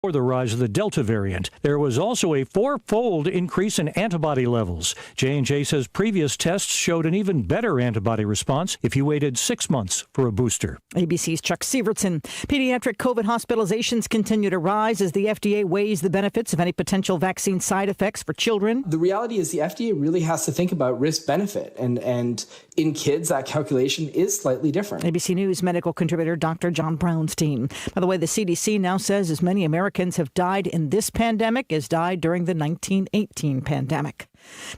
For the rise of the Delta variant, there was also a four-fold increase in antibody levels. J&J says previous tests showed an even better antibody response if you waited 6 months for a booster. ABC's Chuck Sievertson. Pediatric COVID hospitalizations continue to rise as the FDA weighs the benefits of any potential vaccine side effects for children. The reality is the FDA really has to think about risk-benefit, and in kids, that calculation is slightly different. ABC News medical contributor Dr. John Brownstein. By the way, the CDC now says as many Americans have died in this pandemic as died during the 1918 pandemic.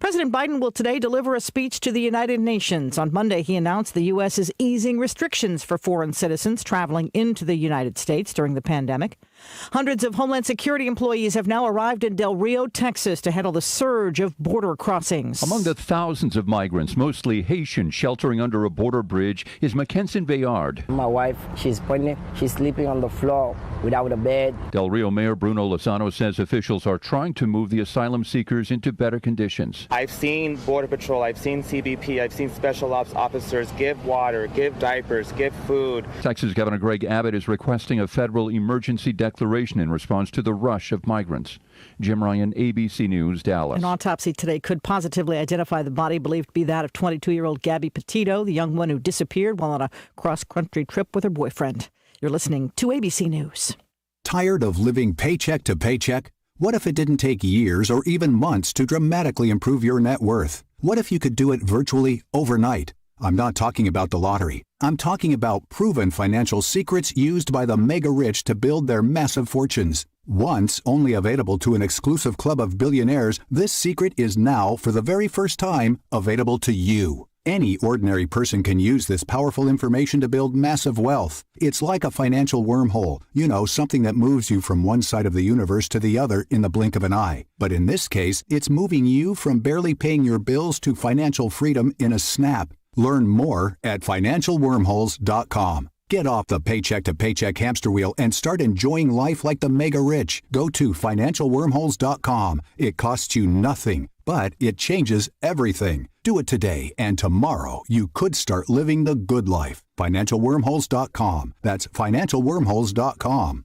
President Biden will today deliver a speech to the United Nations. On Monday, he announced the U.S. is easing restrictions for foreign citizens traveling into the United States during the pandemic. Hundreds of Homeland Security employees have now arrived in Del Rio, Texas, to handle the surge of border crossings. Among the thousands of migrants, mostly Haitian, sheltering under a border bridge is Mackenzie Bayard. My wife, she's pregnant. She's sleeping on the floor without a bed. Del Rio Mayor Bruno Lozano says officials are trying to move the asylum seekers into better conditions. I've seen Border Patrol, I've seen CBP, I've seen Special Ops officers give water, give diapers, give food. Texas Governor Greg Abbott is requesting a federal emergency declaration in response to the rush of migrants. Jim Ryan, ABC News, Dallas. An autopsy today could positively identify the body believed to be that of 22-year-old Gabby Petito, the young one who disappeared while on a cross-country trip with her boyfriend. You're listening to ABC News. Tired of living paycheck to paycheck? What if it didn't take years or even months to dramatically improve your net worth? What if you could do it virtually overnight? I'm not talking about the lottery. I'm talking about proven financial secrets used by the mega rich to build their massive fortunes. Once only available to an exclusive club of billionaires, this secret is now, for the very first time, available to you. Any ordinary person can use this powerful information to build massive wealth. It's like a financial wormhole. You know, something that moves you from one side of the universe to the other in the blink of an eye. But in this case, it's moving you from barely paying your bills to financial freedom in a snap. Learn more at financialwormholes.com. Get off the paycheck-to-paycheck hamster wheel and start enjoying life like the mega rich. Go to financialwormholes.com. It costs you nothing, but it changes everything. Do it today, and tomorrow you could start living the good life. financialwormholes.com. That's financialwormholes.com.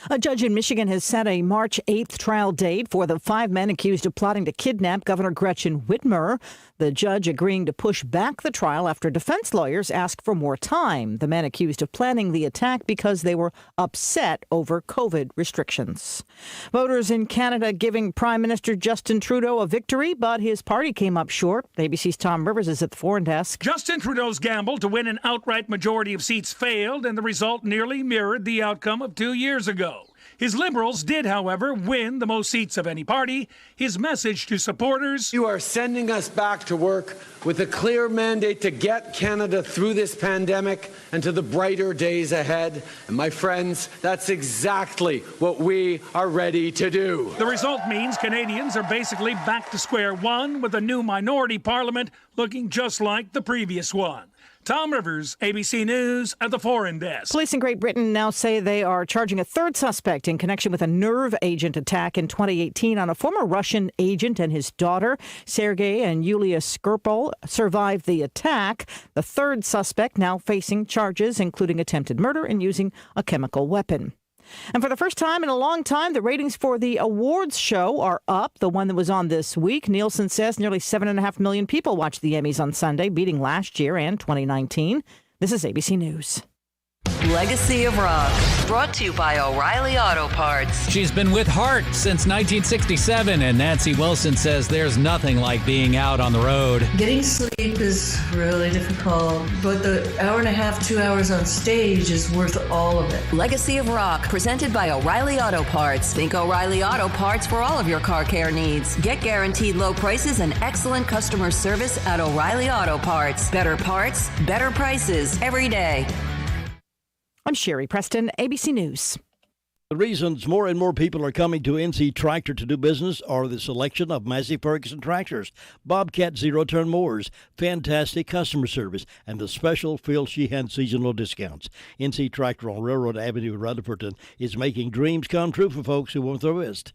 A judge in Michigan has set a March 8th trial date for the 5 men accused of plotting to kidnap Governor Gretchen Whitmer. The judge agreeing to push back the trial after defense lawyers asked for more time. The men accused of planning the attack because they were upset over COVID restrictions. Voters in Canada giving Prime Minister Justin Trudeau a victory, but his party came up short. ABC's Tom Rivers is at the foreign desk. Justin Trudeau's gamble to win an outright majority of seats failed, and the result nearly mirrored the outcome of 2 years ago. His Liberals did, however, win the most seats of any party. His message to supporters: you are sending us back to work with a clear mandate to get Canada through this pandemic and to the brighter days ahead. And my friends, that's exactly what we are ready to do. The result means Canadians are basically back to square one with a new minority parliament looking just like the previous one. Tom Rivers, ABC News at the Foreign Desk. Police in Great Britain now say they are charging a third suspect in connection with a nerve agent attack in 2018 on a former Russian agent and his daughter. Sergei and Yulia Skripal survived the attack. The third suspect now facing charges including attempted murder and using a chemical weapon. And for the first time in a long time, the ratings for the awards show are up. The one that was on this week, Nielsen says nearly 7.5 million people watched the Emmys on Sunday, beating last year and 2019. This is ABC News. Legacy of Rock, brought to you by O'Reilly Auto Parts. She's been with Hart since 1967, and Nancy Wilson says there's nothing like being out on the road. Getting sleep is really difficult, but the hour and a half, 2 hours on stage is worth all of it. Legacy of Rock, presented by O'Reilly Auto Parts. Think O'Reilly Auto Parts for all of your car care needs. Get guaranteed low prices and excellent customer service at O'Reilly Auto Parts. Better parts, better prices every day. I'm Sherry Preston, ABC News. The reasons more and more people are coming to NC Tractor to do business are the selection of Massey Ferguson tractors, Bobcat zero-turn mowers, fantastic customer service, and the special Phil Sheehan seasonal discounts. NC Tractor on Railroad Avenue in Rutherford is making dreams come true for folks who want the list.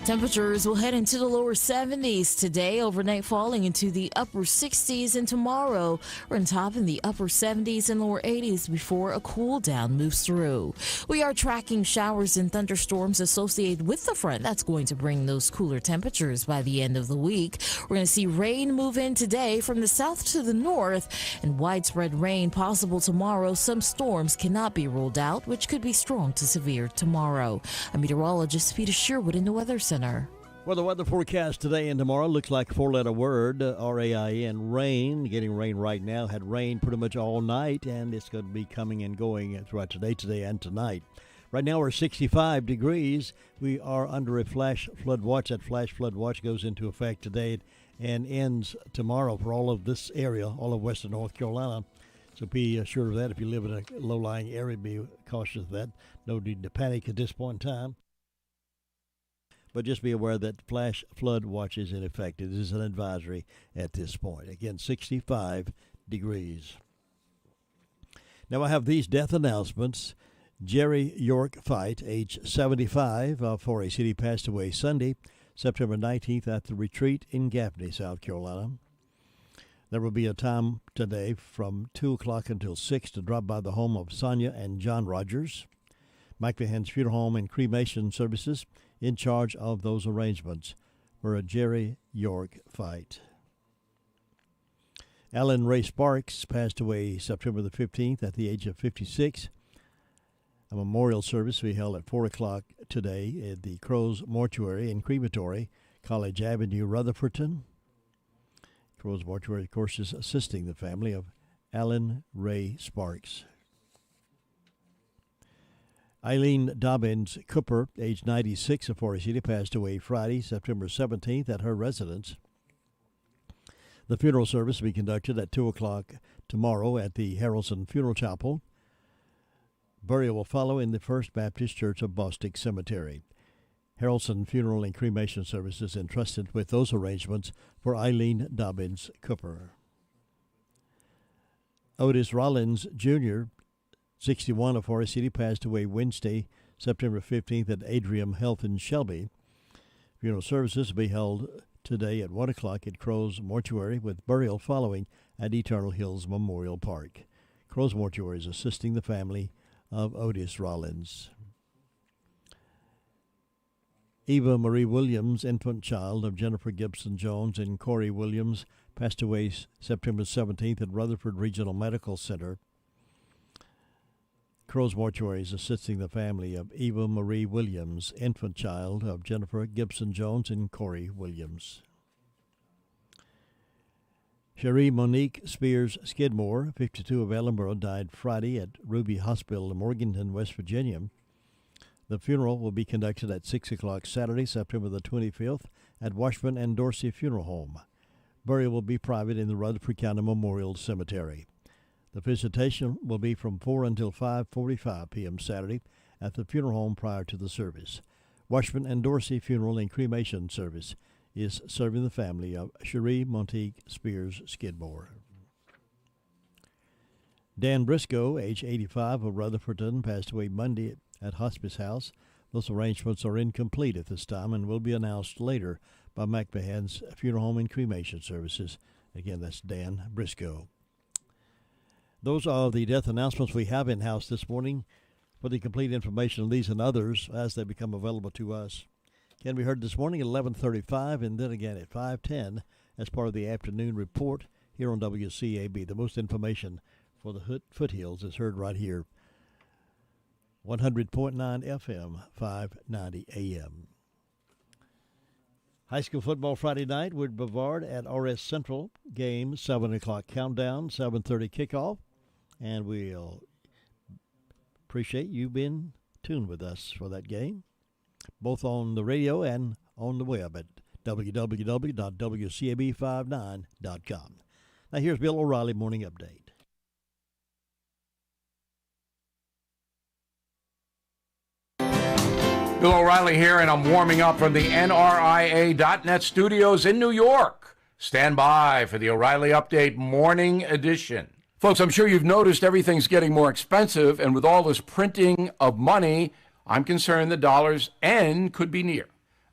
Temperatures will head into the lower 70s today, overnight falling into the upper 60s, and tomorrow we're on top in the upper 70s and lower 80s before a cool down moves through. We are tracking showers and thunderstorms associated with the front that's going to bring those cooler temperatures by the end of the week. We're going to see rain move in today from the south to the north, and widespread rain possible tomorrow. Some storms cannot be ruled out, which could be strong to severe tomorrow. I'm meteorologist Peter Sherwood in the Weather Center. Well, the weather forecast today and tomorrow looks like a four-letter word, R-A-I-N, rain. Getting rain right now. Had rain pretty much all night, and it's going to be coming and going throughout today and tonight. Right now we're 65 degrees. We are under a flash flood watch. That flash flood watch goes into effect today and ends tomorrow for all of this area, all of western North Carolina. So be sure of that. If you live in a low-lying area, be cautious of that. No need to panic at this point in time. But just be aware that flash flood watch is in effect. It is an advisory at this point. Again, 65 degrees. Now I have these death announcements. Jerry York Fight, age 75, of Forest City, passed away Sunday, September 19th at the retreat in Gaffney, South Carolina. There will be a time today from 2 o'clock until 6 to drop by the home of Sonia and John Rogers. Mike Behan's Funeral Home and Cremation Services in charge of those arrangements for a Jerry York Fight. Alan Ray Sparks passed away September the 15th at the age of 56. A memorial service will be held at 4 o'clock today at the Crows Mortuary and Crematory, College Avenue, Rutherfordton. Crows Mortuary, of course, is assisting the family of Alan Ray Sparks. Eileen Dobbins Cooper, age 96, of Forest City, passed away Friday, September 17th at her residence. The funeral service will be conducted at 2 o'clock tomorrow at the Harrelson Funeral Chapel. Burial will follow in the First Baptist Church of Bostick Cemetery. Harrelson Funeral and Cremation Services entrusted with those arrangements for Eileen Dobbins Cooper. Otis Rollins Jr., 61, of Forest City, passed away Wednesday, September 15th at Adrium Health in Shelby. Funeral services will be held today at 1 o'clock at Crows Mortuary, with burial following at Eternal Hills Memorial Park. Crows Mortuary is assisting the family of Otis Rollins. Eva Marie Williams, infant child of Jennifer Gibson Jones and Corey Williams, passed away September 17th at Rutherford Regional Medical Center. Crows Mortuary is assisting the family of Eva Marie Williams, infant child of Jennifer Gibson Jones and Corey Williams. Cherie Monique Spears Skidmore, 52, of Ellenboro, died Friday at Ruby Hospital in Morganton, West Virginia. The funeral will be conducted at 6 o'clock Saturday, September the 25th, at Washburn and Dorsey Funeral Home. Burial will be private in the Rutherford County Memorial Cemetery. The visitation will be from 4 until 5:45 p.m. Saturday at the funeral home prior to the service. Washburn and Dorsey Funeral and Cremation Service is serving the family of Cherie Monteque Spears Skidmore. Dan Briscoe, age 85, of Rutherfordton, passed away Monday at Hospice House. Those arrangements are incomplete at this time and will be announced later by Mac Behan's Funeral Home and Cremation Services. Again, that's Dan Briscoe. Those are the death announcements we have in-house this morning. For the complete information on these and others as they become available to us, can be heard this morning at 11:35 and then again at 5:10 as part of the afternoon report here on WCAB. The most information for the foothills is heard right here, 100.9 FM, 590 AM. High school football Friday night with Brevard at RS Central. Game, 7 o'clock countdown, 7:30 kickoff. And we'll appreciate you being tuned with us for that game, both on the radio and on the web at www.wcab59.com. Now here's Bill O'Reilly Morning Update. Bill O'Reilly here, and I'm warming up from the NRIA.net studios in New York. Stand by for the O'Reilly Update Morning Edition. Folks, I'm sure you've noticed everything's getting more expensive, and with all this printing of money, I'm concerned the dollar's end could be near.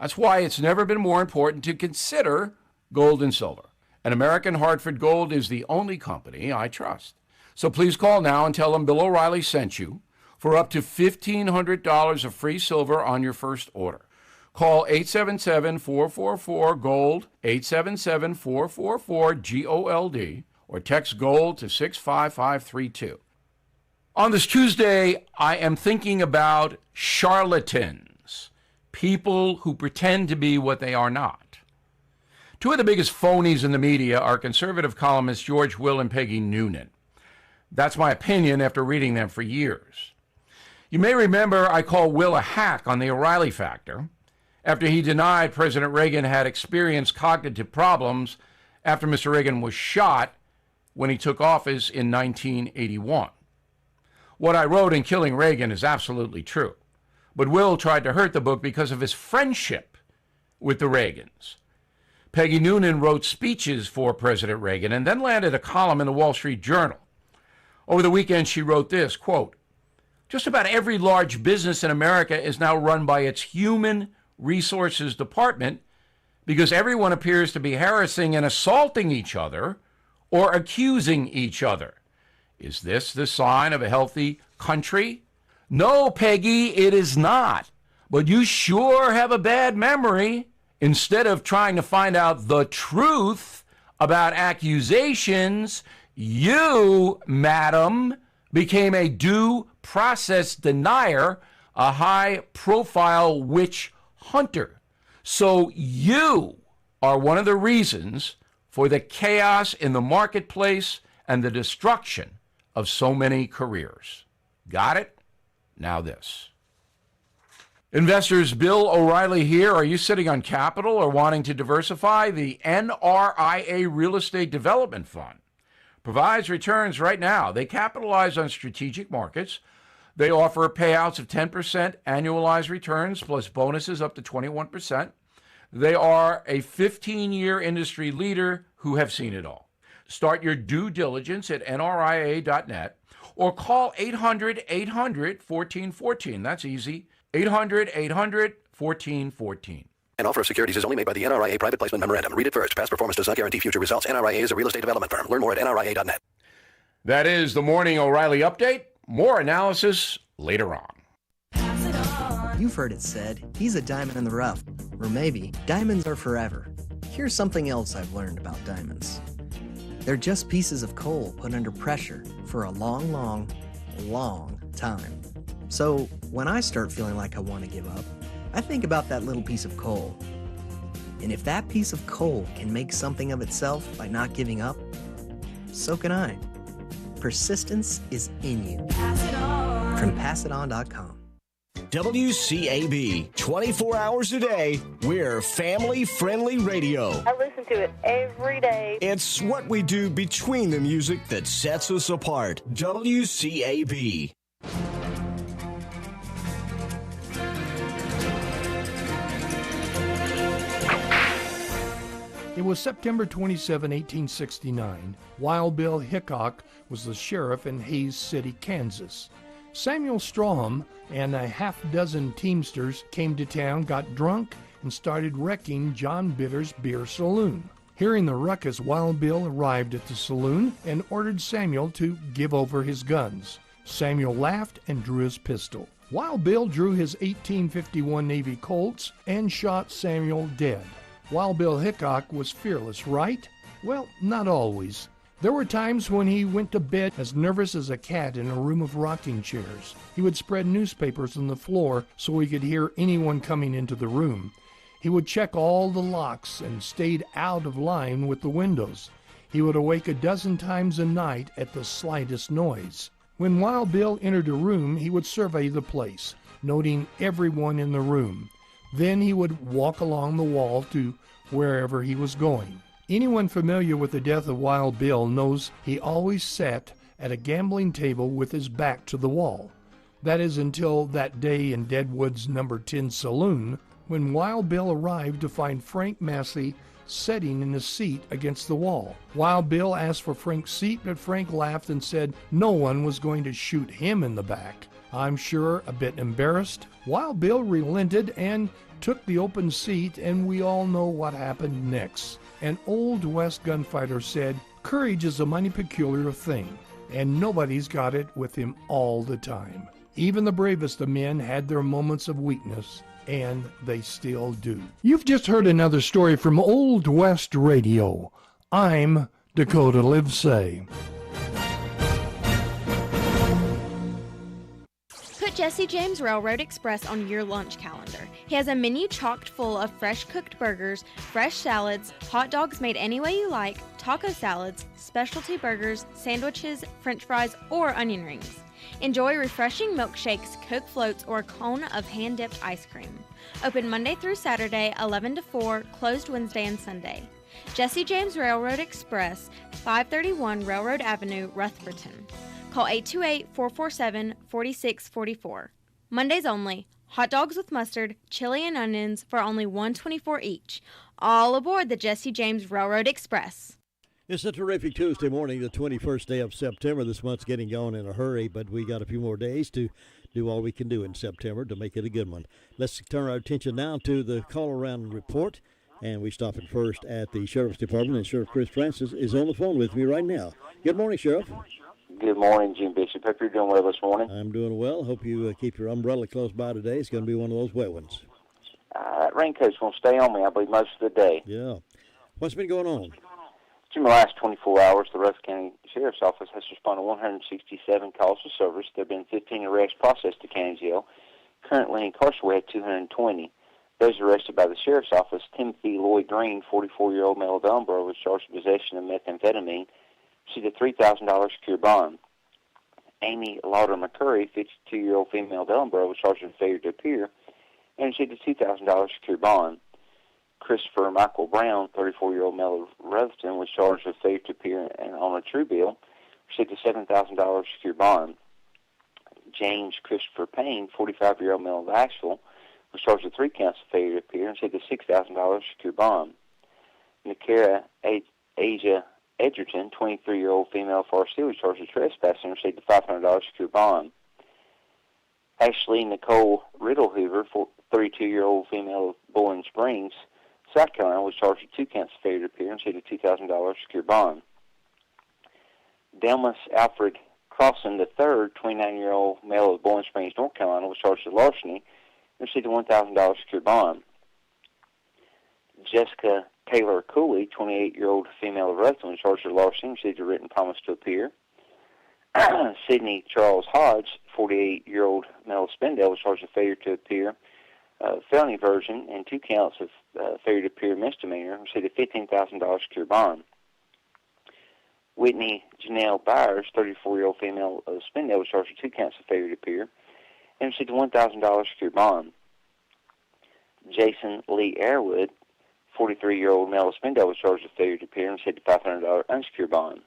That's why it's never been more important to consider gold and silver. And American Hartford Gold is the only company I trust. So please call now and tell them Bill O'Reilly sent you for up to $1,500 of free silver on your first order. Call 877-444-GOLD, 877-444-GOLD, or text GOLD to 65532. On this Tuesday, I am thinking about charlatans, people who pretend to be what they are not. Two of the biggest phonies in the media are conservative columnists George Will and Peggy Noonan. That's my opinion after reading them for years. You may remember I called Will a hack on the O'Reilly factor after he denied President Reagan had experienced cognitive problems after Mr. Reagan was shot when he took office in 1981. What I wrote in Killing Reagan is absolutely true, but Will tried to hurt the book because of his friendship with the Reagans. Peggy Noonan wrote speeches for President Reagan and then landed a column in the Wall Street Journal. Over the weekend, she wrote this, quote, "Just about every large business in America is now run by its human resources department because everyone appears to be harassing and assaulting each other or accusing each other. Is this the sign of a healthy country? No, Peggy, it is not. But you sure have a bad memory. Instead of trying to find out the truth about accusations, you, madam, became a due process denier, a high-profile witch hunter. So you are one of the reasons for the chaos in the marketplace and the destruction of so many careers. Got it? Now this. Investors, Bill O'Reilly here. Are you sitting on capital or wanting to diversify? The NRIA Real Estate Development Fund provides returns right now. They capitalize on strategic markets. They offer payouts of 10% annualized returns plus bonuses up to 21%. They are a 15-year industry leader who have seen it all. Start your due diligence at nria.net or call 800-800-1414. That's easy. 800-800-1414. An offer of securities is only made by the NRIA Private Placement Memorandum. Read it first. Past performance does not guarantee future results. NRIA is a real estate development firm. Learn more at nria.net. That is the Morning O'Reilly Update. More analysis later on. You've heard it said, he's a diamond in the rough. Or maybe, diamonds are forever. Here's something else I've learned about diamonds. They're just pieces of coal put under pressure for a long, long, long time. So when I start feeling like I want to give up, I think about that little piece of coal. And if that piece of coal can make something of itself by not giving up, so can I. Persistence is in you. From PassItOn.com. WCAB, 24 hours a day, we're family-friendly radio. I listen to it every day. It's what we do between the music that sets us apart. WCAB. It was September 27, 1869. Wild Bill Hickok was the sheriff in Hays City, Kansas. Samuel Strawham and a half-dozen teamsters came to town, got drunk, and started wrecking John Bitter's beer saloon. Hearing the ruckus, Wild Bill arrived at the saloon and ordered Samuel to give over his guns. Samuel laughed and drew his pistol. Wild Bill drew his 1851 Navy Colts and shot Samuel dead. Wild Bill Hickok was fearless, right? Well, not always. There were times when he went to bed as nervous as a cat in a room of rocking chairs. He would spread newspapers on the floor so he could hear anyone coming into the room. He would check all the locks and stayed out of line with the windows. He would awake a dozen times a night at the slightest noise. When Wild Bill entered a room, he would survey the place, noting everyone in the room. Then he would walk along the wall to wherever he was going. Anyone familiar with the death of Wild Bill knows he always sat at a gambling table with his back to the wall. That is until that day in Deadwood's No. 10 Saloon, when Wild Bill arrived to find Frank Massey sitting in a seat against the wall. Wild Bill asked for Frank's seat, but Frank laughed and said no one was going to shoot him in the back. I'm sure a bit embarrassed. Wild Bill relented and took the open seat, and we all know what happened next. An Old West gunfighter said, "Courage is a mighty peculiar thing, and nobody's got it with him all the time. Even the bravest of men had their moments of weakness, and they still do." You've just heard another story from Old West Radio. I'm Dakota Livesay. Put Jesse James Railroad Express on your lunch calendar. He has a menu chocked full of fresh cooked burgers, fresh salads, hot dogs made any way you like, taco salads, specialty burgers, sandwiches, french fries, or onion rings. Enjoy refreshing milkshakes, Coke floats, or a cone of hand-dipped ice cream. Open Monday through Saturday, 11 to 4, closed Wednesday and Sunday. Jesse James Railroad Express, 531 Railroad Avenue, Ruthverton. Call 828-447-4644. Mondays only. Hot dogs with mustard, chili, and onions for only $1.24 each. All aboard the Jesse James Railroad Express. It's a terrific Tuesday morning, the 21st day of September. This month's getting going in a hurry, but we got a few more days to do all we can do in September to make it a good one. Let's turn our attention now to the call-around report, and we stop it first at the Sheriff's Department, and Sheriff Chris Francis is on the phone with me right now. Good morning, Sheriff. Good morning, Jim Bishop. Hope you're doing well this morning. I'm doing well. Hope you keep your umbrella close by today. It's going to be one of those wet ones. That raincoat's going to stay on me, I believe, most of the day. Yeah. What's been going on? In the last 24 hours, the Rutherford County Sheriff's Office has responded to 167 calls for service. There have been 15 arrests processed to county jail. Currently incarcerated, we have 220. Those arrested by the Sheriff's Office: Timothy Lloyd Green, 44-year-old male of Ellenboro, was charged with possession of methamphetamine, received a $3,000 secure bond. Amy Lauder McCurry, 52-year-old female of Ellenboro, was charged with failure to appear and received a $2,000 secure bond. Christopher Michael Brown, 34-year-old male of Rutherford, was charged with failure to appear and on a true bill, received a $7,000 secure bond. James Christopher Payne, 45-year-old male of Asheville, was charged with 3 counts of failure to appear and received a $6,000 secure bond. Nicara Asia Edgerton, 23-year-old female of Forest Hill, was charged with trespassing and received a $500 secure bond. Ashley Nicole Riddle Hoover, 32-year-old female of Bowling Springs, South Carolina, was charged with 2 counts of failure to appear and received a $2,000 secure bond. Delmas Alfred Crossan III, 29-year-old male of Bowling Springs, North Carolina, was charged with larceny and received a $1,000 secure bond. Jessica Taylor Cooley, 28-year-old female of Rutherford, was charged with larceny and received a written promise to appear. Sidney Charles Hodge, 48-year-old male of Spindale, was charged with failure to appear, felony version, and 2 counts of failure to appear misdemeanor, received a $15,000 secure bond. Whitney Janelle Byers, 34-year-old female of Spindale, was charged with 2 counts of failure to appear and received a $1,000 secure bond. Jason Lee Airwood, 43-year-old male of Spindale, was charged with failure to appear and received a $500 unsecured bond.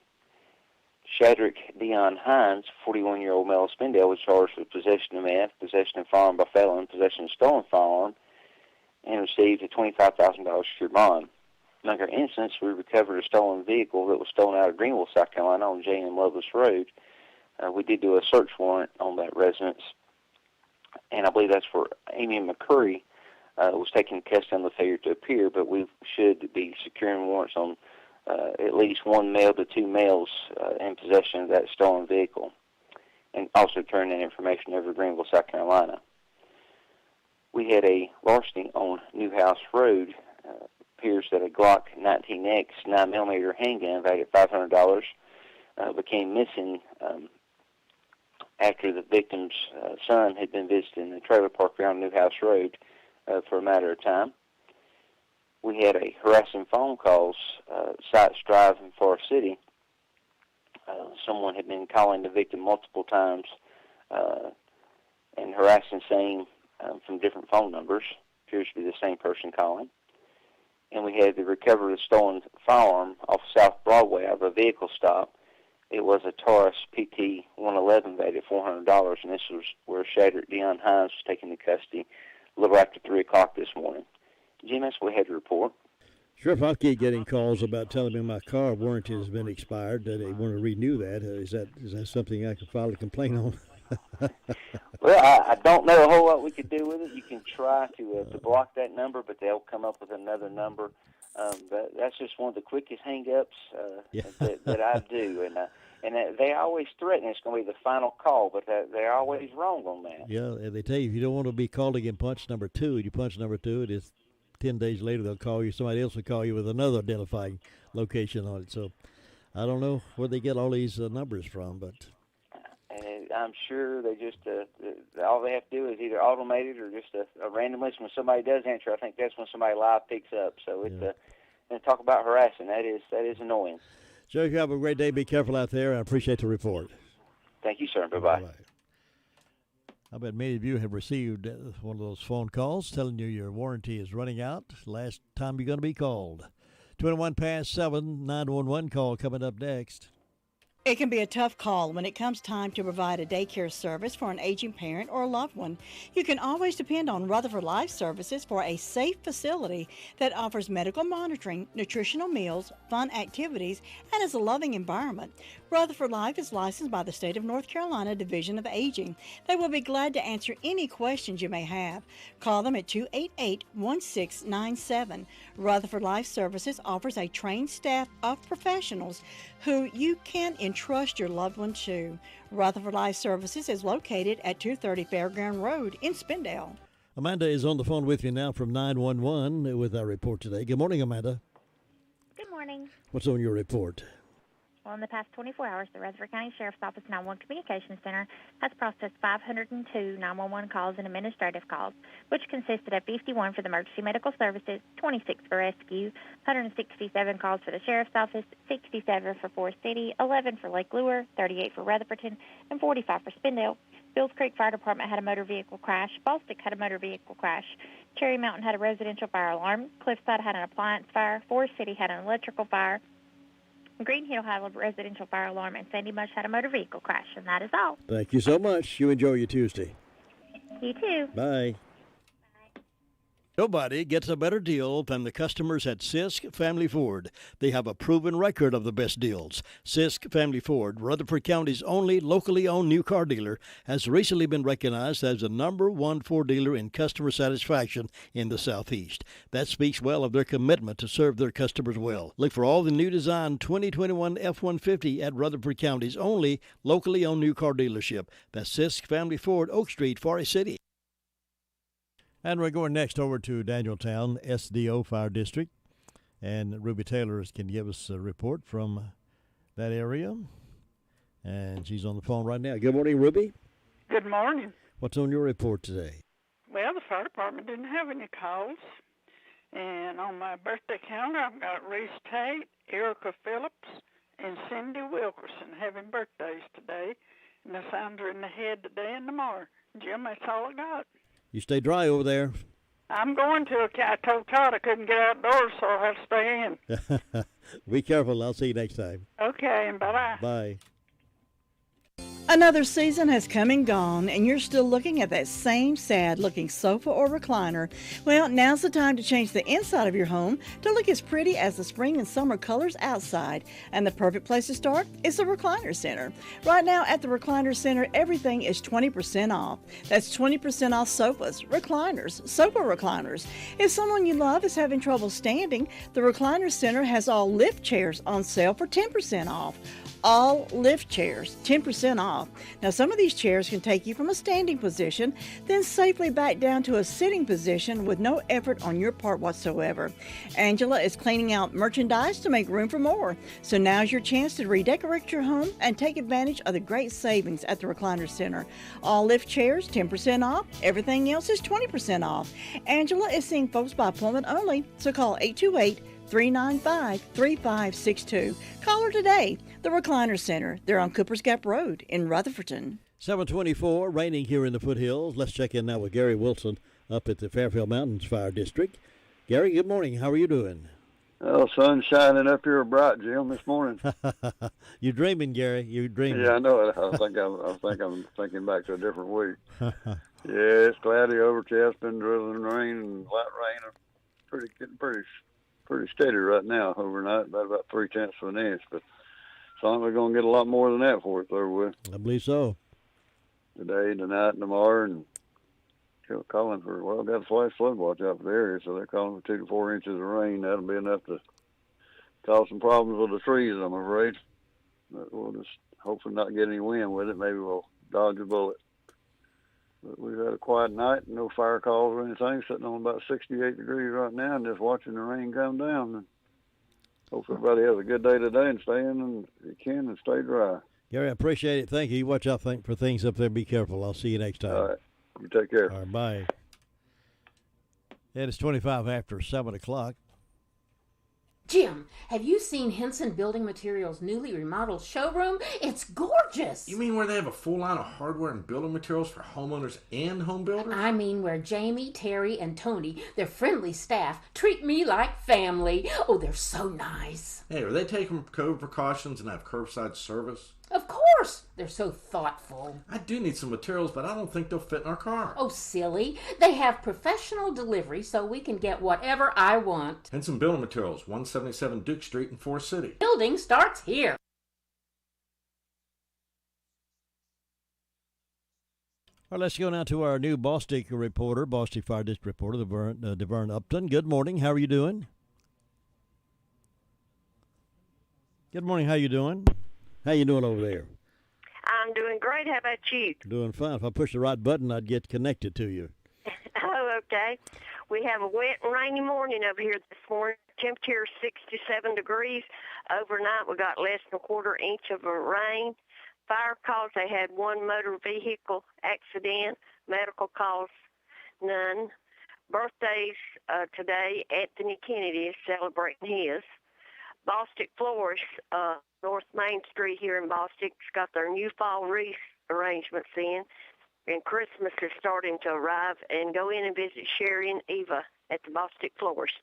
Shadrach Dion Hines, 41-year-old male of Spindale, was charged with possession of meth, possession of firearm by felon, possession of stolen firearm, and received a $25,000 secure bond. Among our incidents, we recovered a stolen vehicle that was stolen out of Greenville, South Carolina, on J.M. Lovelace Road. We did do a search warrant on that residence, and I believe that's where Amy McCurry was taken custody on the failure to appear, but we should be securing warrants on at least 1 male to 2 males in possession of that stolen vehicle, and also turn that information over to Greenville, South Carolina. We had a larceny on Newhouse Road. Appears that a Glock 19X 9mm handgun valued at $500 became missing after the victim's son had been visiting the trailer park around Newhouse Road for a matter of time. We had a harassing phone calls, Sites Drive in Forest City. Someone had been calling the victim multiple times and harassing, saying from different phone numbers. Appears to be the same person calling. And we had the recovery of a stolen firearm off South Broadway out of a vehicle stop. It was a Taurus PT 111 valued at $400, and this was where Shadrach Dion Hines was taken into custody a little after 3 o'clock this morning. Jim, that's what we had to report. Sheriff, I keep getting calls about telling me my car warranty has been expired, that they want to renew that. Is that something I can file a complaint on? Well, I don't know a whole lot we could do with it. You can try to block that number, but they'll come up with another number. That's just one of the quickest hang-ups that I do. And they always threaten it's going to be the final call, but they're always wrong on that. Yeah, and they tell you if you don't want to be called again, punch number 2. You punch number 2, it is 10 days later they'll call you. Somebody else will call you with another identifying location on it. So I don't know where they get all these numbers from, but... And I'm sure they just all they have to do is either automate it or just a random list. When somebody does answer, I think that's when somebody live picks up. So it's and talk about harassing. That is annoying. Joe, you have a great day. Be careful out there. I appreciate the report. Thank you, sir. Bye-bye. I bet many of you have received one of those phone calls telling you your warranty is running out. Last time you're going to be called. 21 past 7, 911 call coming up next. It can be a tough call when it comes time to provide a daycare service for an aging parent or a loved one. You can always depend on Rutherford Life Services for a safe facility that offers medical monitoring, nutritional meals, fun activities, and is a loving environment. Rutherford Life is licensed by the State of North Carolina Division of Aging. They will be glad to answer any questions you may have. Call them at 288-1697. Rutherford Life Services offers a trained staff of professionals who you can entrust your loved one to. Rutherford Life Services is located at 230 Fairground Road in Spindale. Amanda is on the phone with you now from 911 with our report today. Good morning, Amanda. Good morning. What's on your report? Well, in the past 24 hours, the Rutherford County Sheriff's Office 911 Communications Center has processed 502 911 calls and administrative calls, which consisted of 51 for the emergency medical services, 26 for rescue, 167 calls for the Sheriff's Office, 67 for Forest City, 11 for Lake Lure, 38 for Rutherfordton, and 45 for Spindale. Bills Creek Fire Department had a motor vehicle crash. Ballstick had a motor vehicle crash. Cherry Mountain had a residential fire alarm. Cliffside had an appliance fire. Forest City had an electrical fire. Green Hill had a residential fire alarm, and Sandy Mush had a motor vehicle crash, and that is all. Thank you so much. You enjoy your Tuesday. You too. Bye. Nobody gets a better deal than the customers at Sisk Family Ford. They have a proven record of the best deals. Sisk Family Ford, Rutherford County's only locally owned new car dealer, has recently been recognized as the #1 Ford dealer in customer satisfaction in the Southeast. That speaks well of their commitment to serve their customers well. Look for all the new design 2021 F-150 at Rutherford County's only locally owned new car dealership. That's Sisk Family Ford, Oak Street, Forest City. And we're going next over to Danieltown, SDO Fire District. And Ruby Taylor can give us a report from that area. And she's on the phone right now. Good morning, Ruby. Good morning. What's on your report today? Well, the fire department didn't have any calls. And on my birthday calendar, I've got Reese Tate, Erica Phillips, and Cindy Wilkerson having birthdays today. And the signs are in the head today and tomorrow. Jim, that's all I got. You stay dry over there. I'm going to. I told Todd I couldn't get outdoors, so I'll have to stay in. Be careful. I'll see you next time. Okay, and bye-bye. Bye. Another season has come and gone, and you're still looking at that same sad-looking sofa or recliner. Well, now's the time to change the inside of your home to look as pretty as the spring and summer colors outside. And the perfect place to start is the Recliner Center. Right now at the Recliner Center, everything is 20% off. That's 20% off sofas, recliners, sofa recliners. If someone you love is having trouble standing, the Recliner Center has all lift chairs on sale for 10% off. All lift chairs, 10% off. Now, some of these chairs can take you from a standing position, then safely back down to a sitting position with no effort on your part whatsoever. Angela is cleaning out merchandise to make room for more. So now's your chance to redecorate your home and take advantage of the great savings at the Recliner Center. All lift chairs, 10% off. Everything else is 20% off. Angela is seeing folks by appointment only, so call 828-395-3562. Call her today. The Recliner Center. They're on Cooper's Gap Road in Rutherfordton. 724, raining here in the foothills. Let's check in now with Gary Wilson up at the Fairfield Mountains Fire District. Gary, good morning. How are you doing? Oh, sun's shining up here bright, Jim, this morning. You're dreaming, Gary. You're dreaming. Yeah, I know it. I think I'm thinking back to a different week. Yeah, it's cloudy, overcast, been drizzling rain and light rain. Pretty steady right now overnight, about 0.3 of an inch. But so we're going to get a lot more than that for it, there, will. I believe so. today, tonight, and tomorrow, and calling for, well, got a flash flood watch out for the area, so they're calling for 2 to 4 inches of rain. That'll be enough to cause some problems with the trees, I'm afraid. But we'll just hopefully not get any wind with it. Maybe we'll dodge a bullet. But we've had a quiet night, no fire calls or anything, sitting on about 68 degrees right now and just watching the rain come down. And hope everybody has a good day today and stay in if you can and stay dry. Gary, I appreciate it. Thank you. You watch out for things up there. Be careful. I'll see you next time. All right. You take care. All right, bye. And it's 25 after 7 o'clock. Jim, have you seen Henson Building Materials' newly remodeled showroom? It's gorgeous. You mean where they have a full line of hardware and building materials for homeowners and home builders? I mean where Jamie, Terry, and Tony, their friendly staff, treat me like family. Oh, they're so nice. Hey, are they taking COVID precautions and have curbside service? Of course. They're so thoughtful. I do need some materials, but I don't think they'll fit in our car. Oh, silly. They have professional delivery so we can get whatever I want. Henson Building Materials, 177 Duke Street in Forest City. Building starts here. All right, let's go now to our new Bostic reporter, Bostic Fire District reporter, Devon Upton. Good morning. How are you doing? Good morning. How you doing? How you doing over there? I'm doing great. How about you? Doing fine. If I push the right button, I'd get connected to you. Oh, okay. We have a wet and rainy morning over here this morning. Temperature is 67 degrees. Overnight, we got less than a quarter inch of rain. Fire calls, they had one motor vehicle accident. Medical calls, none. Birthdays today, Anthony Kennedy is celebrating his. Bostic Floors, North Main Street here in Bostic's got their new fall wreath arrangements in, and Christmas is starting to arrive. And go in and visit Sherry and Eva at the Bostic Florist.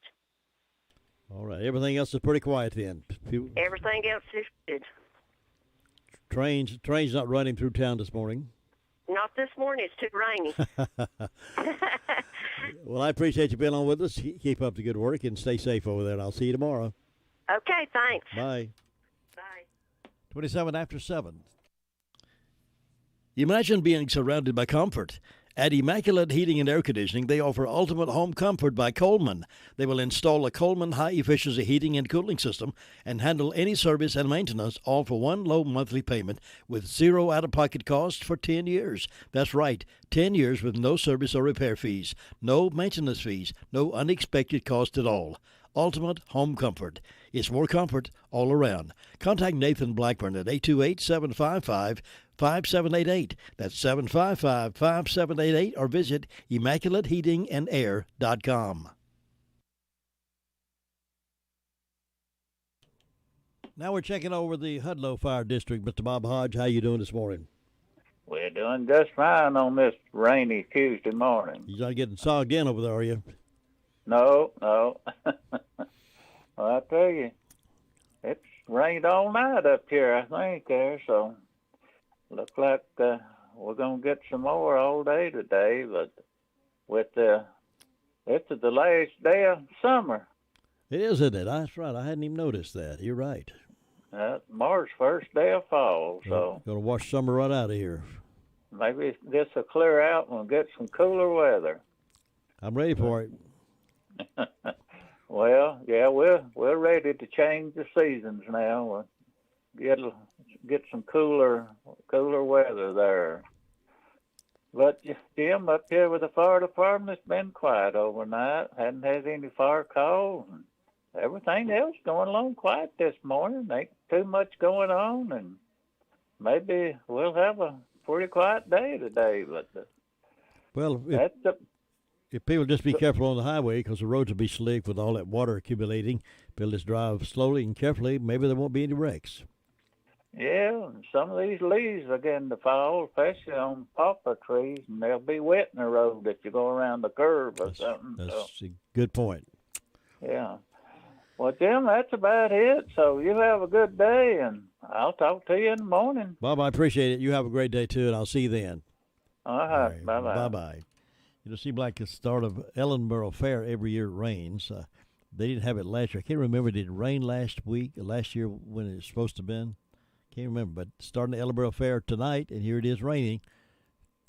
All right. Everything else is pretty quiet then. Everything else is good. Trains not running through town this morning. Not this morning. It's too rainy. Well, I appreciate you being on with us. Keep up the good work and stay safe over there. And I'll see you tomorrow. Okay, thanks. Bye. Bye. 27 after 7. Imagine being surrounded by comfort. At Immaculate Heating and Air Conditioning, they offer ultimate home comfort by Coleman. They will install a Coleman high-efficiency heating and cooling system and handle any service and maintenance, all for one low monthly payment with zero out-of-pocket cost for 10 years. That's right, 10 years with no service or repair fees, no maintenance fees, no unexpected cost at all. Ultimate home comfort. It's more comfort all around. Contact Nathan Blackburn at 828-755-5788. That's 755-5788, or visit ImmaculateHeatingandAir.com. Now we're checking over the Hudlow Fire District. Mr. Bob Hodge, how you doing this morning? We're doing just fine on this rainy Tuesday morning. You're not getting sogged in over there, are you? No. Well, I tell you, it's rained all night up here, I think, there, so looks like we're going to get some more all day today, but it's the last day of summer. It is, isn't it? That's right. I hadn't even noticed that. You're right. March, first day of fall, so. Going to wash summer right out of here. Maybe this will clear out and we'll get some cooler weather. I'm ready for it. Well, yeah, we're ready to change the seasons now. We'll get some cooler weather there. But Jim, up here with the fire department, it's been quiet overnight. Hadn't had any fire calls. And everything else going along quiet this morning. Ain't too much going on, and maybe we'll have a pretty quiet day today. But if people just be careful on the highway, because the roads will be slick with all that water accumulating, people just drive slowly and carefully, maybe there won't be any wrecks. Yeah, and some of these leaves are getting to fall, especially on poplar trees, and they'll be wet in the road if you go around the curve or something. That's a good point. Yeah. Well, Jim, that's about it. So you have a good day, and I'll talk to you in the morning. Bob, I appreciate it. You have a great day, too, and I'll see you then. All right. Bye-bye. Bye-bye. It seems like the start of Ellenboro Fair every year rains. They didn't have it last year. I can't remember. Did it rain last year when it was supposed to have been? Can't remember. But starting the Ellenboro Fair tonight, and here it is raining.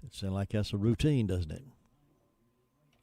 It sounds like that's a routine, doesn't it?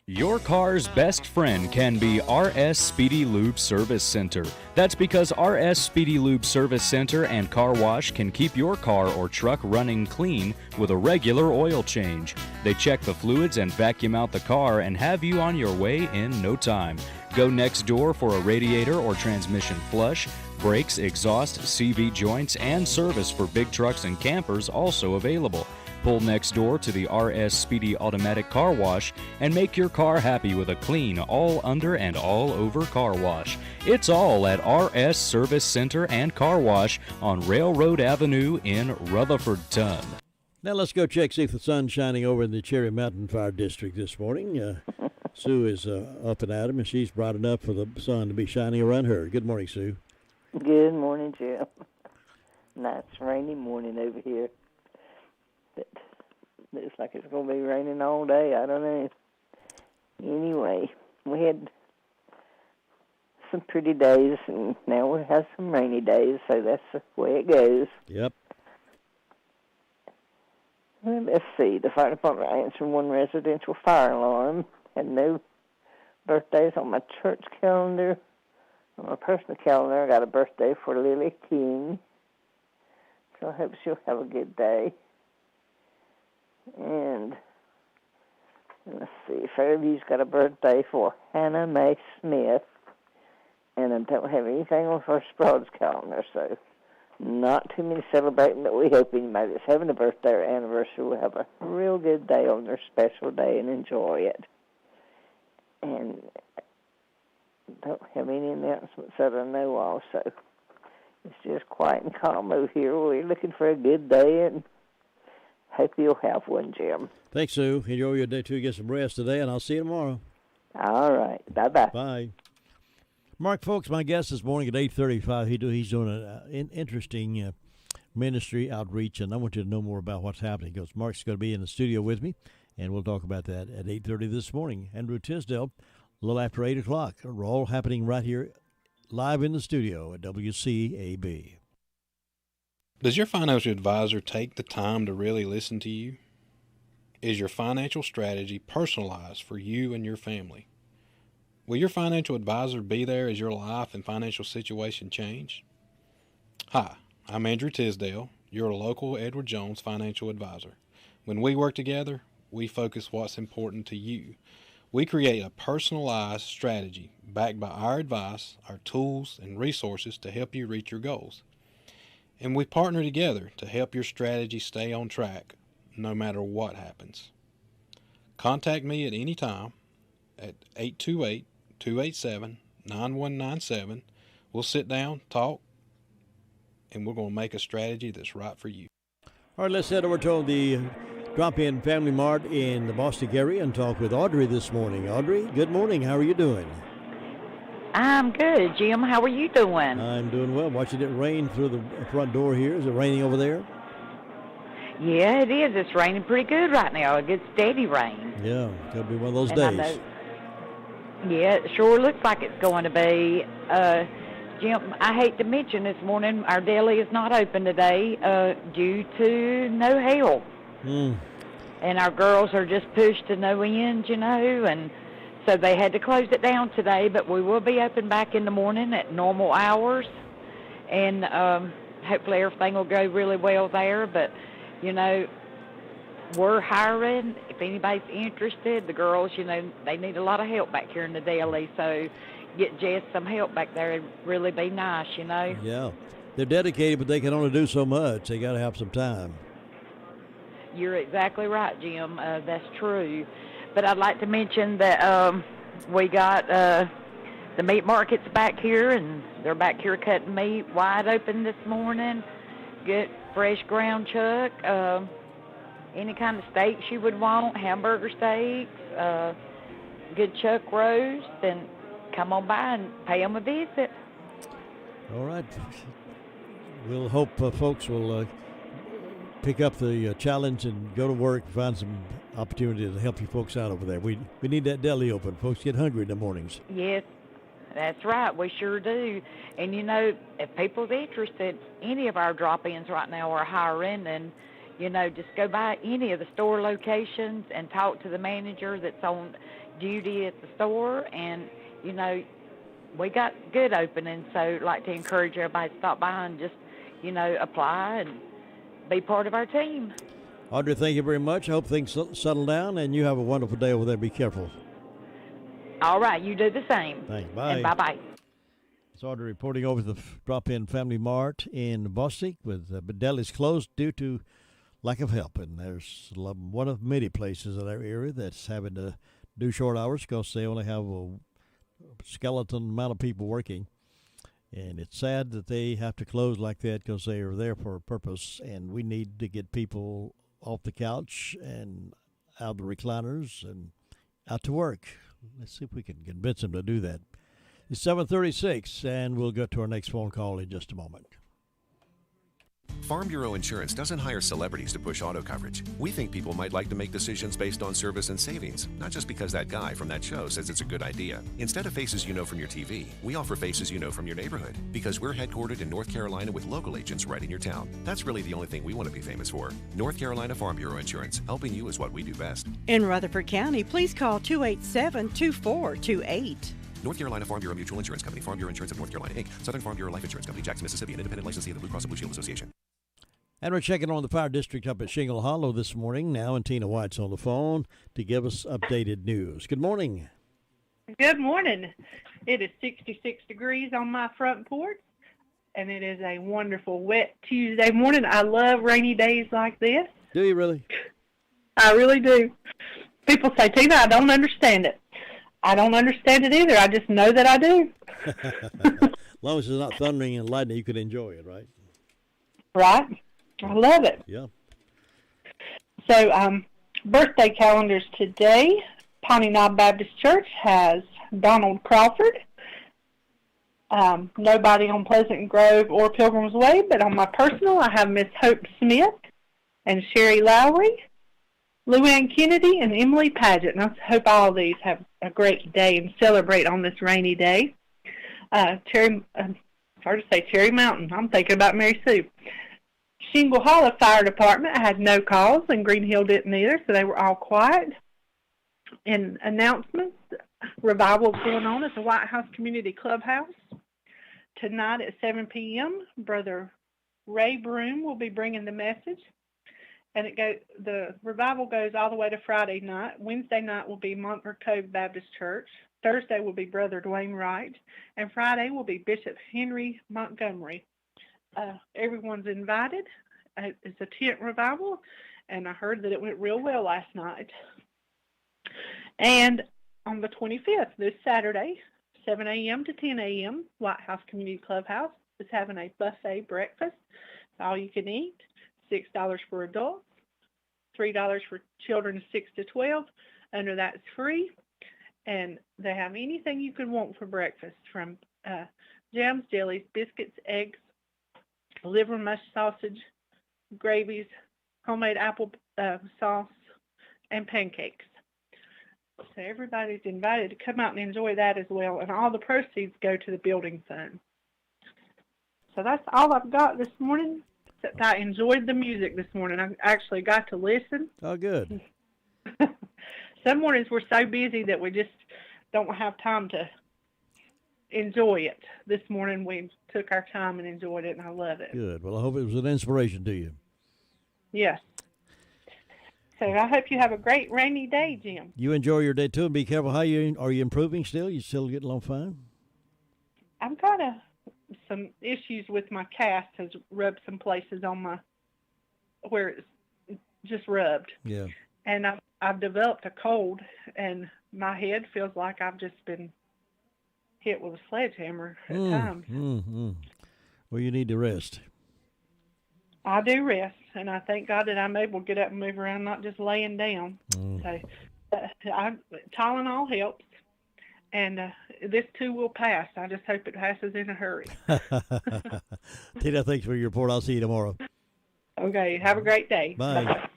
Your car's best friend can be RS Speedy Lube Service Center. That's because RS Speedy Lube Service Center and Car Wash can keep your car or truck running clean with a regular oil change. They check the fluids and vacuum out the car and have you on your way in no time. Go next door for a radiator or transmission flush, brakes, exhaust, CV joints, and service for big trucks and campers also available. Pull next door to the RS Speedy Automatic Car Wash and make your car happy with a clean, all under and all over car wash. It's all at RS Service Center and Car Wash on Railroad Avenue in Rutherfordton. Now let's go check, see if the sun's shining over in the Cherry Mountain Fire District this morning. Sue is up and at 'em, and she's bright enough for the sun to be shining around her. Good morning, Sue. Good morning, Jim. Nice rainy morning over here. But looks like it's going to be raining all day. I don't know. Anyway, we had some pretty days, and now we have some rainy days, so that's the way it goes. Yep. Well, let's see. The fire department answered one residential fire alarm. Had no birthdays on my church calendar. On my personal calendar, I got a birthday for Lily King. So I hope she'll have a good day. And let's see, Fairview's got a birthday for Hannah Mae Smith. And I don't have anything on First Broad's calendar, so not too many celebrating, but we hope anybody that's having a birthday or anniversary will have a real good day on their special day and enjoy it. And don't have any announcements that I know of, so it's just quiet and calm over here. We're looking for a good day, and hope you'll have one, Jim. Thanks, Sue. Enjoy your day, too. Get some rest today, and I'll see you tomorrow. All right. Bye-bye. Bye. Mark, folks, my guest this morning at 8:35, he's doing an interesting ministry outreach, and I want you to know more about what's happening because Mark's going to be in the studio with me, and we'll talk about that at 8:30 this morning. Andrew Tisdale, a little after 8 o'clock. We're all happening right here live in the studio at WCAB. Does your financial advisor take the time to really listen to you? Is your financial strategy personalized for you and your family? Will your financial advisor be there as your life and financial situation change? Hi, I'm Andrew Tisdale, your local Edward Jones financial advisor. When we work together, we focus what's important to you. We create a personalized strategy backed by our advice, our tools, and resources to help you reach your goals. And we partner together to help your strategy stay on track no matter what happens. Contact me at any time at 828-287-9197. We'll sit down, talk, and we're going to make a strategy that's right for you. All right, let's head over to the Drop-In Family Mart in the Boston area and talk with Audrey this morning. Audrey, good morning. How are you doing? I'm good, Jim. How are you doing? I'm doing well. Watching it rain through the front door here. Is it raining over there? Yeah, it is. It's raining pretty good right now. A good steady rain. Yeah, it's going to be one of those And days. Yeah, it sure looks like it's going to be. Jim, I hate to mention this morning our deli is not open today due to no help. And our girls are just pushed to no end, and so they had to close it down today, but we will be open back in the morning at normal hours, and hopefully everything will go really well there. But, we're hiring. If anybody's interested, the girls, they need a lot of help back here in the deli, so get Jess some help back there. It'd really be nice, Yeah, they're dedicated, but they can only do so much. They got to have some time. You're exactly right, Jim. That's true. But I'd like to mention that we got the meat markets back here, and they're back here cutting meat wide open this morning. Good fresh ground chuck, any kind of steaks you would want, hamburger steaks, good chuck roast, and come on by and pay them a visit. All right. We'll hope folks will pick up the challenge and go to work and find some opportunity to help you folks out over there. We need that deli open. Folks get hungry in the mornings. Yes, that's right. We sure do. And, if people's interested, any of our drop-ins right now are hiring. And, just go by any of the store locations and talk to the manager that's on duty at the store. And, we got good openings, so I'd like to encourage everybody to stop by and just, apply and be part of our team. Audrey, thank you very much. I hope things settle down, and you have a wonderful day over there. Be careful. All right, you do the same. Thanks. Bye. And bye-bye. It's Audrey reporting over the Drop-In Family Mart in Bostic, with deli is closed due to lack of help. And there's one of many places in our area that's having to do short hours because they only have a skeleton amount of people working. And it's sad that they have to close like that because they are there for a purpose, and we need to get people off the couch and out of the recliners and out to work. Let's see if we can convince them to do that. It's 7:36, and we'll go to our next phone call in just a moment. Farm Bureau Insurance doesn't hire celebrities to push auto coverage. We think people might like to make decisions based on service and savings, not just because that guy from that show says it's a good idea. Instead of faces you know from your TV, we offer faces you know from your neighborhood, because we're headquartered in North Carolina with local agents right in your town. That's really the only thing we want to be famous for. North Carolina Farm Bureau Insurance, helping you is what we do best. In Rutherford County, please call 287-2428. North Carolina Farm Bureau Mutual Insurance Company, Farm Bureau Insurance of North Carolina, Inc., Southern Farm Bureau Life Insurance Company, Jackson, Mississippi, an independent licensee of the Blue Cross and Blue Shield Association. And we're checking on the fire district up at Shingle Hollow this morning now, and Tina White's on the phone to give us updated news. Good morning. Good morning. It is 66 degrees on my front porch, and it is a wonderful wet Tuesday morning. I love rainy days like this. Do you really? I really do. People say, Tina, I don't understand it. I don't understand it either. I just know that I do. As long as it's not thundering and lightning, you could enjoy it, right? Right. I love it. Yeah. So, birthday calendars today. Pawnee Knob Baptist Church has Donald Crawford. Nobody on Pleasant Grove or Pilgrim's Way, but on my personal, I have Miss Hope Smith and Sherry Lowry, Luann Kennedy, and Emily Paget. And I hope all of these have a great day and celebrate on this rainy day. Cherry Mountain. I'm thinking about Mary Sue. Shingle Hollow Fire Department had no calls, and Green Hill didn't either, so they were all quiet. And announcements, revival is going on at the White House Community Clubhouse. Tonight at 7 p.m., Brother Ray Broom will be bringing the message. And the revival goes all the way to Friday night. Wednesday night will be Montford Cove Baptist Church. Thursday will be Brother Dwayne Wright. And Friday will be Bishop Henry Montgomery. Everyone's invited. It's a tent revival, and I heard that it went real well last night. And on the 25th, this Saturday, 7 a.m. to 10 a.m., White House Community Clubhouse is having a buffet breakfast. All you can eat, $6 for adults, $3 for children 6 to 12. Under that's free. And they have anything you could want for breakfast, from jams, jellies, biscuits, eggs, liver mush sausage, gravies, homemade apple sauce, and pancakes. So everybody's invited to come out and enjoy that as well, and all the proceeds go to the building fund. So that's all I've got this morning, except I enjoyed the music this morning. I actually got to listen. Oh, good. Some mornings we're so busy that we just don't have time to enjoy it. This morning we took our time and enjoyed it, and I love it. Good. Well, I hope it was an inspiration to you. Yes. So I hope you have a great rainy day, Jim. You enjoy your day too, and be careful. Are you improving still? You still getting along fine? I've got some issues with my cast. Has rubbed some places on my where it's just rubbed. Yeah. And I've developed a cold, and my head feels like I've just been hit with a sledgehammer at times. Well, you need to rest. I do rest, and I thank God that I'm able to get up and move around, not just laying down. So Tylenol helps, and this too will pass. I just hope it passes in a hurry. Tina, thanks for your report. I'll see you tomorrow. Okay, have a great day. Bye. Bye-bye.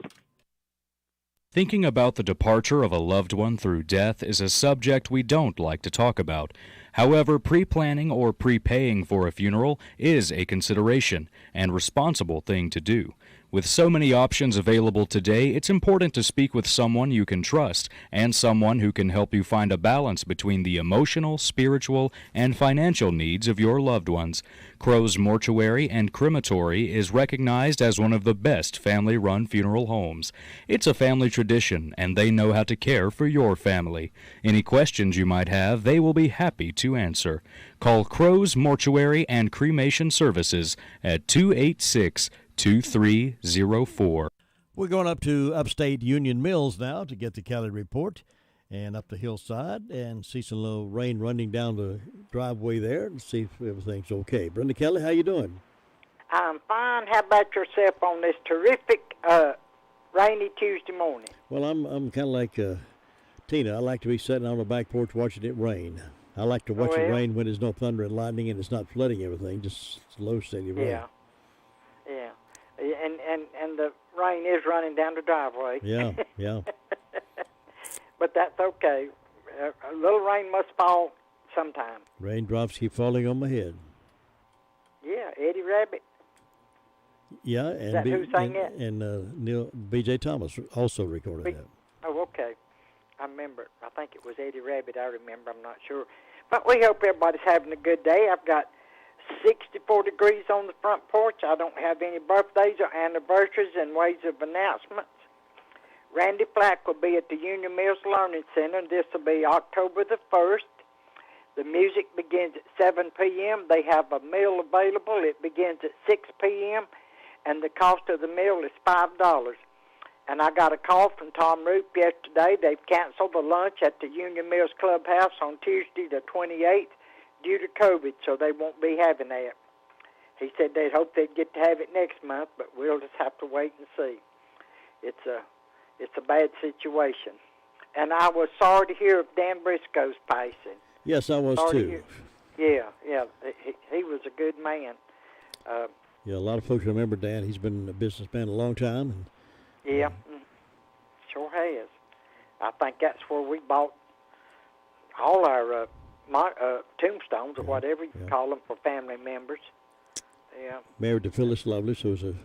Thinking about the departure of a loved one through death is a subject we don't like to talk about. However, pre-planning or prepaying for a funeral is a consideration and responsible thing to do. With so many options available today, it's important to speak with someone you can trust and someone who can help you find a balance between the emotional, spiritual, and financial needs of your loved ones. Crow's Mortuary and Crematory is recognized as one of the best family-run funeral homes. It's a family tradition, and they know how to care for your family. Any questions you might have, they will be happy to answer. Call Crow's Mortuary and Cremation Services at 286-2304. We're going up to upstate Union Mills now to get the Kelly report and up the hillside and see some little rain running down the driveway there and see if everything's okay. Brenda Kelly, how you doing? I'm fine. How about yourself on this terrific rainy Tuesday morning? Well, I'm kind of like Tina. I like to be sitting on the back porch watching it rain. I like to watch it rain when there's no thunder and lightning and it's not flooding everything, just slow, steady rain. Yeah. And the rain is running down the driveway. Yeah. But that's okay. A little rain must fall sometime. Raindrops keep falling on my head. Yeah, Eddie Rabbit. Yeah, Is that who sang it? And Neil B.J. Thomas also recorded that. Oh, okay. I remember it. I think it was Eddie Rabbit. I remember. I'm not sure. But we hope everybody's having a good day. I've got 64 degrees on the front porch. I don't have any birthdays or anniversaries and ways of announcements. Randy Black will be at the Union Mills Learning Center. This will be October the 1st. The music begins at 7 p.m. They have a meal available. It begins at 6 p.m., and the cost of the meal is $5. And I got a call from Tom Roop yesterday. They've canceled the lunch at the Union Mills Clubhouse on Tuesday the 28th due to COVID, so they won't be having that. He said they'd hope they'd get to have it next month, but we'll just have to wait and see. It's a bad situation. And I was sorry to hear of Dan Briscoe's passing. Yes, I was too. Yeah. He was a good man. Yeah, a lot of folks remember Dan. He's been a businessman a long time. And, yeah, sure has. I think that's where we bought all our tombstones or whatever you call them for family members. Yeah. Married to Phyllis Lovelace, who was a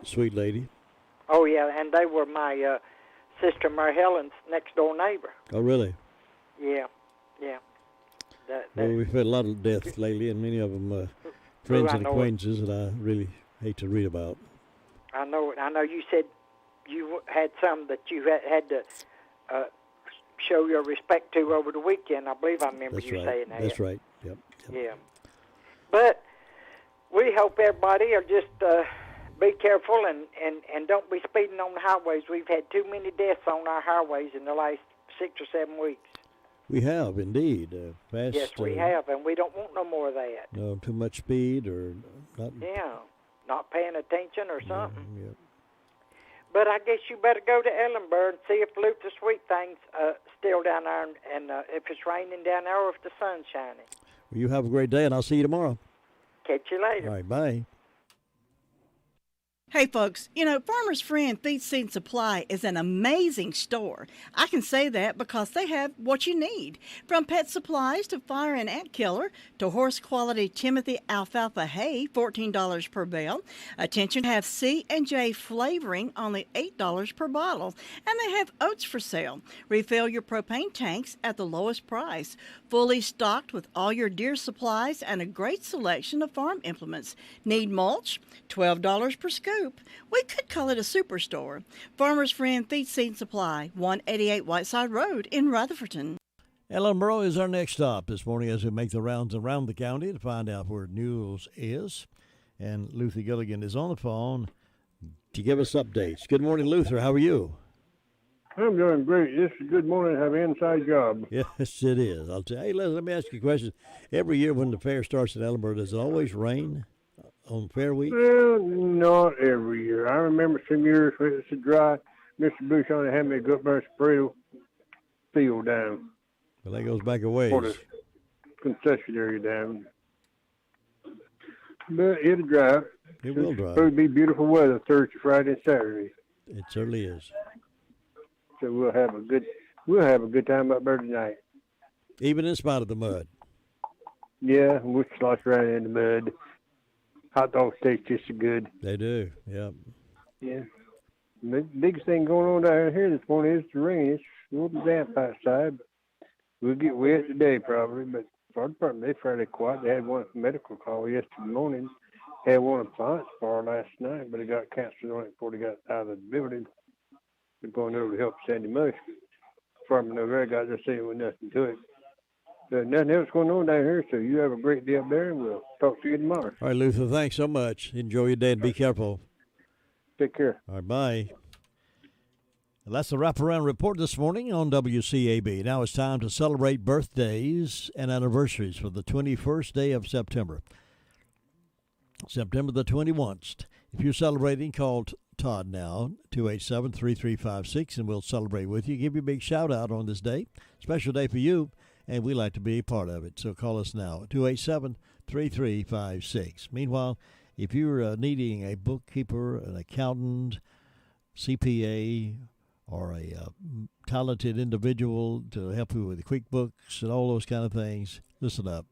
sweet lady. Oh, yeah, and they were my sister Mary Helen's next-door neighbor. Oh, really? Yeah. Well, we've had a lot of deaths lately, and many of them friends and acquaintances that I really hate to read about. I know it. I know you said you had some that you had to show your respect to over the weekend. I believe I remember saying that. That's right. Yep. Yeah. But we hope everybody will just be careful and don't be speeding on the highways. We've had too many deaths on our highways in the last 6 or 7 weeks. We have, indeed. Yes, we have, and we don't want no more of that. No, too much speed or not. Yeah, not paying attention or something. Yeah. But I guess you better go to Ellenburg and see if Luther Sweet Thing's still down there and if it's raining down there or if the sun's shining. Well, you have a great day, and I'll see you tomorrow. Catch you later. All right, bye. Hey folks, Farmer's Friend Feed Seed Supply is an amazing store. I can say that because they have what you need. From pet supplies to fire and ant killer to horse quality Timothy alfalfa hay, $14 per bale. Attention, have C&J flavoring, only $8 per bottle. And they have oats for sale. Refill your propane tanks at the lowest price. Fully stocked with all your deer supplies and a great selection of farm implements. Need mulch? $12 per scoop. We could call it a superstore. Farmer's Friend Feed Seed Supply, 188 Whiteside Road in Rutherfordton. Ellenboro is our next stop this morning as we make the rounds around the county to find out where Newell's is. And Luther Gilligan is on the phone to give us updates. Good morning, Luther. How are you? I'm doing great. This is a good morning to have an inside job. Yes, it is. I'll tell you. Hey, let me ask you a question. Every year when the fair starts in Ellenboro, does it always rain on fair week? Well, not every year. I remember some years when it's dry. Mr. Bush only had me go up there and spray the field down. Well, that goes back a ways. For the concessionary down. But it'll dry. It will dry. It'll be beautiful weather Thursday, Friday, and Saturday. It certainly is. So we'll have a good time up there tonight. Even in spite of the mud. Yeah, we'll slosh around in the mud. Hot dogs taste just as good. They do, yeah. Yeah. The biggest thing going on down here this morning is the rain. It's a little damp outside, but we'll get wet today probably. But fire department, they're fairly quiet. They had one medical call yesterday morning. Had one appliance fire last night, but it got canceled on it before they got out of the building. They're going over to help Sandy Mush. Department over there got there saying with nothing to it. So nothing else going on down here, so you have a great day up there, and we'll talk to you tomorrow. All right, Luther, thanks so much. Enjoy your day and be careful. Take care. All right, bye. Well, that's the wraparound report this morning on WCAB. Now it's time to celebrate birthdays and anniversaries for the 21st day of September. September the 21st. If you're celebrating, call Todd now, 287-3356, and we'll celebrate with you. Give you a big shout-out on this day. Special day for you, and we like to be a part of it. So call us now, 287-3356. Meanwhile, if you're needing a bookkeeper, an accountant, CPA, or a talented individual to help you with QuickBooks and all those kind of things, listen up.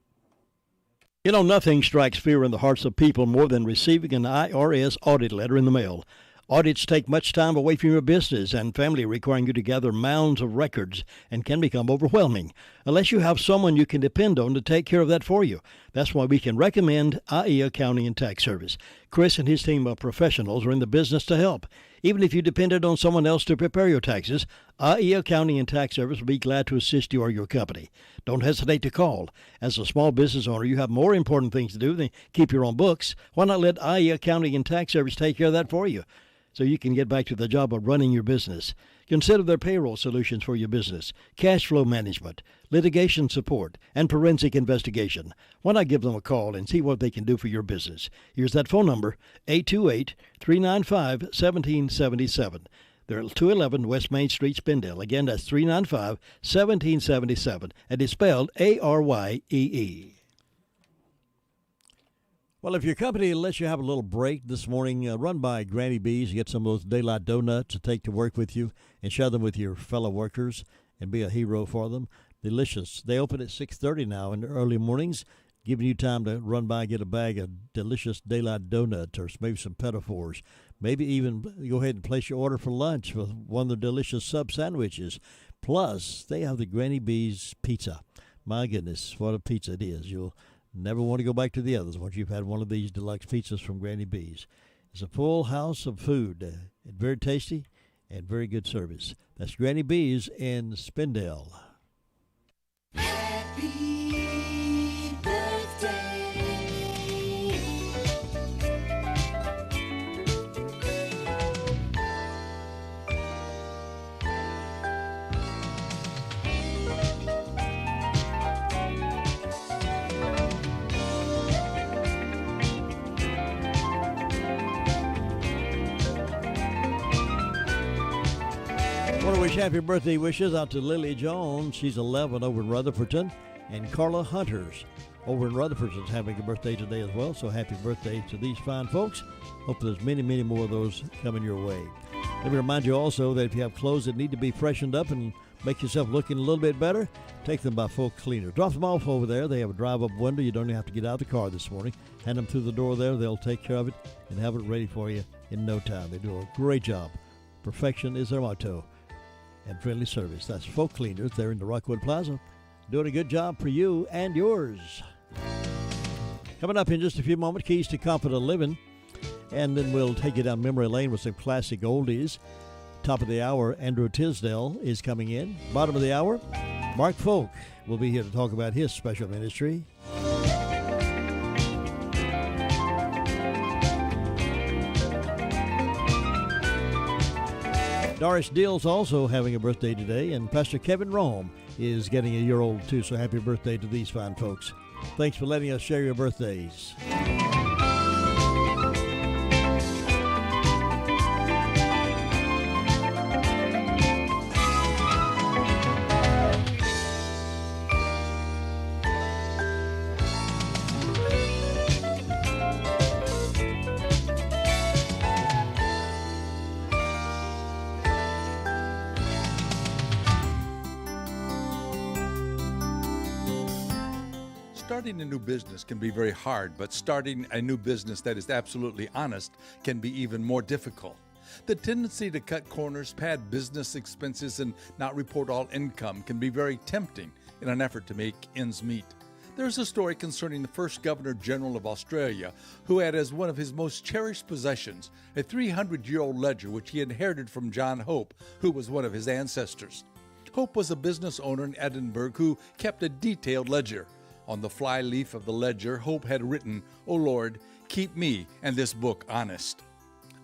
You know, nothing strikes fear in the hearts of people more than receiving an IRS audit letter in the mail. Audits take much time away from your business and family, requiring you to gather mounds of records, and can become overwhelming unless you have someone you can depend on to take care of that for you. That's why we can recommend IE Accounting and Tax Service. Chris and his team of professionals are in the business to help. Even if you depended on someone else to prepare your taxes, IE Accounting and Tax Service will be glad to assist you or your company. Don't hesitate to call. As a small business owner, you have more important things to do than keep your own books. Why not let IE Accounting and Tax Service take care of that for you, so you can get back to the job of running your business? Consider their payroll solutions for your business, cash flow management, litigation support, and forensic investigation. Why not give them a call and see what they can do for your business? Here's that phone number, 828-395-1777. They're at 211 West Main Street, Spindale. Again, that's 395-1777, and it's spelled A-R-Y-E-E. Well, if your company lets you have a little break this morning, run by Granny B's, get some of those daylight donuts to take to work with you and share them with your fellow workers and be a hero for them. Delicious. They open at 6:30 now in the early mornings, giving you time to run by and get a bag of delicious daylight donuts or maybe some petafores. Maybe even go ahead and place your order for lunch with one of the delicious sub sandwiches. Plus, they have the Granny B's pizza. My goodness, what a pizza it is. You'll never want to go back to the others once you've had one of these deluxe pizzas from Granny B's. It's a full house of food, and very tasty and very good service. That's Granny B's in Spindale. Happy birthday. I want to wish happy birthday wishes out to Lily Jones. She's 11 over in Rutherfordton. And Carla Hunters over in Rutherfordton is having a birthday today as well. So happy birthday to these fine folks. Hope there's many, many more of those coming your way. Let me remind you also that if you have clothes that need to be freshened up and make yourself looking a little bit better, take them by Folk Cleaner. Drop them off over there. They have a drive-up window. You don't even have to get out of the car this morning. Hand them through the door there. They'll take care of it and have it ready for you in no time. They do a great job. Perfection is their motto. And friendly service. That's Folk Cleaners there in the Rockwood Plaza. Doing a good job for you and yours. Coming up in just a few moments, Keys to Confident Living. And then we'll take you down memory lane with some classic oldies. Top of the hour, Andrew Tisdale is coming in. Bottom of the hour, Mark Folk will be here to talk about his special ministry. Doris Deal's also having a birthday today, and Pastor Kevin Rome is getting a year old too, so happy birthday to these fine folks. Thanks for letting us share your birthdays. Starting a new business can be very hard, but starting a new business that is absolutely honest can be even more difficult. The tendency to cut corners, pad business expenses, and not report all income can be very tempting in an effort to make ends meet. There's a story concerning the first Governor General of Australia who had as one of his most cherished possessions a 300-year-old ledger which he inherited from John Hope, who was one of his ancestors. Hope was a business owner in Edinburgh who kept a detailed ledger. On the flyleaf of the ledger, Hope had written, "O Lord, keep me and this book honest."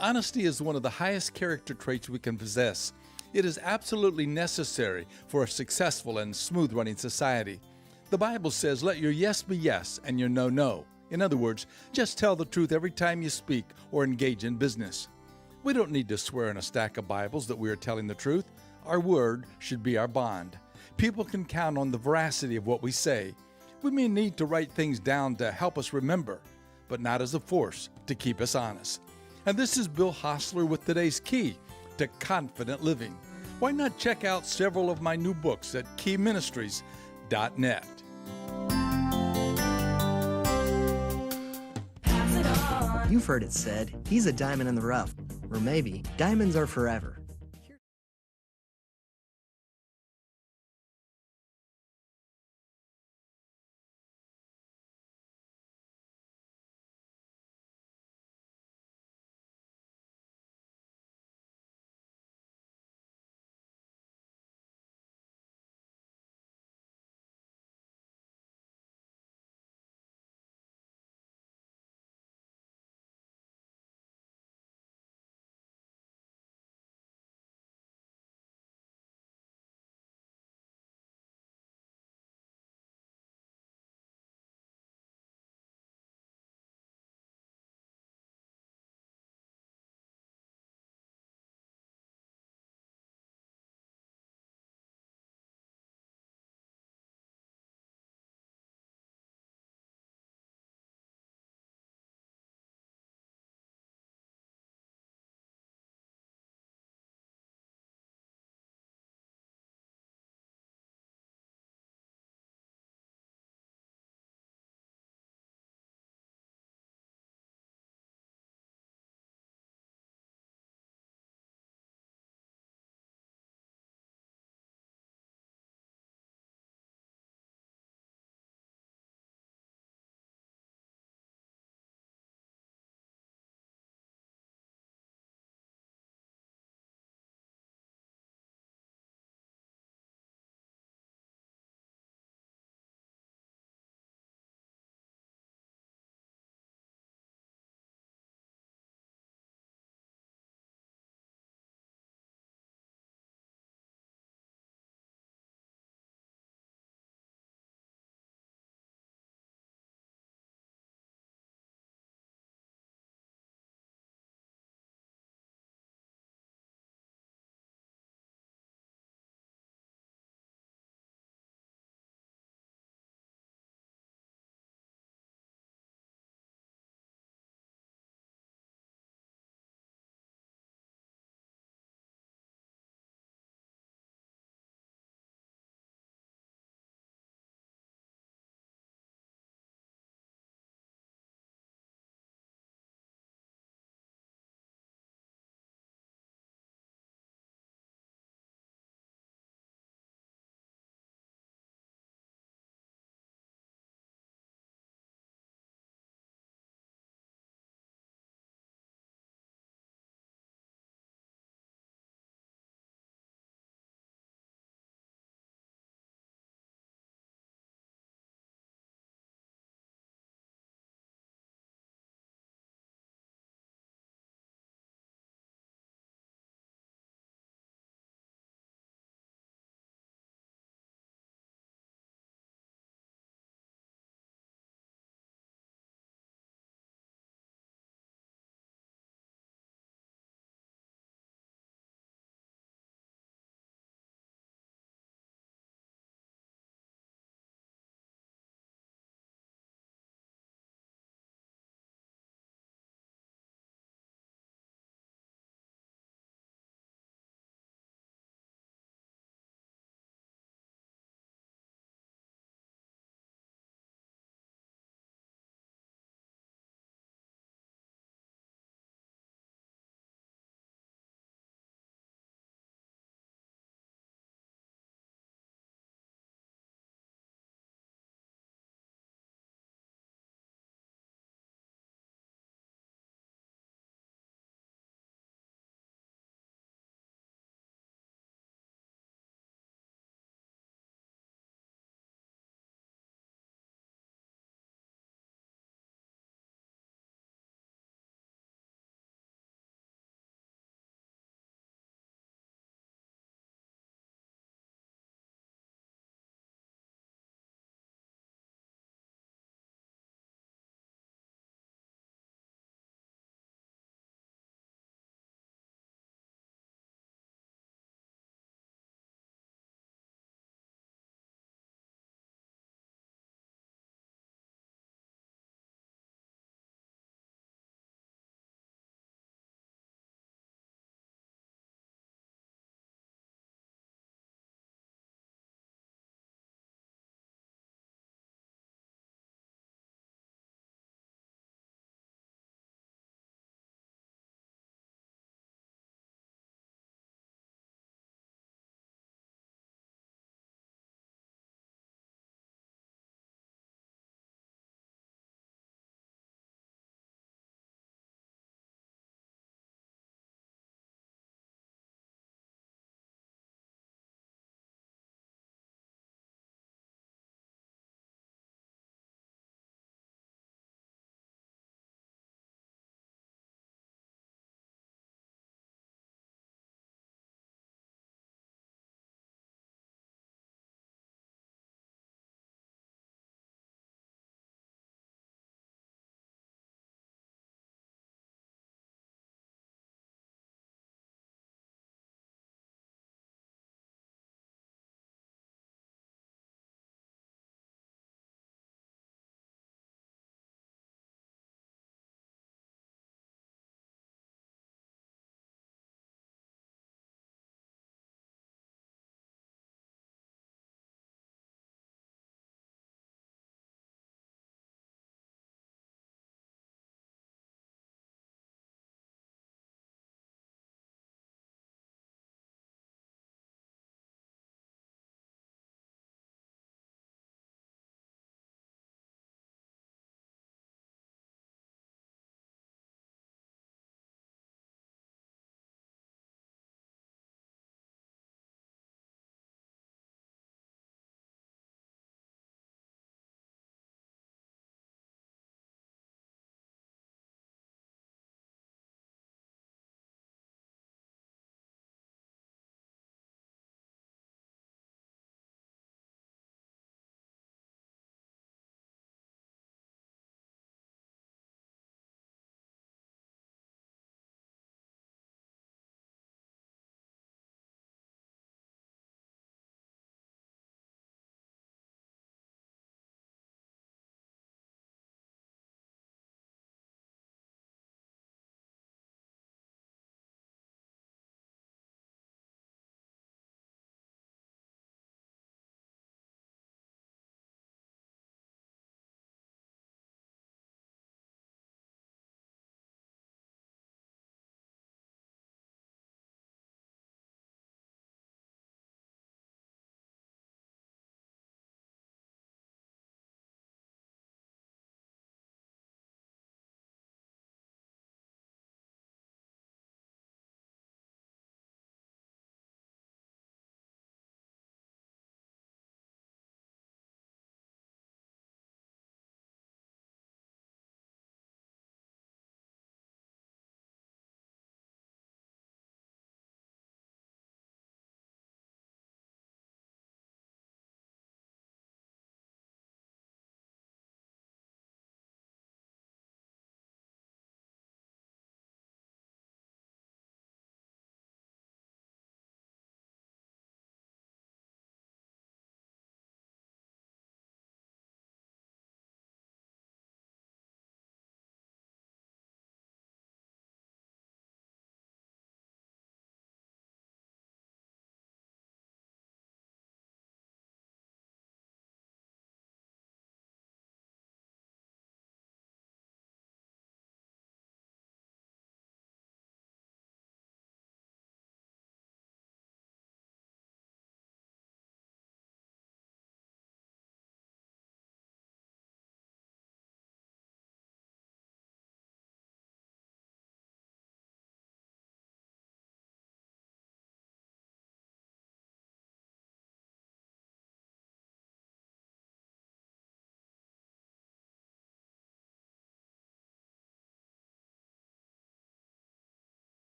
Honesty is one of the highest character traits we can possess. It is absolutely necessary for a successful and smooth-running society. The Bible says, "Let your yes be yes and your no, no." In other words, just tell the truth every time you speak or engage in business. We don't need to swear in a stack of Bibles that we are telling the truth. Our word should be our bond. People can count on the veracity of what we say. We may need to write things down to help us remember, but not as a force to keep us honest. And this is Bill Hostler with today's key to confident living. Why not check out several of my new books at keyministries.net. You've heard it said, he's a diamond in the rough. Or maybe, diamonds are forever.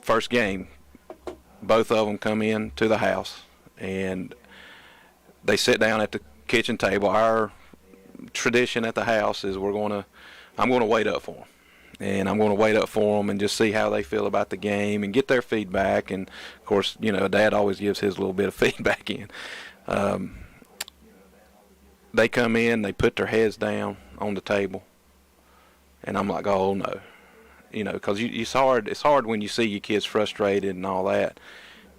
first game, both of them come in to the house, and they sit down at the kitchen table. Our tradition at the house is I'm going to wait up for them. And I'm going to wait up for them and just see how they feel about the game and get their feedback. And, of course, Dad always gives his little bit of feedback in. They come in, they put their heads down on the table, and I'm like, oh, no. Because it's hard when you see your kids frustrated and all that.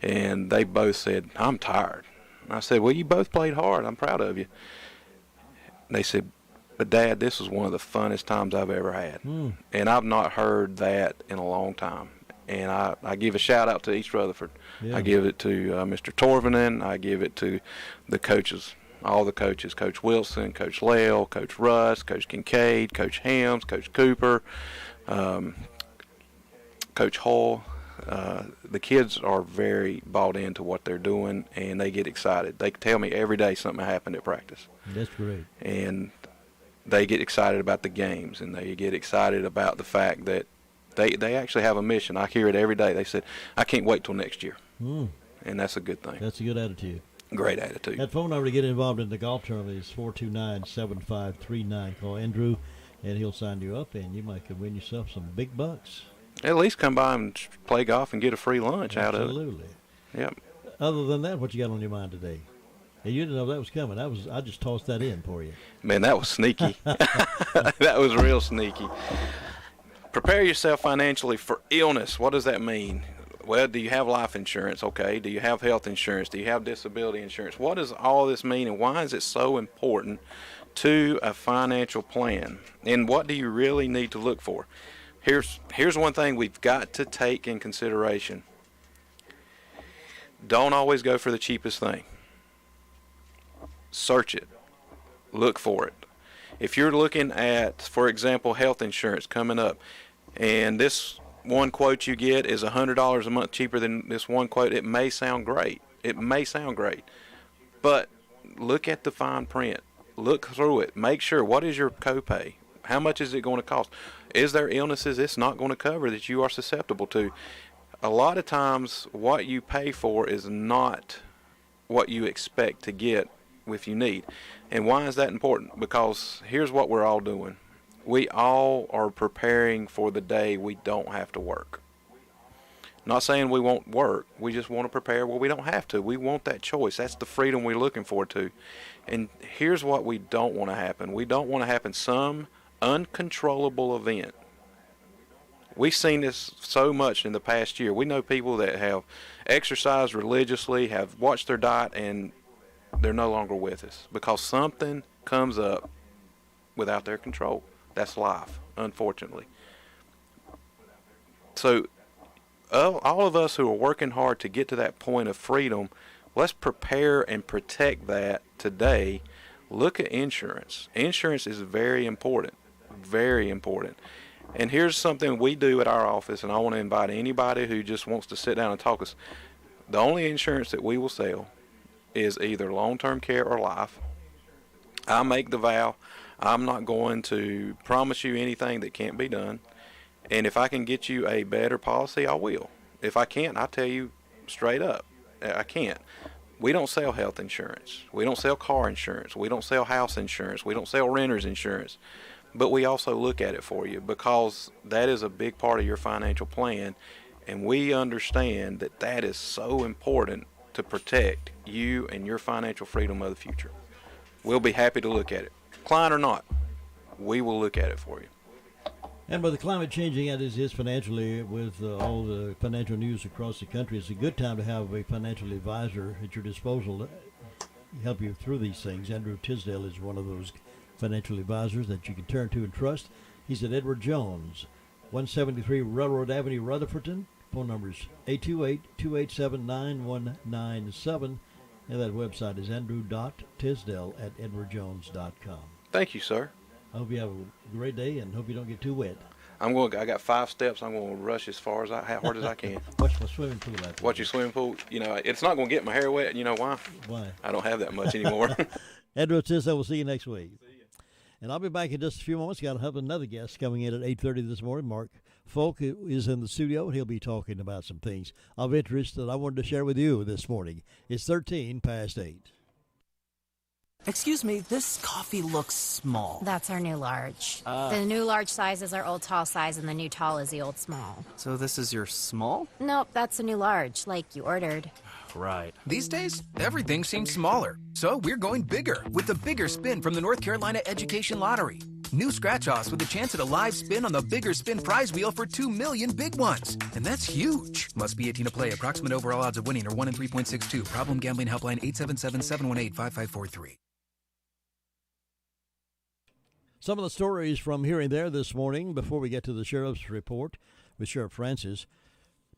And they both said, I'm tired. And I said, well, you both played hard. I'm proud of you. And they said, but, Dad, this was one of the funnest times I've ever had. And I've not heard that in a long time. And I give a shout-out to East Rutherford. Yeah. I give it to Mr. Torvinen. I give it to the coaches, all the coaches, Coach Wilson, Coach Lale, Coach Russ, Coach Kincaid, Coach Hams, Coach Cooper, Coach Hall. The kids are very bought into what they're doing, and they get excited. They tell me every day something happened at practice. That's great. And they get excited about the games, and they get excited about the fact that they actually have a mission. I hear it every day. They said, I can't wait till next year. And that's a good thing. That's a good attitude. Great attitude. That phone number to get involved in the golf tournament is 429-7539. Call Andrew, and he'll sign you up, and you might could win yourself some big bucks. At least come by and play golf and get a free lunch out of it. Absolutely. Yep. Other than that, what you got on your mind today? And you didn't know that was coming. I just tossed that in for you. Man, that was sneaky. That was real sneaky. Prepare yourself financially for illness. What does that mean? Well, do you have life insurance? Okay. Do you have health insurance? Do you have disability insurance? What does all this mean, and why is it so important to a financial plan? And what do you really need to look for? Here's one thing we've got to take in consideration. Don't always go for the cheapest thing. Search it. Look for it. If you're looking at, for example, health insurance coming up, and this one quote you get is $100 a month cheaper than this one quote, it may sound great. But look at the fine print. Look through it. Make sure, what is your copay? How much is it going to cost? Is there illnesses it's not going to cover that you are susceptible to? A lot of times what you pay for is not what you expect to get if you need. And why is that important? Because here's what we're all doing. We all are preparing for the day we don't have to work. Not saying we won't work. We just want to prepare where we don't have to. We want that choice. That's the freedom we're looking forward to. And here's what we don't want to happen. We don't want to happen some uncontrollable event. We've seen this so much in the past year. We know people that have exercised religiously, have watched their diet, and they're no longer with us because something comes up without their control. That's life, unfortunately. So all of us who are working hard to get to that point of freedom, let's prepare and protect that today. Look at insurance. Insurance is very important, very important. And here's something we do at our office, and I want to invite anybody who just wants to sit down and talk to us. The only insurance that we will sell is either long-term care or life. I make the vow, I'm not going to promise you anything that can't be done. And if I can get you a better policy, I will. If I can't, I tell you straight up, I can't. We don't sell health insurance. We don't sell car insurance. We don't sell house insurance. We don't sell renter's insurance. But we also look at it for you because that is a big part of your financial plan. And we understand that that is so important to protect you and your financial freedom of the future. We'll be happy to look at it. Client or not, we will look at it for you. And with the climate changing as it is financially, with all the financial news across the country, it's a good time to have a financial advisor at your disposal to help you through these things. Andrew Tisdale is one of those financial advisors that you can turn to and trust. He's at Edward Jones, 173 Railroad Avenue, Rutherfordton. Phone number is 828-287-9197. And that website is andrew.tisdale@edwardjones.com. Thank you, sir. I hope you have a great day and hope you don't get too wet. I got 5 steps. I'm going to rush as hard as I can. Watch my swimming pool. Watch your swimming pool. You know, it's not going to get my hair wet. You know why? Why? I don't have that much anymore. Andrew Tisdale, we'll see you next week. And I'll be back in just a few moments. Got to have another guest coming in at 8:30 this morning, Mark Folk is in the studio, and he'll be talking about some things of interest that I wanted to share with you this morning. It's 13 past 8. Excuse me, this coffee looks small. That's our new large. The new large size is our old tall size, and the new tall is the old small. So this is your small? Nope, that's a new large, like you ordered. Right. These days, everything seems smaller. So we're going bigger with the Bigger Spin from the North Carolina Education Lottery. New scratch-offs with a chance at a live spin on the Bigger Spin prize wheel for 2 million big ones. And that's huge. Must be 18 to play. Approximate overall odds of winning are 1 in 3.62. Problem gambling helpline 877-718-5543. Some of the stories from here and there this morning before we get to the sheriff's report with Sheriff Francis.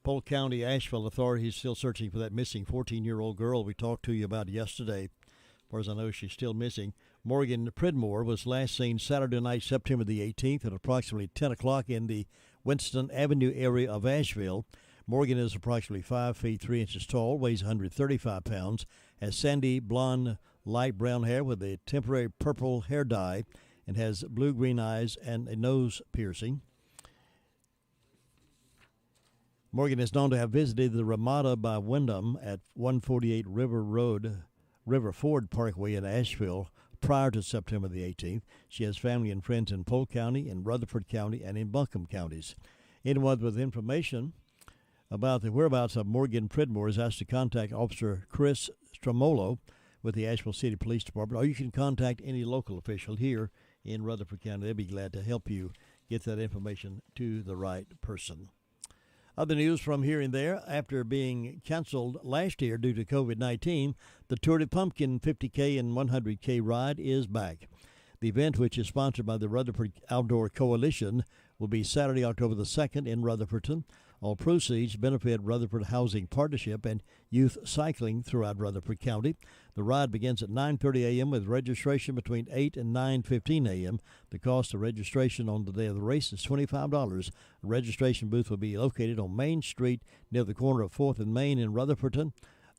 Polk County Asheville authorities still searching for that missing 14-year-old girl we talked to you about yesterday. As far as I know, she's still missing. Morgan Pridmore was last seen Saturday night, September the 18th at approximately 10 o'clock in the Winston Avenue area of Asheville. Morgan is approximately 5 feet 3 inches tall, weighs 135 pounds, has sandy blonde light brown hair with a temporary purple hair dye, and has blue-green eyes and a nose piercing. Morgan is known to have visited the Ramada by Wyndham at 148 River Ford Parkway in Asheville prior to September the 18th. She has family and friends in Polk County, in Rutherford County, and in Buncombe counties. Anyone with information about the whereabouts of Morgan Pridmore is asked to contact Officer Chris Stromolo with the Asheville City Police Department, or you can contact any local official here in Rutherford County. They'll be glad to help you get that information to the right person. Other news from here and there. After being canceled last year due to COVID-19, the Tour de Pumpkin 50K and 100K ride is back. The event, which is sponsored by the Rutherford Outdoor Coalition, will be Saturday, October the 2nd in Rutherfordton. All proceeds benefit Rutherford Housing Partnership and youth cycling throughout Rutherford County. The ride begins at 9:30 a.m. with registration between 8 and 9:15 a.m. The cost of registration on the day of the race is $25. A registration booth will be located on Main Street near the corner of 4th and Main in Rutherfordton.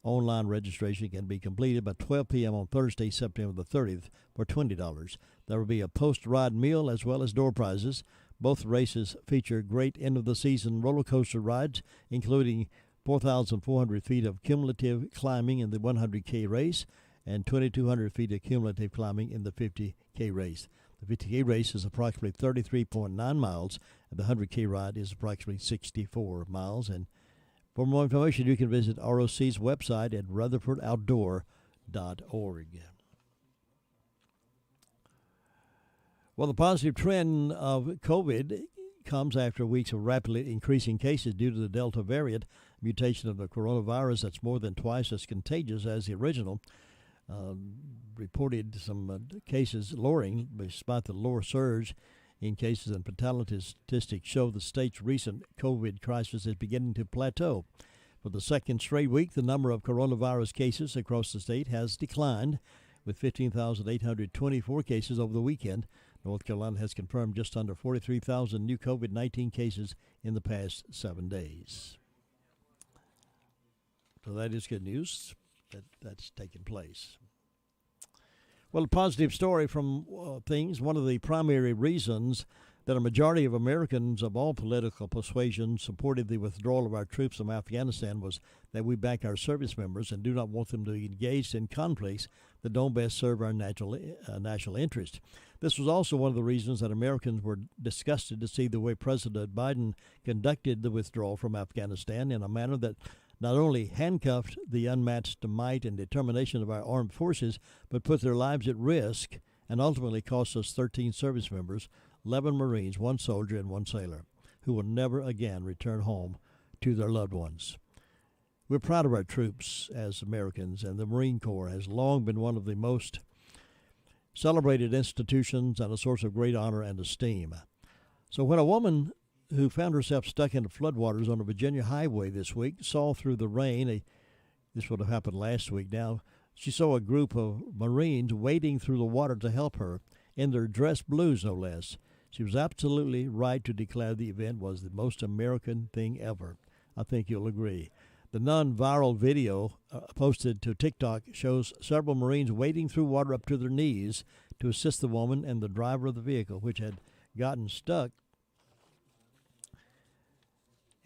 Online registration can be completed by 12 p.m. on Thursday, September the 30th for $20. There will be a post-ride meal as well as door prizes. Both races feature great end-of-the-season roller coaster rides, including 4,400 feet of cumulative climbing in the 100K race and 2,200 feet of cumulative climbing in the 50K race. The 50K race is approximately 33.9 miles, and the 100K ride is approximately 64 miles. And for more information, you can visit ROC's website at rutherfordoutdoor.org. Well, the positive trend of COVID comes after weeks of rapidly increasing cases due to the Delta variant mutation of the coronavirus that's more than twice as contagious as the original. Reported some cases lowering, despite the lower surge in cases and fatality statistics show the state's recent COVID crisis is beginning to plateau. For the second straight week, the number of coronavirus cases across the state has declined, with 15,824 cases over the weekend. North Carolina has confirmed just under 43,000 new COVID-19 cases in the past 7 days. So that is good news that's taken place. Well, a positive story from things. One of the primary reasons that a majority of Americans of all political persuasions supported the withdrawal of our troops from Afghanistan was that we back our service members and do not want them to be engaged in conflicts that don't best serve our national interest. This was also one of the reasons that Americans were disgusted to see the way President Biden conducted the withdrawal from Afghanistan in a manner that not only handcuffed the unmatched might and determination of our armed forces, but put their lives at risk and ultimately cost us 13 service members, 11 Marines, 1 soldier, and 1 sailor, who will never again return home to their loved ones. We're proud of our troops as Americans, and the Marine Corps has long been one of the most celebrated institutions and a source of great honor and esteem. So when a woman who found herself stuck in the floodwaters on a Virginia highway this week saw through the rain, this would have happened last week now, she saw a group of Marines wading through the water to help her, in their dress blues no less. She was absolutely right to declare the event was the most American thing ever. I think you'll agree. The non-viral video posted to TikTok shows several Marines wading through water up to their knees to assist the woman and the driver of the vehicle, which had gotten stuck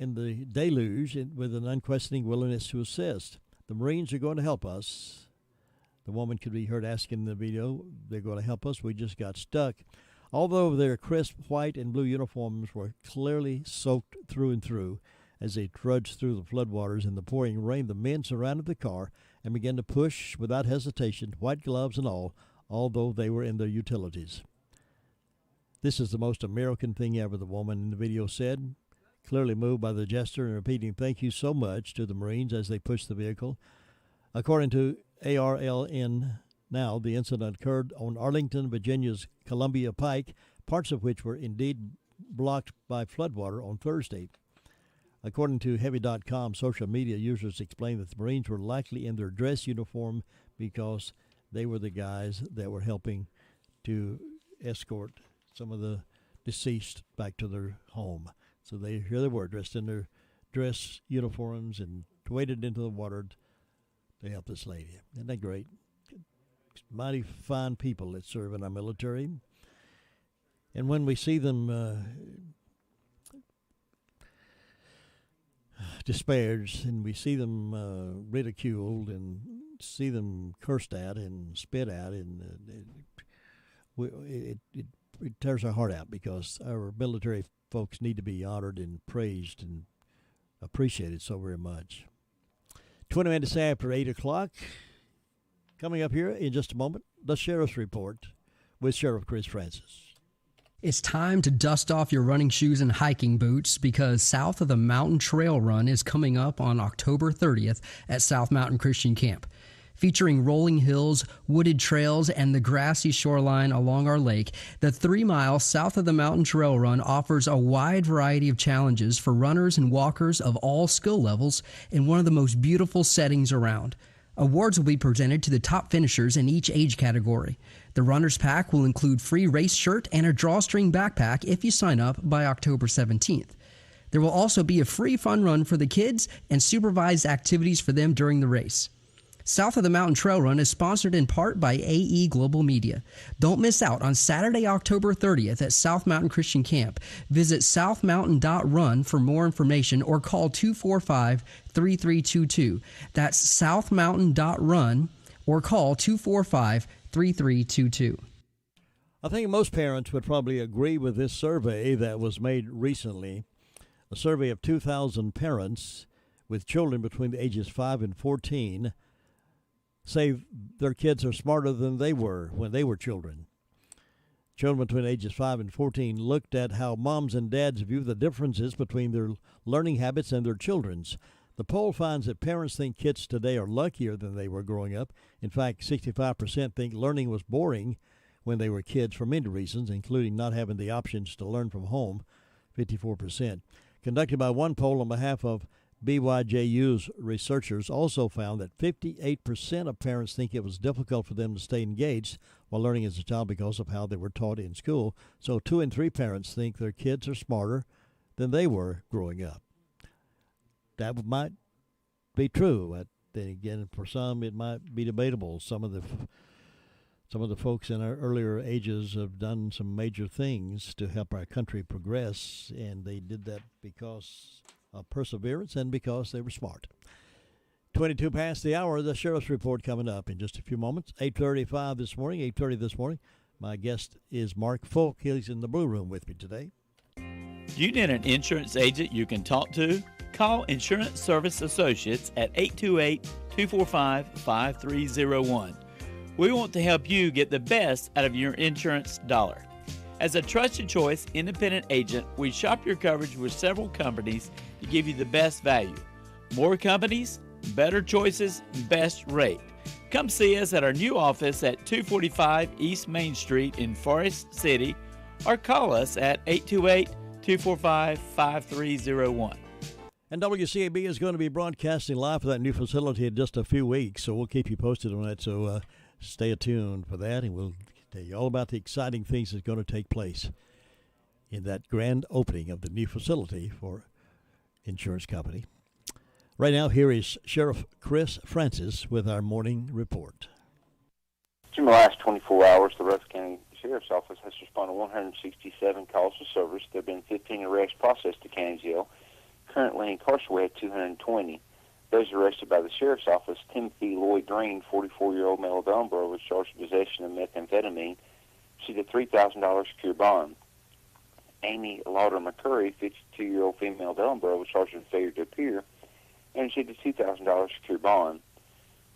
in the deluge with an unquestioning willingness to assist. The Marines are going to help us. The woman could be heard asking in the video, they're going to help us. We just got stuck. Although their crisp white and blue uniforms were clearly soaked through and through as they trudged through the floodwaters in the pouring rain, the men surrounded the car and began to push without hesitation, white gloves and all, although they were in their utilities. This is the most American thing ever, the woman in the video said, clearly moved by the gesture and repeating thank you so much to the Marines as they pushed the vehicle. According to ARLN Now, the incident occurred on Arlington, Virginia's Columbia Pike, parts of which were indeed blocked by floodwater on Thursday. According to Heavy.com, social media users explained that the Marines were likely in their dress uniform because they were the guys that were helping to escort some of the deceased back to their home. So here they were, dressed in their dress uniforms and waded into the water to help this lady. Isn't that great? Mighty fine people that serve in our military. And when we see them disparaged and we see them ridiculed and see them cursed at and spit at, and it tears our heart out, because our military folks need to be honored and praised and appreciated so very much. 20 minutes after 8 o'clock. Coming up here in just a moment, the Sheriff's Report with Sheriff Chris Francis. It's time to dust off your running shoes and hiking boots, because South of the Mountain Trail Run is coming up on October 30th at South Mountain Christian Camp. Featuring rolling hills, wooded trails, and the grassy shoreline along our lake, the 3-mile South of the Mountain Trail Run offers a wide variety of challenges for runners and walkers of all skill levels in one of the most beautiful settings around. Awards will be presented to the top finishers in each age category. The runner's pack will include free race shirt and a drawstring backpack if you sign up by October 17th. There will also be a free fun run for the kids and supervised activities for them during the race. South of the Mountain Trail Run is sponsored in part by AE Global Media. Don't miss out on Saturday, October 30th at South Mountain Christian Camp. Visit southmountain.run for more information or call 245-3322. That's southmountain.run or call 245-3322. I think most parents would probably agree with this survey that was made recently. A survey of 2,000 parents with children between the ages 5 and 14 say their kids are smarter than they were when they were children. Children between ages 5 and 14 looked at how moms and dads view the differences between their learning habits and their children's. The poll finds that parents think kids today are luckier than they were growing up. In fact, 65% think learning was boring when they were kids for many reasons, including not having the options to learn from home, 54%. Conducted by one poll on behalf of BYJU's researchers also found that 58% of parents think it was difficult for them to stay engaged while learning as a child because of how they were taught in school. So 2 in 3 parents think their kids are smarter than they were growing up. That might be true, but then again, for some it might be debatable. Some of the folks in our earlier ages have done some major things to help our country progress, and they did that because of perseverance and because they were smart. 22 past the hour, the Sheriff's Report coming up in just a few moments. 8:30 this morning. My guest is Mark Folk. He's in the Blue Room with me today. Do you need an insurance agent you can talk to? Call Insurance Service Associates at 828-245-5301. We want to help you get the best out of your insurance dollar. As a trusted choice independent agent, we shop your coverage with several companies to give you the best value. More companies, better choices, best rate. Come see us at our new office at 245 East Main Street in Forest City, or call us at 828-245-5301. And WCAB is going to be broadcasting live for that new facility in just a few weeks, so we'll keep you posted on that. So stay tuned for that, and we'll tell you all about the exciting things that's going to take place in that grand opening of the new facility for insurance company. Right now, here is Sheriff Chris Francis with our morning report. In the last 24 hours, the Rutherford County Sheriff's Office has responded to 167 calls for service. There have been 15 arrests processed to county jail. Currently incarcerated, 220. Those arrested by the sheriff's office: Timothy Lloyd Green, 44-year-old male of Elmborough, was charged with possession of methamphetamine. Received a $3,000 secure bond. Amy Lauder McCurry, 52-year-old female of Elmborough, was charged with failure to appear and received a $2,000 secure bond.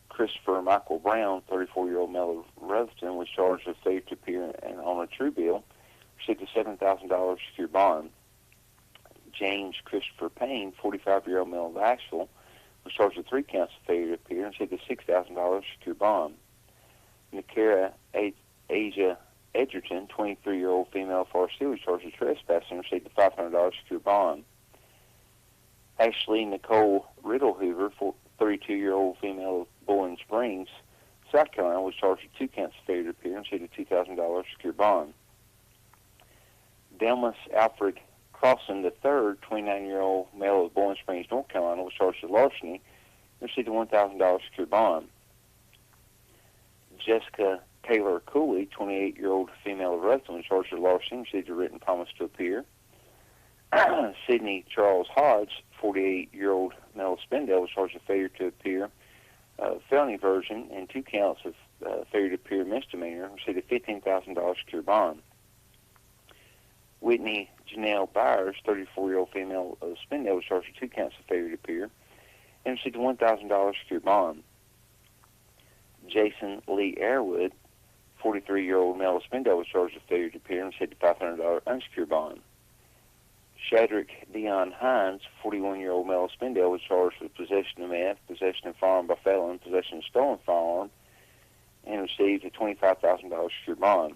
Christopher Michael Brown, 34-year-old male of Rutherford, was charged with failure to appear and on a true bill, received a $7,000 secure bond. James Christopher Payne, 45-year-old male of Asheville, was charged with 3 counts of failure to appear and received a $6,000 secure bond. Nikera Asia Edgerton, 23-year-old female of Forest Hill, was charged with trespassing and received a $500 secure bond. Ashley Nicole Riddle Hoover, 32-year-old female of Bowling Springs, South Carolina, was charged with 2 counts of failure to appear and received a $2,000 secure bond. Delmas Alfred Crossan III, 29-year-old male of Bowling Springs, North Carolina, was charged with larceny and received a $1,000 secure bond. Jessica Taylor Cooley, 28-year-old female of Rutherford, was charged with larceny and received a written promise to appear. Sidney Charles Hodge, 48-year-old male of Spindale, was charged with failure to appear, felony version, and 2 counts of failure to appear misdemeanor, received a $15,000 secure bond. Whitney Janelle Byers, 34-year-old female of Spindale, was charged with 2 counts of failure to appear and received a $1,000 secure bond. Jason Lee Airwood, 43-year-old male of Spindale, was charged with failure to appear and received a $500 unsecured bond. Shadrick Dion Hines, 41-year-old male of Spindale, was charged with possession of meth, possession of firearm by felon, possession of stolen firearm, and received a $25,000 secure bond.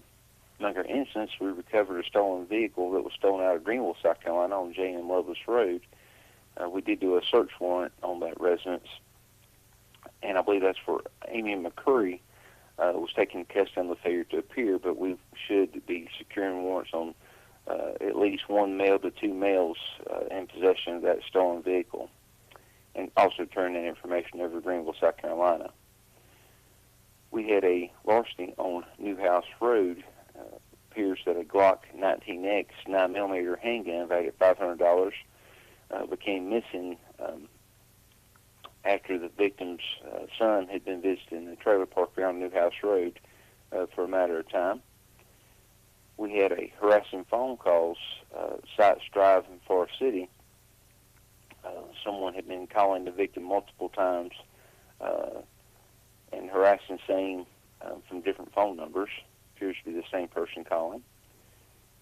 Among our incidents, we recovered a stolen vehicle that was stolen out of Greenville, South Carolina, on J.M. Lovelace Road. We did do a search warrant on that residence, and I believe that's where Amy McCurry was taken custody on the failure to appear, but we should be securing warrants on at least 1 male to 2 males in possession of that stolen vehicle, and also turn that information over to Greenville, South Carolina. We had a larceny on Newhouse Road. Appears that a Glock 19X 9mm handgun valued at $500 became missing after the victim's son had been visiting the trailer park around Newhouse Road for a matter of time. We had a harassing phone calls, Sites Drive in Forest City. Someone had been calling the victim multiple times and harassing, saying from different phone numbers. Appears to be the same person calling.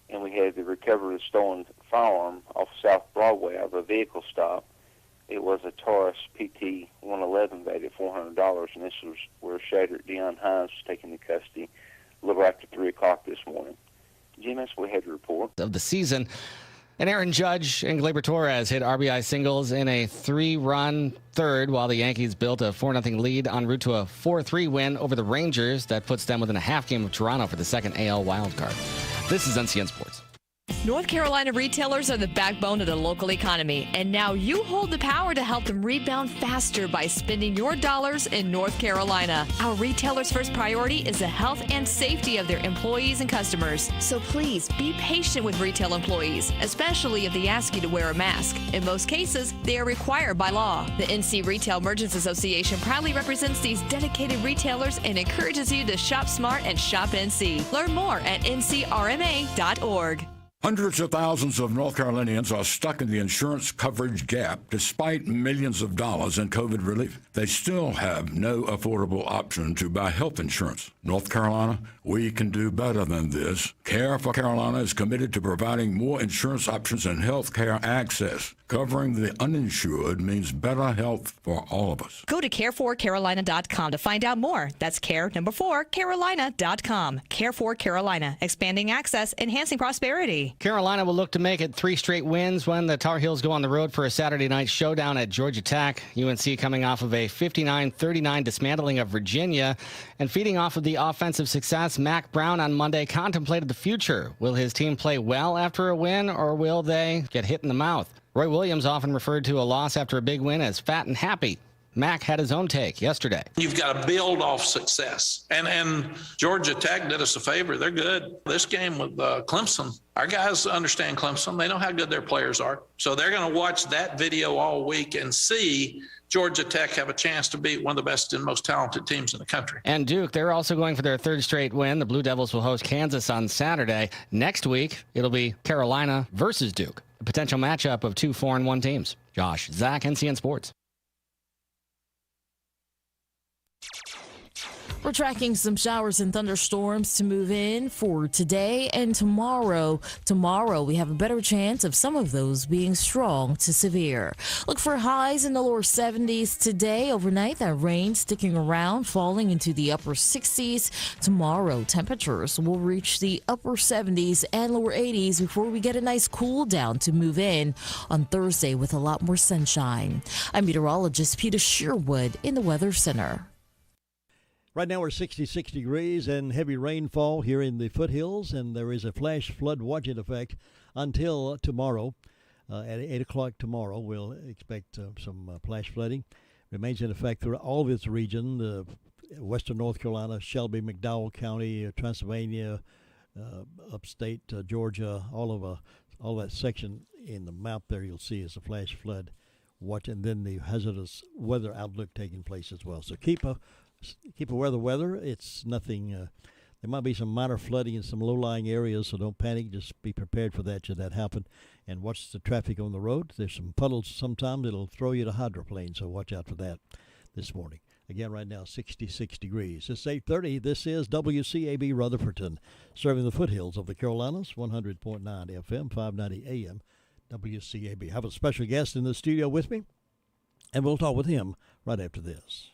And we had the recovery of a stolen firearm off South Broadway out of a vehicle stop. It was a Taurus PT 111 valued at $400, and this was where Shadrick Dion Hines was taken into custody a little after 3 o'clock this morning. Jim, that's what we had to report. Of the season. And Aaron Judge and Gleyber Torres hit RBI singles in a 3-run third, while the Yankees built a 4-0 lead en route to a 4-3 win over the Rangers. That puts them within a half game of Toronto for the second AL wildcard. This is NCN Sports. North Carolina retailers are the backbone of the local economy, and now you hold the power to help them rebound faster by spending your dollars in North Carolina. Our retailers' first priority is the health and safety of their employees and customers. So please be patient with retail employees, especially if they ask you to wear a mask. In most cases, they are required by law. The NC Retail Merchants Association proudly represents these dedicated retailers and encourages you to shop smart and shop NC. Learn more at ncrma.org. Hundreds of thousands of North Carolinians are stuck in the insurance coverage gap despite millions of dollars in COVID relief. They still have no affordable option to buy health insurance. North Carolina, we can do better than this. Care for Carolina is committed to providing more insurance options and health care access. Covering the uninsured means better health for all of us. Go to care4carolina.com to find out more. That's care4carolina.com. Care for Carolina, expanding access, enhancing prosperity. Carolina will look to make it 3 straight wins when the Tar Heels go on the road for a Saturday night showdown at Georgia Tech. UNC coming off of a 59-39 dismantling of Virginia, and feeding off of the offensive success, Mac Brown on Monday contemplated the future. Will his team play well after a win, or will they get hit in the mouth? Roy Williams often referred to a loss after a big win as fat and happy. Mack had his own take yesterday. You've got to build off success. And Georgia Tech did us a favor. They're good. This game with Clemson, our guys understand Clemson. They know how good their players are. So they're going to watch that video all week and see Georgia Tech have a chance to beat one of the best and most talented teams in the country. And Duke, they're also going for their third straight win. The Blue Devils will host Kansas on Saturday. Next week, it'll be Carolina versus Duke, a potential matchup of 2 4-1 teams. Josh, Zach, NCN Sports. We're tracking some showers and thunderstorms to move in for today and tomorrow. Tomorrow, we have a better chance of some of those being strong to severe. Look for highs in the lower 70s today. Overnight, that rain sticking around, falling into the upper 60s. Tomorrow, temperatures will reach the upper 70s and lower 80s before we get a nice cool down to move in on Thursday with a lot more sunshine. I'm meteorologist Peter Sherwood in the Weather Center. Right now we're 66 degrees and heavy rainfall here in the foothills, and there is a flash flood watch in effect until tomorrow. At 8 o'clock tomorrow, we'll expect some flash flooding. Remains in effect through all of this region, western North Carolina, Shelby, McDowell County, Transylvania, upstate Georgia, all that section in the map there you'll see is a flash flood watch, and then the hazardous weather outlook taking place as well. So keep aware of the weather. It's nothing. There might be some minor flooding in some low-lying areas, so don't panic. Just be prepared for that should that happen. And watch the traffic on the road. There's some puddles sometimes. It'll throw you to hydroplane, so watch out for that this morning. Again, right now, 66 degrees. It's 8:30. This is WCAB Rutherfordton, serving the foothills of the Carolinas, 100.9 FM, 590 AM, WCAB. I have a special guest in the studio with me, and we'll talk with him right after this.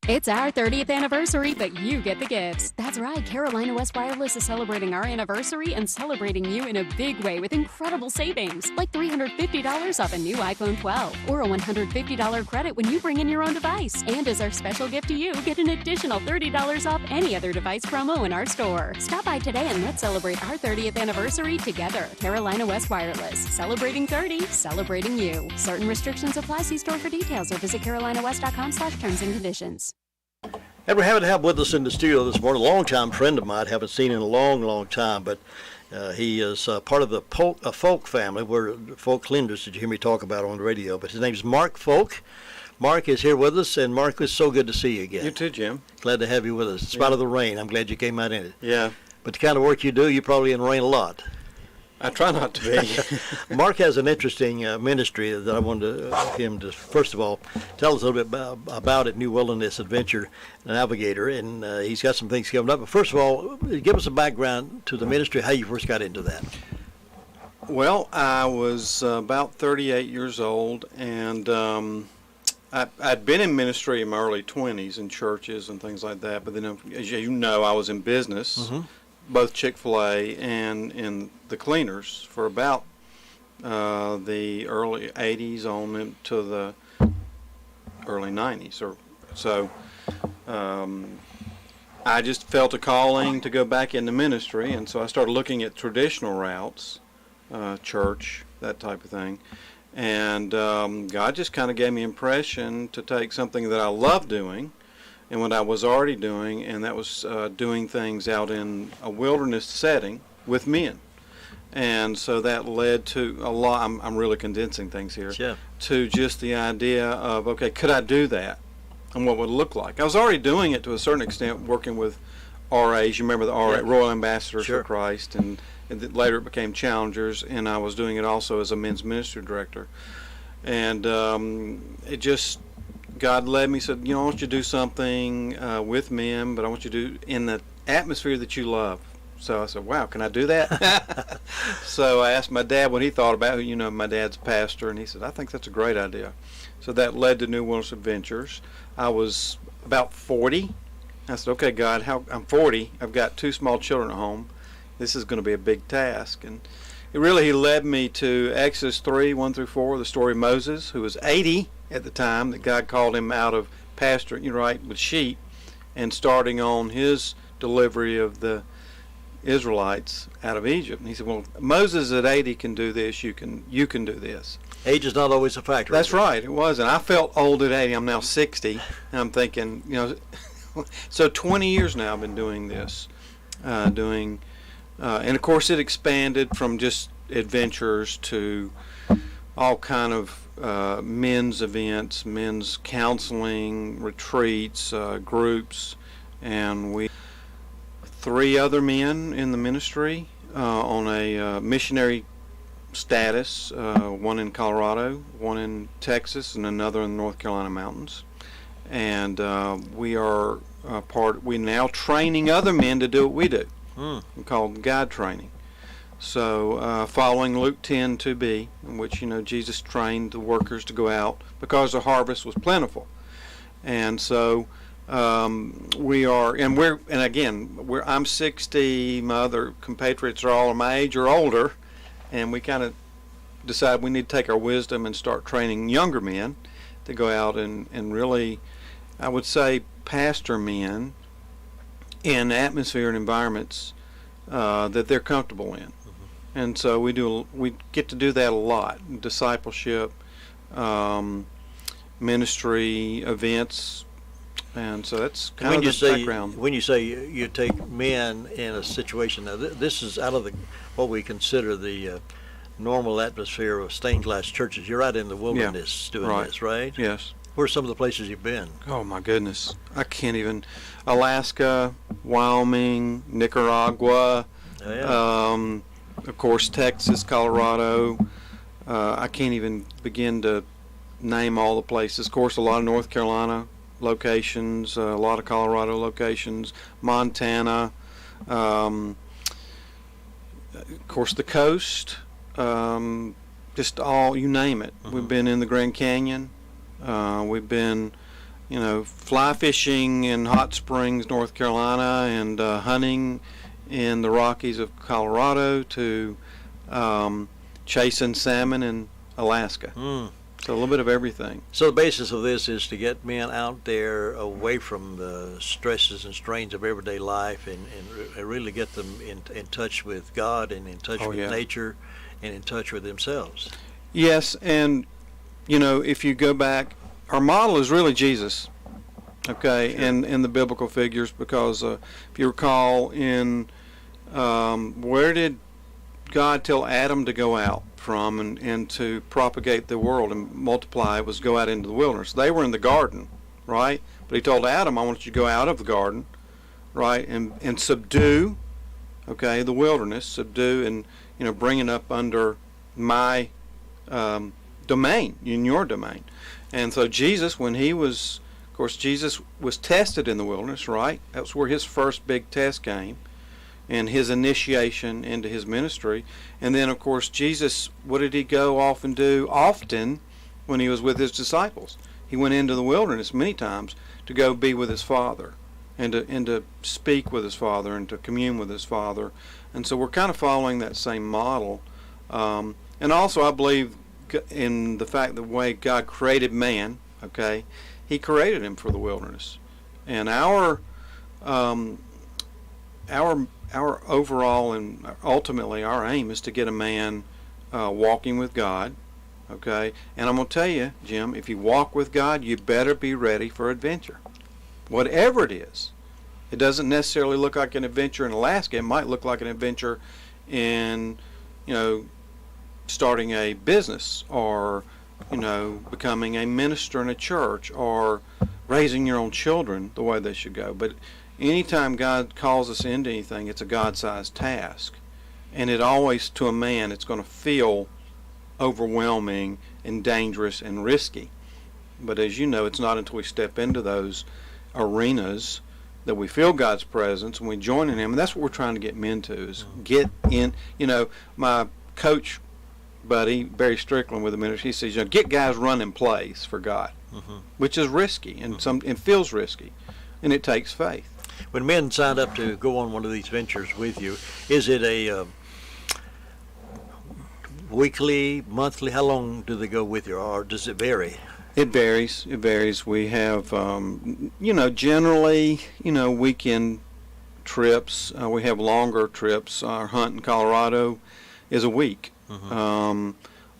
It's our 30th anniversary, but you get the gifts. That's right, Carolina West Wireless is celebrating our anniversary and celebrating you in a big way with incredible savings, like $350 off a new iPhone 12 or a $150 credit when you bring in your own device. And as our special gift to you, get an additional $30 off any other device promo in our store. Stop by today and let's celebrate our 30th anniversary together. Carolina West Wireless, celebrating 30, celebrating you. Certain restrictions apply. See store for details or visit carolinawest.com/terms and conditions. And we're happy to have with us in the studio this morning a longtime friend of mine. Haven't seen in a long, long time, but he is part of the Folk family. We're Folk Lenders that you hear me talk about on the radio. But his name is Mark Folk. Mark is here with us, and Mark, it's so good to see you again. You too, Jim. Glad to have you with us. In spite of the rain, I'm glad you came out in it. Yeah. But the kind of work you do, you're probably in the rain a lot. I try not to be. Mark has an interesting ministry that I wanted him to, first of all, tell us a little bit about it, New Wilderness Adventure Navigator, and he's got some things coming up. But first of all, give us a background to the ministry, how you first got into that. Well, I was about 38 years old, and I'd been in ministry in my early 20s in churches and things like that, but then, as you know, I was in business. Mm-hmm. Both Chick-fil-A and in the cleaners for about the early 80s on into the early 90s or so. I just felt a calling to go back into ministry, and so I started looking at traditional routes, church, that type of thing. And God just kind of gave me impression to take something that I love doing and what I was already doing, and that was doing things out in a wilderness setting with men. And so that led to a lot, I'm really condensing things here, sure, to just the idea of, okay, could I do that? And what would it look like? I was already doing it to a certain extent, working with RAs. You remember the RA, Royal Ambassadors for Christ, and later it became Challengers, and I was doing it also as a men's ministry director. And it just, God led me, said, I want you to do something with men, but I want you to do in the atmosphere that you love. So I said, wow, can I do that? So I asked my dad what he thought about it. My dad's a pastor, and he said, I think that's a great idea. So that led to New Wilderness Adventures. I was about 40. I said, okay, God, I'm 40. I've got 2 small children at home. This is going to be a big task. And he led me to Exodus 3, 1 through 4, the story of Moses, who was 80 at the time that God called him out of pasturing, with sheep, and starting on his delivery of the Israelites out of Egypt. And he said, well, Moses at 80 can do this, you can do this. Age is not always a factor. That's right. It wasn't. I felt old at 80. I'm now 60, and I'm thinking, so 20 years now I've been doing this, and of course it expanded from just adventures to all kind of men's events, men's counseling, retreats, groups, and we 3 other men in the ministry on a missionary status, one in Colorado, one in Texas, and another in the North Carolina mountains. And we are we're now training other men to do what we do. We call it guide training. So following Luke 10:2b, in which Jesus trained the workers to go out because the harvest was plentiful. And so we are, I'm 60, my other compatriots are all my age or older, and we kind of decide we need to take our wisdom and start training younger men to go out and really, I would say, pastor men in atmosphere and environments that they're comfortable in. And so we get to do that a lot. Discipleship, ministry, events, and so that's kind of the background. When you say you take men in a situation, now this is out of what we consider the normal atmosphere of stained glass churches. You're out in the wilderness doing this, right? Yes. Where are some of the places you've been? Oh my goodness, I can't even. Alaska, Wyoming, Nicaragua, of course Texas, Colorado. I can't even begin to name all the places. Of course, a lot of North Carolina locations, a lot of Colorado locations, Montana, of course the coast, just all, you name it. We've been in the Grand Canyon. We've been, fly fishing in Hot Springs, North Carolina, and hunting in the Rockies of Colorado, to chasing salmon in Alaska. So a little bit of everything. So the basis of this is to get men out there away from the stresses and strains of everyday life, and really get them in touch with God, and in touch with nature, and in touch with themselves. Yes, and if you go back, our model is really Jesus, okay, and the biblical figures, because if you recall in where did God tell Adam to go out from and to propagate the world and multiply? It was go out into the wilderness. They were in the garden, right? But he told Adam, I want you to go out of the garden, right, and subdue, okay, the wilderness, subdue, and bring it up under my domain, in your domain. And so Jesus, when he was, of course, Jesus was tested in the wilderness, right? That's where his first big test came, and his initiation into his ministry. And then, of course, Jesus, what did he go off and do often when he was with his disciples? He went into the wilderness many times to go be with his Father, and to speak with his Father, and to commune with his Father. And so we're kind of following that same model. And also, I believe in the fact the way God created man, okay, he created him for the wilderness. And our overall and ultimately our aim is to get a man walking with God, okay? And I'm going to tell you, Jim, if you walk with God, you better be ready for adventure. Whatever it is. It doesn't necessarily look like an adventure in Alaska. It might look like an adventure in, starting a business, or, becoming a minister in a church, or raising your own children the way they should go. But anytime God calls us into anything, it's a God-sized task. And it always, to a man, it's going to feel overwhelming and dangerous and risky. But as you know, it's not until we step into those arenas that we feel God's presence and we join in him. And that's what we're trying to get men to, is get in. My coach buddy, Barry Strickland with the ministry, he says, get guys running plays for God, which is risky, and it feels risky, and it takes faith. When men signed up to go on one of these ventures with you, is it a weekly, monthly? How long do they go with you, or does it vary? It varies. We have, generally, weekend trips. We have longer trips. Our hunt in Colorado is a week.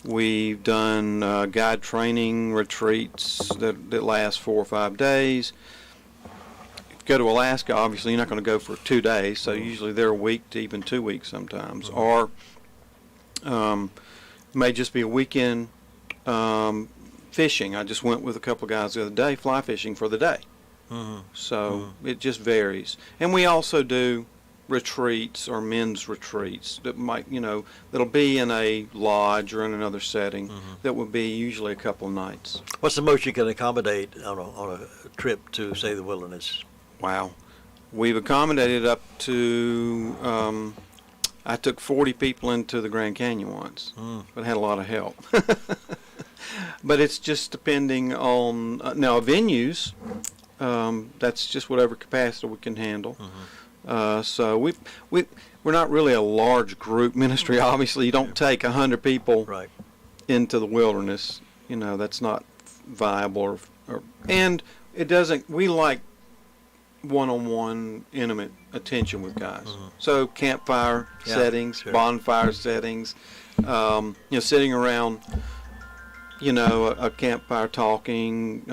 We've done guide training retreats that last 4 or 5 days. If you go to Alaska, obviously you're not going to go for 2 days, so usually they're a week to even 2 weeks sometimes. Or may just be a weekend fishing. I just went with a couple of guys the other day fly fishing for the day. So it just varies. And we also do retreats or men's retreats that might, that'll be in a lodge or in another setting that will be usually a couple of nights. What's the most you can accommodate on a trip to, say, the wilderness? Wow. We've accommodated up to, I took 40 people into the Grand Canyon once, but had a lot of help. But it's just depending on, now venues, that's just whatever capacity we can handle. So we're not really a large group ministry. Obviously, you don't take 100 people into the wilderness. That's not viable. And it doesn't. We like one-on-one, intimate attention with guys. So campfire settings, bonfire settings. Sitting around, a campfire talking,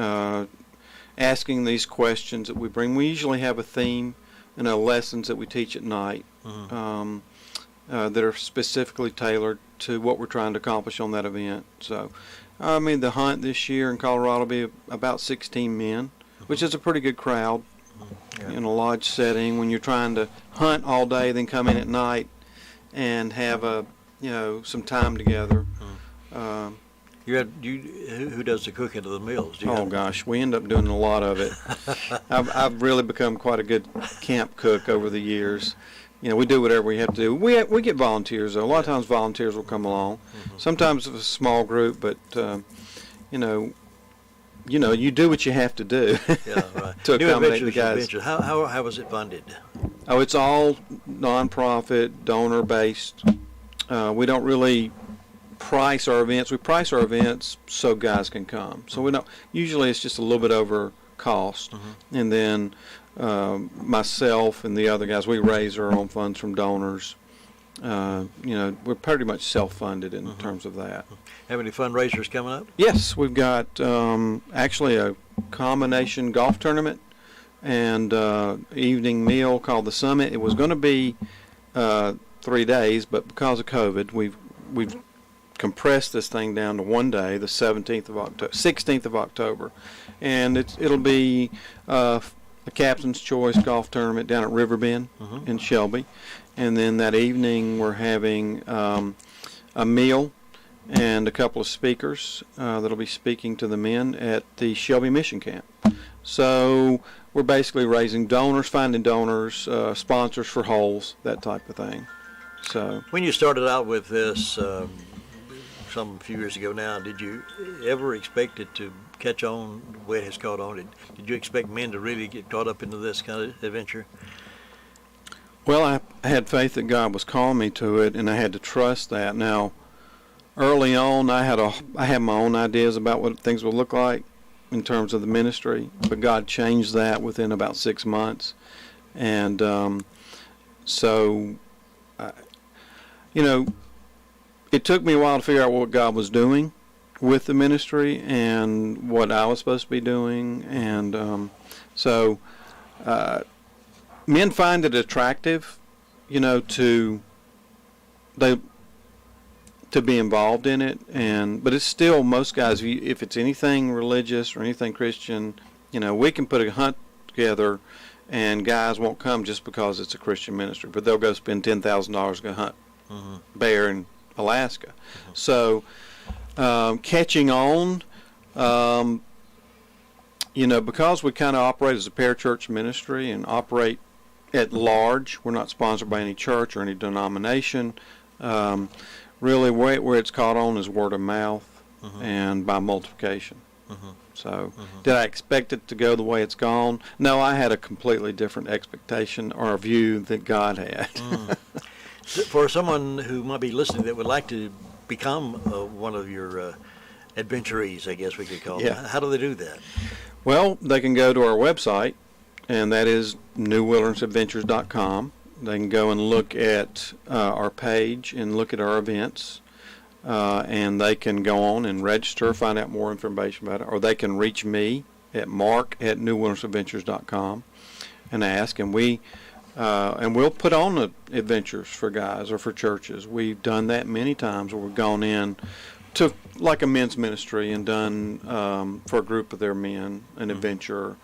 asking these questions that we bring. We usually have a theme. Lessons that we teach at night that are specifically tailored to what we're trying to accomplish on that event. So, the hunt this year in Colorado will be about 16 men, which is a pretty good crowd in a lodge setting. When you're trying to hunt all day, then come in at night and have some time together. Who does the cooking of the meals? Gosh, we end up doing a lot of it. I've really become quite a good camp cook over the years. We do whatever we have to do. We get volunteers though. A lot of times volunteers will come along. Sometimes it's a small group, but you do what you have to do to accommodate the guys. How was it funded? Oh, it's all nonprofit, donor based. We don't really price our events. We price our events so guys can come. So we don't. Usually it's just a little bit over cost, and then myself and the other guys, we raise our own funds from donors. We're pretty much self-funded in terms of that. Have any fundraisers coming up? Yes, we've got actually a combination golf tournament and evening meal called the Summit. It was going to be 3 days, but because of COVID, we've compressed this thing down to 1 day, the 16th of October, and it'll be a Captain's Choice golf tournament down at Riverbend in Shelby, and then that evening we're having a meal and a couple of speakers that'll be speaking to the men at the Shelby Mission Camp. So we're basically raising donors, finding donors, sponsors for holes, that type of thing. So when you started out with this some few years ago now, did you ever expect it to catch on the way it has caught on? Did you expect men to really get caught up into this kind of adventure? Well, I had faith that God was calling me to it, and I had to trust that. Now, early on, I had my own ideas about what things would look like in terms of the ministry, but God changed that within about 6 months. And it took me a while to figure out what God was doing with the ministry and what I was supposed to be doing. And men find it attractive, to be involved in it. But it's still, most guys, if it's anything religious or anything Christian, we can put a hunt together and guys won't come just because it's a Christian ministry, but they'll go spend $10,000 to go hunt bear in Alaska. So catching on, because we kind of operate as a parachurch ministry and operate at large, we're not sponsored by any church or any denomination. Really, where it's caught on is word of mouth and by multiplication. So did I expect it to go the way it's gone? No, I had a completely different expectation or a view that God had. For someone who might be listening that would like to become one of your adventurees, I guess we could call them, how do they do that? Well, they can go to our website, and that is newwildernessadventures.com. They can go and look at our page and look at our events. and they can go on and register, find out more information about it, or they can reach me at mark@newwildernessadventures.com and ask, and we'll put on the adventures for guys or for churches. We've done that many times where we've gone in to like a men's ministry and done for a group of their men an adventure.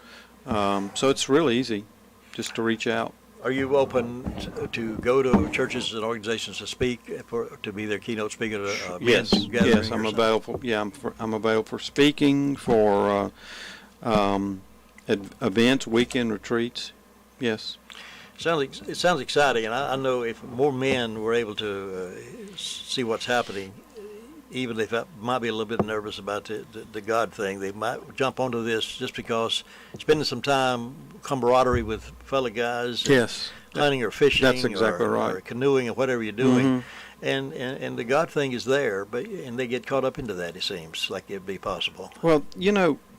So it's really easy just to reach out. Are you open to go to churches and organizations to speak, to be their keynote speaker at a men's gathering? Yes, I'm available. Yeah, I'm available for speaking, for events, weekend retreats. Yes. It sounds exciting, and I know if more men were able to see what's happening, even if I might be a little bit nervous about the God thing, they might jump onto this just because spending some time, camaraderie with fellow guys, yes, hunting or fishing, that's exactly right, or canoeing or whatever you're doing, and the God thing is there, and they get caught up into that. It seems like it'd be possible. Well,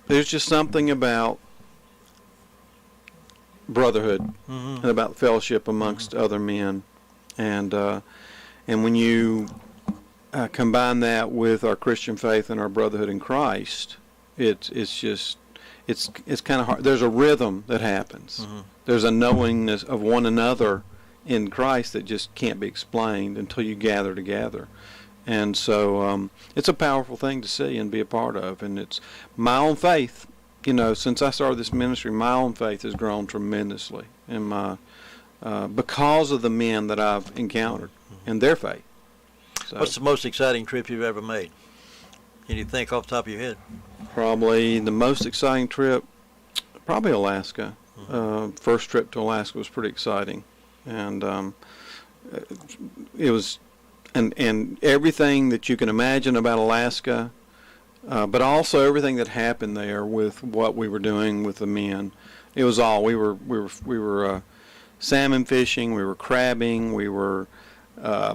there's just something about brotherhood and about fellowship amongst other men, and when you combine that with our Christian faith and our brotherhood in Christ, it's kind of hard. There's a rhythm that happens. There's a knowingness of one another in Christ that just can't be explained until you gather together. And so it's a powerful thing to see and be a part of. And it's my own faith. Since I started this ministry, my own faith has grown tremendously, and because of the men that I've encountered and their faith. So, what's the most exciting trip you've ever made? Can you think off the top of your head? Probably the most exciting trip, probably Alaska. First trip to Alaska was pretty exciting, and it was, and everything that you can imagine about Alaska, but also everything that happened there with what we were doing with the men. It was all we were salmon fishing, we were crabbing, we were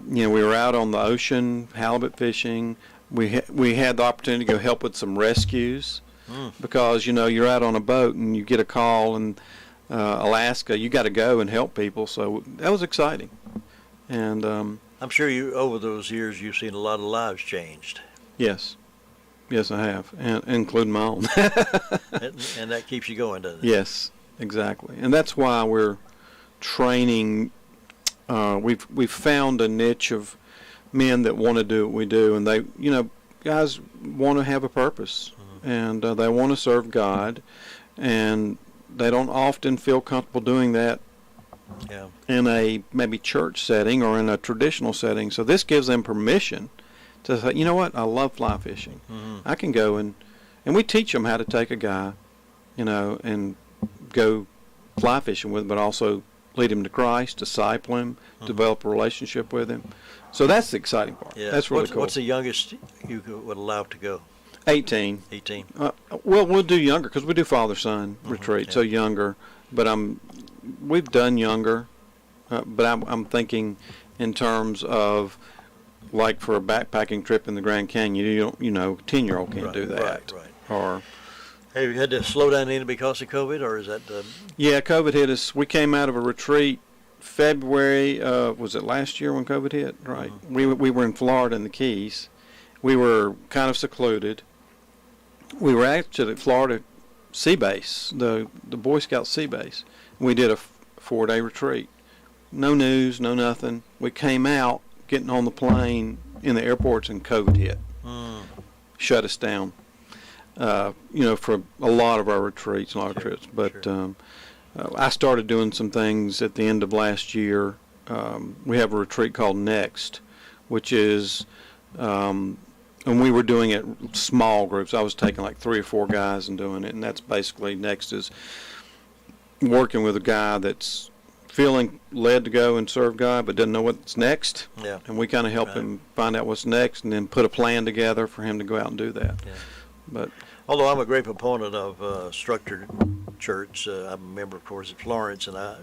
we were out on the ocean halibut fishing. We had the opportunity to go help with some rescues because you're out on a boat and you get a call in Alaska, you got to go and help people. So that was exciting, and I'm sure over those years you've seen a lot of lives changed. Yes, I have, and including my own. and that keeps you going, doesn't it? Yes, exactly, and that's why we're training. We've found a niche of men that want to do what we do, and they, guys want to have a purpose, and they want to serve God, and they don't often feel comfortable doing that in a maybe church setting or in a traditional setting. So this gives them permission to say, you know what, I love fly fishing. I can go and we teach them how to take a guy, and go fly fishing with him, but also lead him to Christ, disciple him, develop a relationship with him. So that's the exciting part. Yeah. That's really cool. What's the youngest you would allow to go? 18. 18. Well, we'll do younger because we do father-son retreat, so younger. But we've done younger, but I'm thinking in terms of like for a backpacking trip in the Grand Canyon. 10-year-old can't do that. Right. Or have you had to slow down any because of COVID, or is that? Yeah, COVID hit us. We came out of a retreat February. Was it last year when COVID hit? Right. We were in Florida in the Keys. We were kind of secluded. We were actually at Florida Sea Base, the Boy Scout Sea Base. We did a 4-day retreat. No news, no nothing. We came out, getting on the plane in the airports, and COVID hit. Shut us down. For a lot of our retreats and a lot of trips. But I started doing some things at the end of last year. We have a retreat called Next, which is, and we were doing it small groups. I was taking like 3 or 4 guys and doing it, and that's basically Next is working with a guy that's feeling led to go and serve God but doesn't know what's next. Yeah. And we kind of help him find out what's next and then put a plan together for him to go out and do that. Yeah. But although I'm a great proponent of structured church, I'm a member, of course, at Florence, and I'm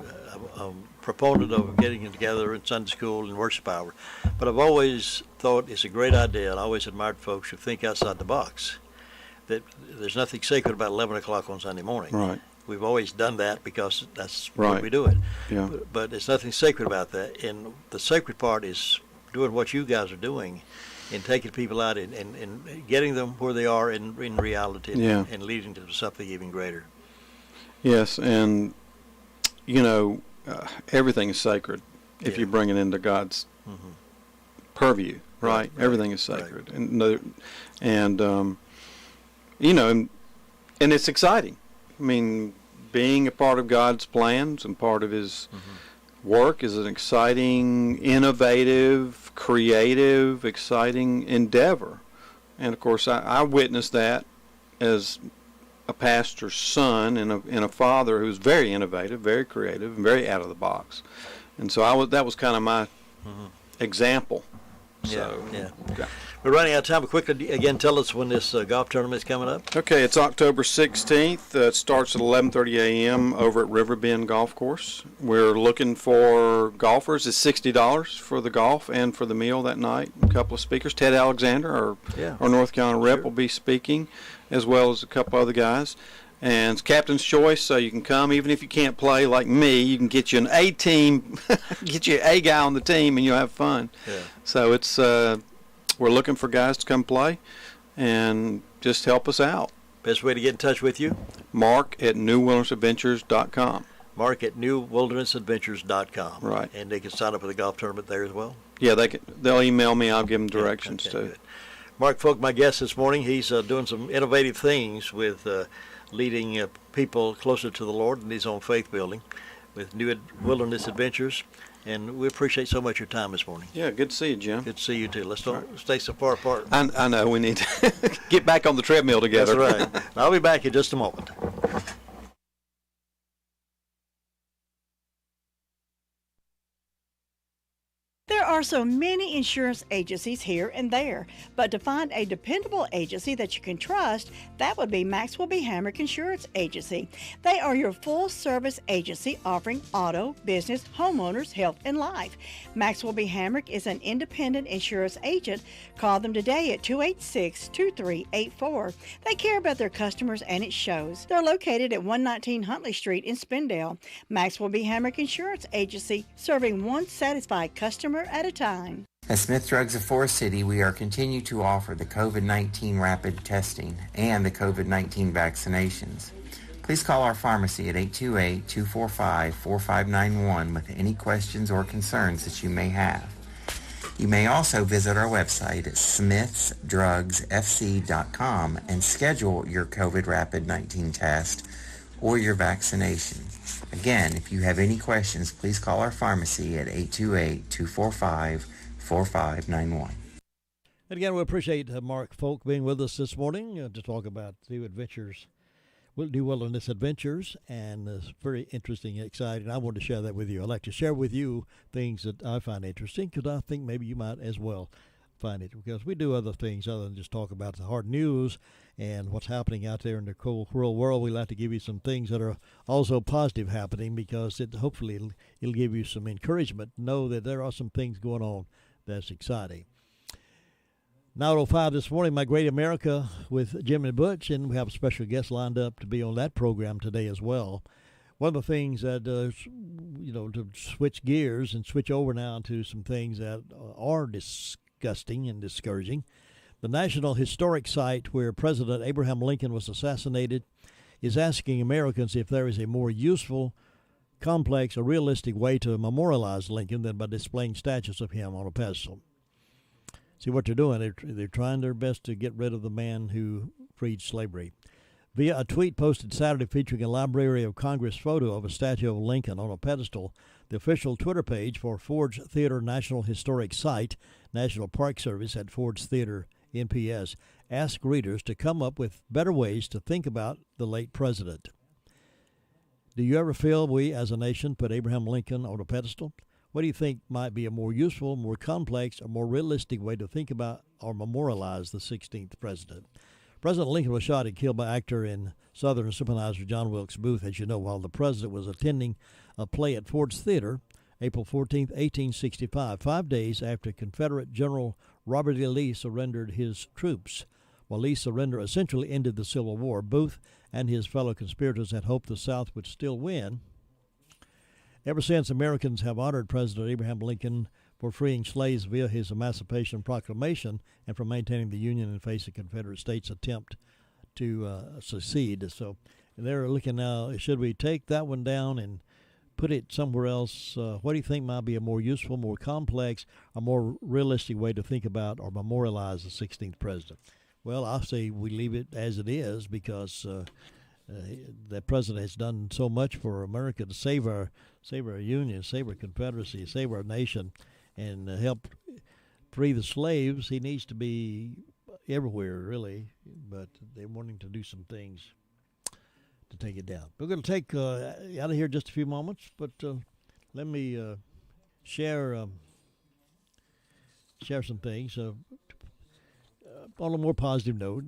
a proponent of getting together in Sunday school and worship hour. But I've always thought it's a great idea, and I always admired folks who think outside the box. That there's nothing sacred about 11 o'clock on Sunday morning. Right. We've always done that because that's right. what we do it. Yeah. But there's nothing sacred about that. And the sacred part is doing what you guys are doing and taking people out and getting them where they are in reality and leading to something even greater. Yes, and, everything is sacred if you bring it into God's purview, right? Everything is sacred. Right. And it's exciting. I mean, being a part of God's plans and part of His work is an exciting, innovative, creative, exciting endeavor. And, of course, I witnessed that as a pastor's son and a father who's very innovative, very creative, and very out of the box. And so that was kind of my example. So, yeah. We're running out of time, but quickly, again, tell us when this golf tournament is coming up. Okay, it's October 16th. It starts at 11:30 a.m. over at Riverbend Golf Course. We're looking for golfers. It's $60 for the golf and for the meal that night. A couple of speakers. Ted Alexander, our North Carolina rep, will be speaking, as well as a couple other guys. And it's captain's choice, so you can come. Even if you can't play like me, you can get you an A team, get you an A guy on the team, and you'll have fun. Yeah. So it's we're looking for guys to come play and just help us out. Best way to get in touch with you? Mark at newwildernessadventures.com. Mark at newwildernessadventures.com. Right. And they can sign up for the golf tournament there as well? Yeah, they'll email me. I'll give them directions too. Good. Mark Folk, my guest this morning, he's doing some innovative things with leading people closer to the Lord in his own faith building with New Wilderness Adventures. And we appreciate so much your time this morning. Yeah, good to see you, Jim. Good to see you, too. Let's don't stay so far apart. I know. We need to get back on the treadmill together. That's right. I'll be back in just a moment. There are so many insurance agencies here and there, but to find a dependable agency that you can trust, that would be Maxwell B. Hamrick Insurance Agency. They are your full-service agency offering auto, business, homeowners, health, and life. Maxwell B. Hamrick is an independent insurance agent. Call them today at 286-2384. They care about their customers, and it shows. They're located at 119 Huntley Street in Spindale. Maxwell B. Hamrick Insurance Agency, serving one satisfied customer at a time. At Smith Drugs of Forest City, we are continue to offer the COVID-19 rapid testing and the COVID-19 vaccinations. Please call our pharmacy at 828-245-4591 with any questions or concerns that you may have. You may also visit our website at smithsdrugsfc.com and schedule your COVID rapid 19 test or your vaccination. Again, if you have any questions, please call our pharmacy at 828-245-4591. And again, we appreciate Mark Folk being with us this morning to talk about New Wilderness Adventures, and it's very interesting and exciting. I wanted to share that with you. I'd like to share with you things that I find interesting because I think maybe you might as well find it, because we do other things other than just talk about the hard news and what's happening out there in the cold cruel world. We like to give you some things that are also positive happening, because hopefully it'll give you some encouragement to know that there are some things going on that's exciting. 9:05 this morning, My Great America with Jim and Butch, and we have a special guest lined up to be on that program today as well. One of the things that, to switch gears and switch over now to some things that are disgusting and discouraging. The National Historic Site where President Abraham Lincoln was assassinated is asking Americans if there is a more useful, complex, or realistic way to memorialize Lincoln than by displaying statues of him on a pedestal. See what they're doing? They're trying their best to get rid of the man who freed slavery. Via a tweet posted Saturday featuring a Library of Congress photo of a statue of Lincoln on a pedestal, the official Twitter page for Ford's Theater National Historic Site, National Park Service at Ford's Theater, NPS, asked readers to come up with better ways to think about the late president. Do you ever feel we as a nation put Abraham Lincoln on a pedestal? What do you think might be a more useful, more complex, or more realistic way to think about or memorialize the 16th president? President Lincoln was shot and killed by actor and Southern sympathizer John Wilkes Booth, as you know, while the president was attending a play at Ford's Theater, April 14, 1865, 5 days after Confederate General Robert E. Lee surrendered his troops. While Lee's surrender essentially ended the Civil War, Booth and his fellow conspirators had hoped the South would still win. Ever since, Americans have honored President Abraham Lincoln for freeing slaves via his Emancipation Proclamation and for maintaining the Union in face of Confederate States' attempt to secede. So they're looking now, should we take that one down and put it somewhere else? What do you think might be a more useful, more complex, a more realistic way to think about or memorialize the 16th president? Well, I say we leave it as it is because that president has done so much for America to save our union, save our Confederacy, save our nation, and help free the slaves. He needs to be everywhere, really, but they're wanting to do some things to take it down. We're going to take out of here just a few moments, but let me share some things. On a more positive note,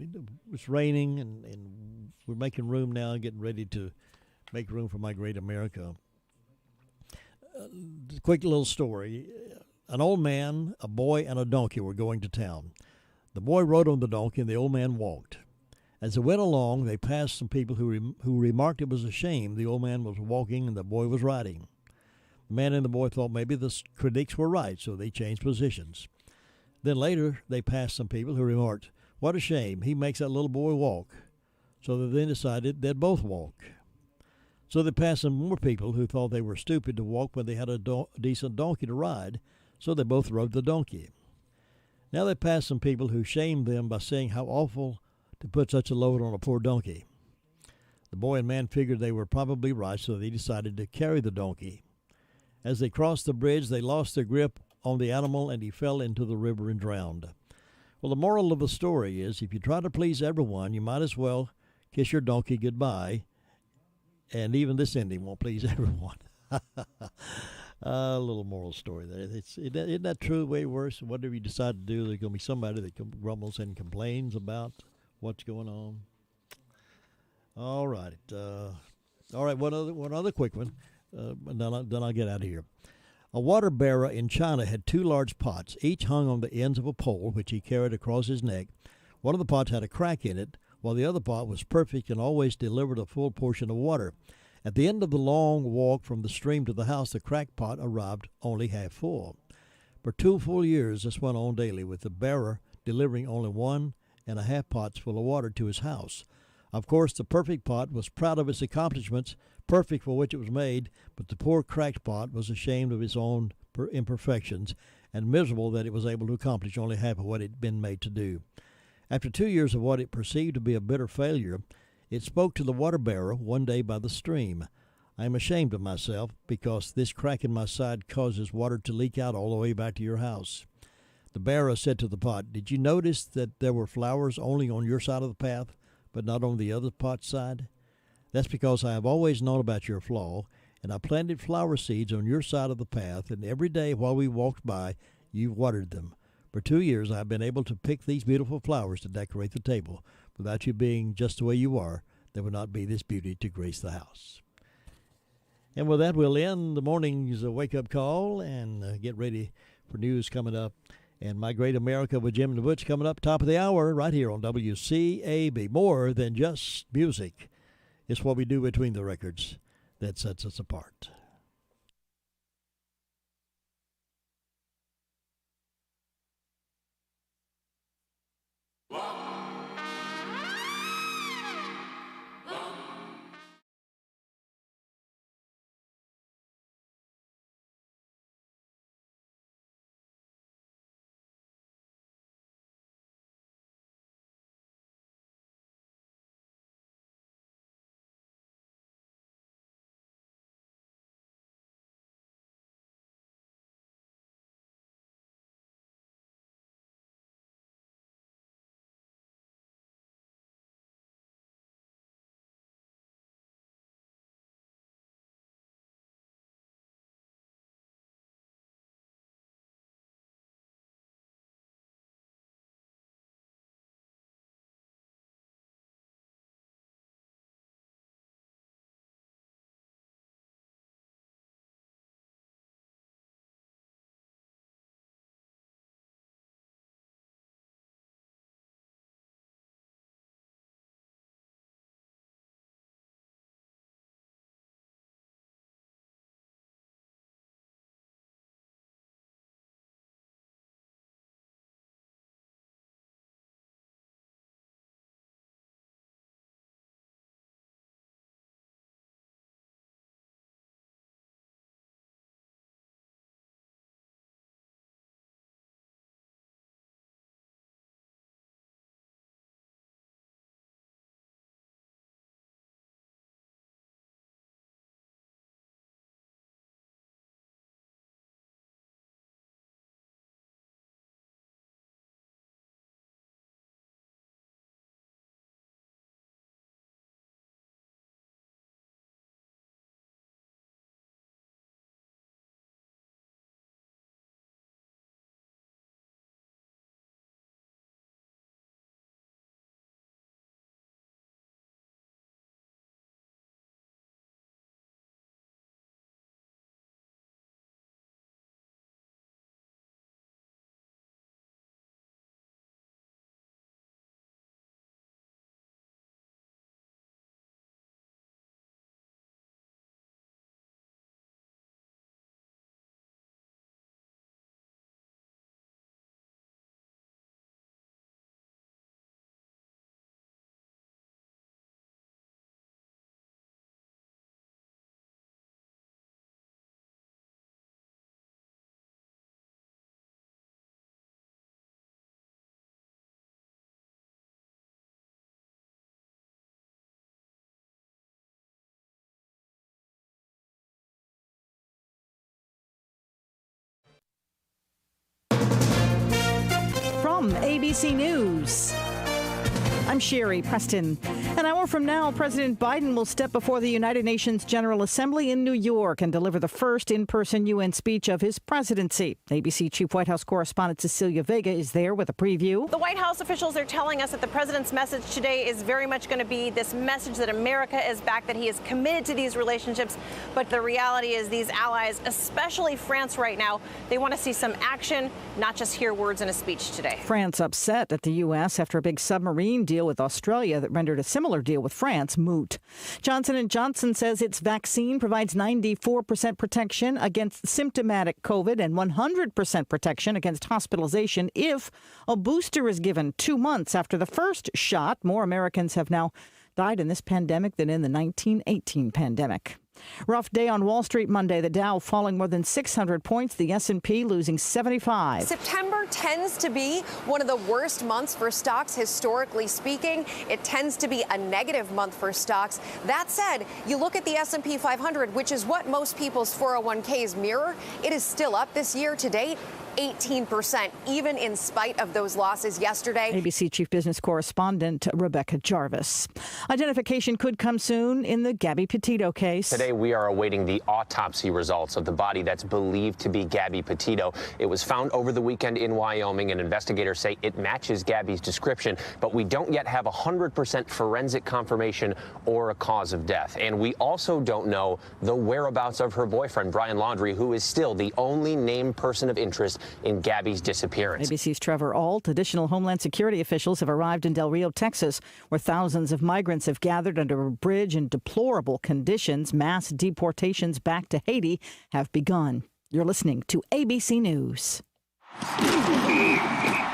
it's raining, and we're making room now, getting ready to make room for my great America. Quick little story. An old man, a boy, and a donkey were going to town. The boy rode on the donkey, and the old man walked. As they went along, they passed some people who remarked it was a shame the old man was walking and the boy was riding. The man and the boy thought maybe the critics were right, so they changed positions. Then later, they passed some people who remarked, "What a shame, he makes that little boy walk." So they then decided they'd both walk. So they passed some more people who thought they were stupid to walk when they had a decent donkey to ride, so they both rode the donkey. Now they passed some people who shamed them by saying how awful to put such a load on a poor donkey. The boy and man figured they were probably right, so they decided to carry the donkey. As they crossed the bridge, they lost their grip on the animal, and he fell into the river and drowned. Well, the moral of the story is, if you try to please everyone, you might as well kiss your donkey goodbye, and even this ending won't please everyone. A little moral story there. Isn't that true? Way worse. Whatever you decide to do, there's going to be somebody that grumbles and complains about what's going on. All right. One other quick one, and then I'll get out of here. A water bearer in China had two large pots, each hung on the ends of a pole, which he carried across his neck. One of the pots had a crack in it, while the other pot was perfect and always delivered a full portion of water. At the end of the long walk from the stream to the house, the cracked pot arrived only half full. For 2 full years, this went on daily, with the bearer delivering only 1.5 pots full of water to his house. Of course, the perfect pot was proud of its accomplishments, perfect for which it was made, but the poor cracked pot was ashamed of its own imperfections and miserable that it was able to accomplish only half of what it had been made to do. After 2 years of what it perceived to be a bitter failure, it spoke to the water bearer one day by the stream. "I am ashamed of myself because this crack in my side causes water to leak out all the way back to your house." The bearer said to the pot, "Did you notice that there were flowers only on your side of the path, but not on the other pot's side? That's because I have always known about your flaw, and I planted flower seeds on your side of the path, and every day while we walked by, you watered them. For 2 years I have been able to pick these beautiful flowers to decorate the table. Without you being just the way you are, there would not be this beauty to grace the house." And with that, we'll end the morning's wake-up call and get ready for news coming up. And My Great America with Jim and the Butch coming up top of the hour right here on WCAB. More than just music. It's what we do between the records that sets us apart. from ABC News, I'm Sherry Preston. An hour from now, President Biden will step before the United Nations General Assembly in New York and deliver the first in-person UN speech of his presidency. ABC Chief White House correspondent Cecilia Vega is there with a preview. The White House officials are telling us that the president's message today is very much going to be this message that America is back, that he is committed to these relationships. But the reality is these allies, especially France right now, they want to see some action, not just hear words in a speech today. France upset at the U.S. after a big submarine deal with Australia that rendered a similar deal with France moot. Johnson & Johnson says its vaccine provides 94% protection against symptomatic COVID and 100% protection against hospitalization if a booster is given 2 months after the first shot. More Americans have now died in this pandemic than in the 1918 pandemic. Rough day on Wall Street Monday. The Dow falling more than 600 points. The S&P losing 75. September tends to be one of the worst months for stocks, historically speaking. It tends to be a negative month for stocks. That said, you look at the S&P 500, which is what most people's 401ks mirror. It is still up this year to date. 18%, even in spite of those losses yesterday. ABC Chief Business Correspondent Rebecca Jarvis. Identification could come soon in the Gabby Petito case. Today, we are awaiting the autopsy results of the body that's believed to be Gabby Petito. It was found over the weekend in Wyoming, and investigators say it matches Gabby's description, but we don't yet have 100% forensic confirmation or a cause of death. And we also don't know the whereabouts of her boyfriend, Brian Laundrie, who is still the only named person of interest in Gabby's disappearance. ABC's Trevor Ault. Additional Homeland Security officials have arrived in Del Rio, Texas, where thousands of migrants have gathered under a bridge in deplorable conditions. Mass deportations back to Haiti have begun. You're listening to ABC News.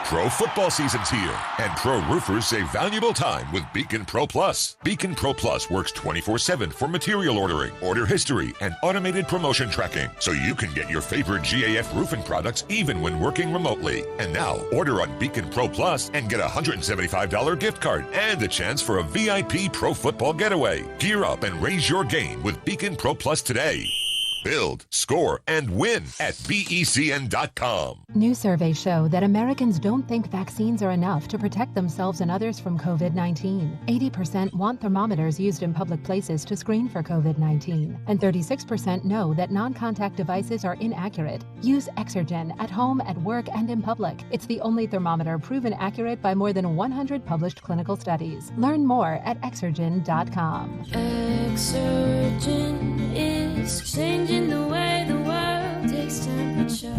Pro football season's here, and pro roofers save valuable time with Beacon Pro Plus. Beacon Pro Plus works 24/7 for material ordering, order history, and automated promotion tracking, so you can get your favorite GAF roofing products even when working remotely. And now, order on Beacon Pro Plus and get a $175 gift card and the chance for a VIP pro football getaway. Gear up and raise your game with Beacon Pro Plus today. Build, score, and win at BECN.com. New surveys show that Americans don't think vaccines are enough to protect themselves and others from COVID-19. 80% want thermometers used in public places to screen for COVID-19, and 36% know that non-contact devices are inaccurate. Use Exergen at home, at work, and in public. It's the only thermometer proven accurate by more than 100 published clinical studies. Learn more at Exergen.com. Exergen is changing the way the world takes temperature.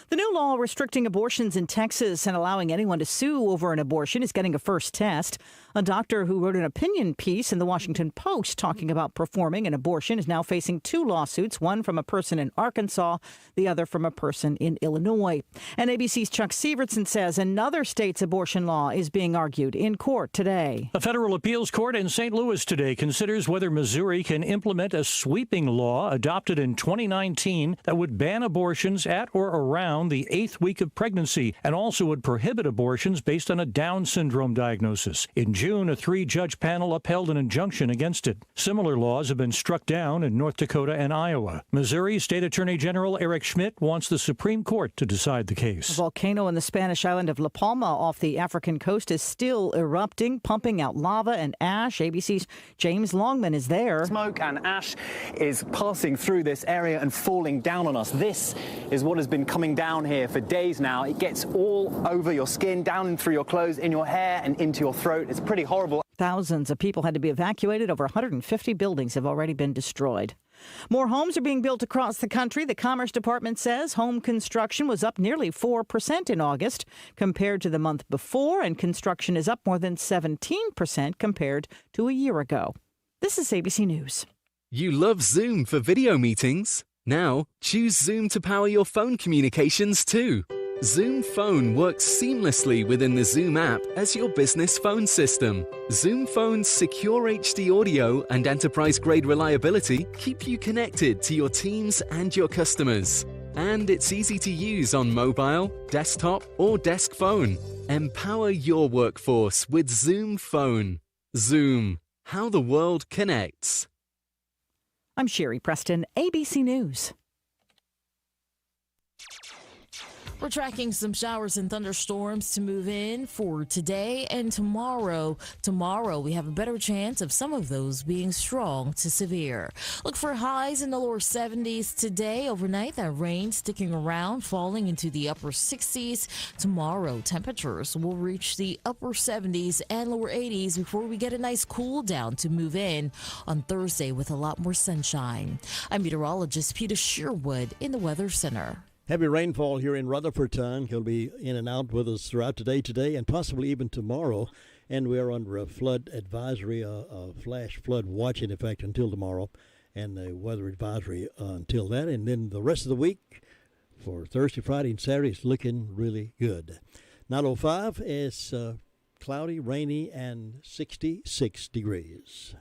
The new law restricting abortions in Texas and allowing anyone to sue over an abortion is getting a first test. A doctor who wrote an opinion piece in the Washington Post talking about performing an abortion is now facing 2 lawsuits, one from a person in Arkansas, the other from a person in Illinois. And ABC's Chuck Severson says another state's abortion law is being argued in court today. A federal appeals court in St. Louis today considers whether Missouri can implement a sweeping law adopted in 2019 that would ban abortions at or around the 8th week of pregnancy and also would prohibit abortions based on a Down syndrome diagnosis. In June, a 3-judge panel upheld an injunction against it. Similar laws have been struck down in North Dakota and Iowa. Missouri State Attorney General Eric Schmidt wants the Supreme Court to decide the case. A volcano in the Spanish island of La Palma off the African coast is still erupting, pumping out lava and ash. ABC's James Longman is there. Smoke and ash is passing through this area and falling down on us. This is what has been coming down here for days now. It gets all over your skin, down and through your clothes, in your hair and into your throat. It's pretty horrible. Thousands of people had to be evacuated. Over 150 buildings have already been destroyed. More homes are being built across the country. The Commerce Department says home construction was up nearly 4% in August compared to the month before, and construction is up more than 17% compared to a year ago. This is ABC News. You love Zoom for video meetings? Now, choose Zoom to power your phone communications too. Zoom Phone works seamlessly within the Zoom app as your business phone system. Zoom Phone's secure HD audio and enterprise-grade reliability keep you connected to your teams and your customers. And it's easy to use on mobile, desktop, or desk phone. Empower your workforce with Zoom Phone. Zoom, how the world connects. I'm Sherry Preston, ABC News. We're tracking some showers and thunderstorms to move in for today and tomorrow. Tomorrow, we have a better chance of some of those being strong to severe. Look for highs in the lower 70s today. Overnight, that rain sticking around, falling into the upper 60s. Tomorrow, temperatures will reach the upper 70s and lower 80s before we get a nice cool down to move in on Thursday with a lot more sunshine. I'm meteorologist Peter Sherwood in the Weather Center. Heavy rainfall here in Rutherfordton. He'll be in and out with us throughout today, and possibly even tomorrow. And we are under a flood advisory, a flash flood watch in effect until tomorrow, and a weather advisory until that. And then the rest of the week for Thursday, Friday, and Saturday is looking really good. 9:05 is cloudy, rainy, and 66 degrees.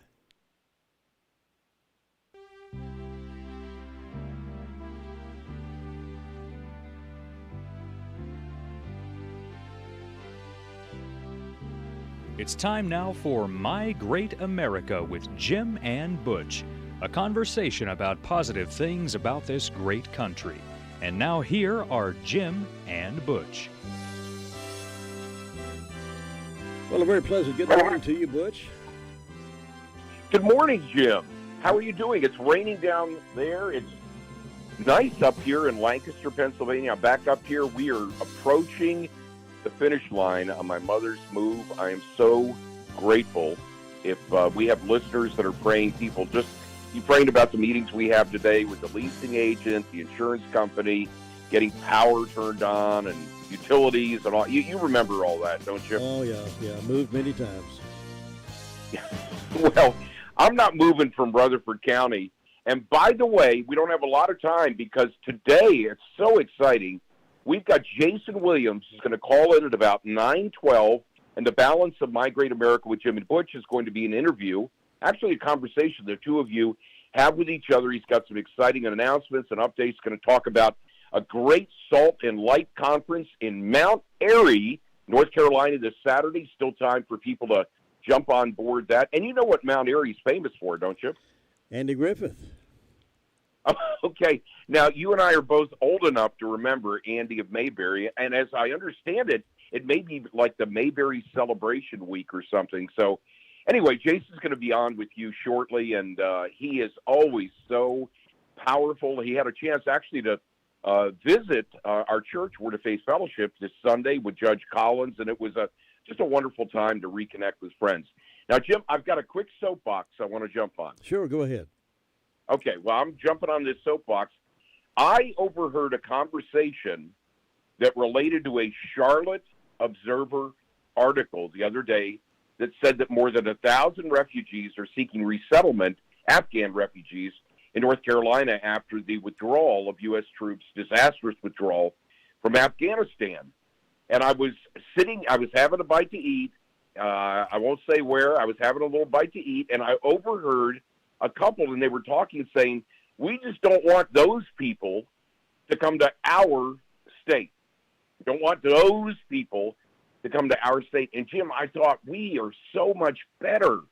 It's time now for My Great America with Jim and Butch, a conversation about positive things about this great country. And now here are Jim and Butch. Well, a very pleasant good morning to you, Butch. Good morning, Jim. How are you doing? It's raining down there. It's nice up here in Lancaster, Pennsylvania. I'm back up here. We are approaching the finish line on my mother's move. I am so grateful. If we have listeners that are praying, people just you praying about the meetings we have today with the leasing agent, the insurance company, getting power turned on and utilities and all. You remember all that, don't you? Oh, yeah. Moved many times. Well, I'm not moving from Rutherford County. And by the way, we don't have a lot of time because today it's so exciting. We've got Jason Williams who's going to call in at about 9:12, and the balance of My Great America with Jim and Butch is going to be an interview, actually a conversation the two of you have with each other. He's got some exciting announcements and updates. He's going to talk about a great Salt and Light conference in Mount Airy, North Carolina this Saturday. Still time for people to jump on board that. And you know what Mount Airy's famous for, don't you? Andy Griffith. Okay. Now, you and I are both old enough to remember Andy of Mayberry, and as I understand it, it may be like the Mayberry Celebration Week or something. So, anyway, Jason's going to be on with you shortly, and he is always so powerful. He had a chance actually to visit our church, Word of Faith Fellowship, this Sunday with Judge Collins, and it was just a wonderful time to reconnect with friends. Now, Jim, I've got a quick soapbox I want to jump on. Sure, go ahead. Okay, well, I'm jumping on this soapbox. I overheard a conversation that related to a Charlotte Observer article the other day that said that more than 1,000 refugees are seeking resettlement, Afghan refugees, in North Carolina after the withdrawal of U.S. troops, disastrous withdrawal from Afghanistan. And I was having a bite to eat. I won't say where. I was having a little bite to eat, and I overheard a couple, and they were talking, saying, we just don't want those people to come to our state. We don't want those people to come to our state. And, Jim, I thought we are so much better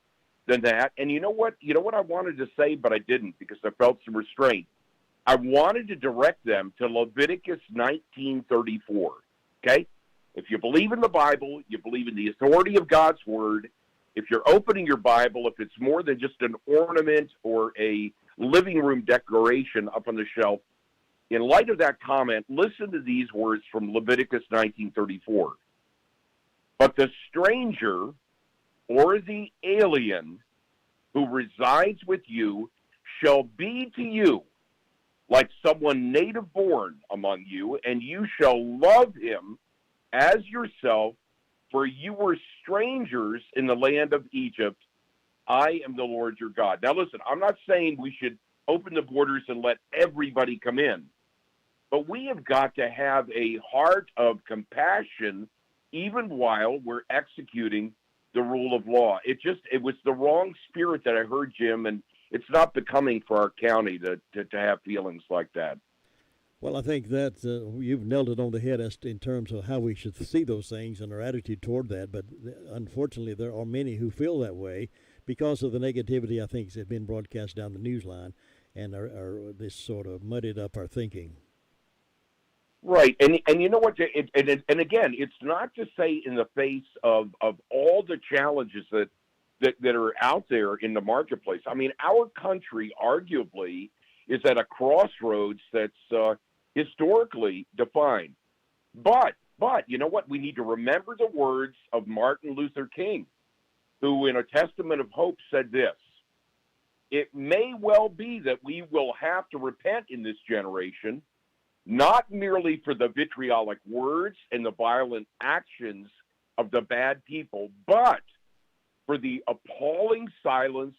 than that. And you know what? You know what I wanted to say, but I didn't because I felt some restraint. I wanted to direct them to Leviticus 19:34, okay? If you believe in the Bible, you believe in the authority of God's Word, if you're opening your Bible, if it's more than just an ornament or a living room decoration up on the shelf, in light of that comment, listen to these words from Leviticus 19:34. But the stranger or the alien who resides with you shall be to you like someone native born among you, and you shall love him as yourself, for you were strangers in the land of Egypt. I am the Lord your God. Now listen, I'm not saying we should open the borders and let everybody come in, but we have got to have a heart of compassion even while we're executing the rule of law. It was the wrong spirit that I heard, Jim, and it's not becoming for our county to have feelings like that. Well, I think that you've nailed it on the head as in terms of how we should see those things and our attitude toward that. But unfortunately, there are many who feel that way because of the negativity, I think, that's been broadcast down the news line, and are this sort of muddied up our thinking. Right, and you know what? And again, it's not to say in the face of all the challenges that are out there in the marketplace. I mean, our country arguably is at a crossroads that's historically defined. But you know what? We need to remember the words of Martin Luther King, who in a Testament of Hope said this: "It may well be that we will have to repent in this generation, not merely for the vitriolic words and the violent actions of the bad people, but for the appalling silence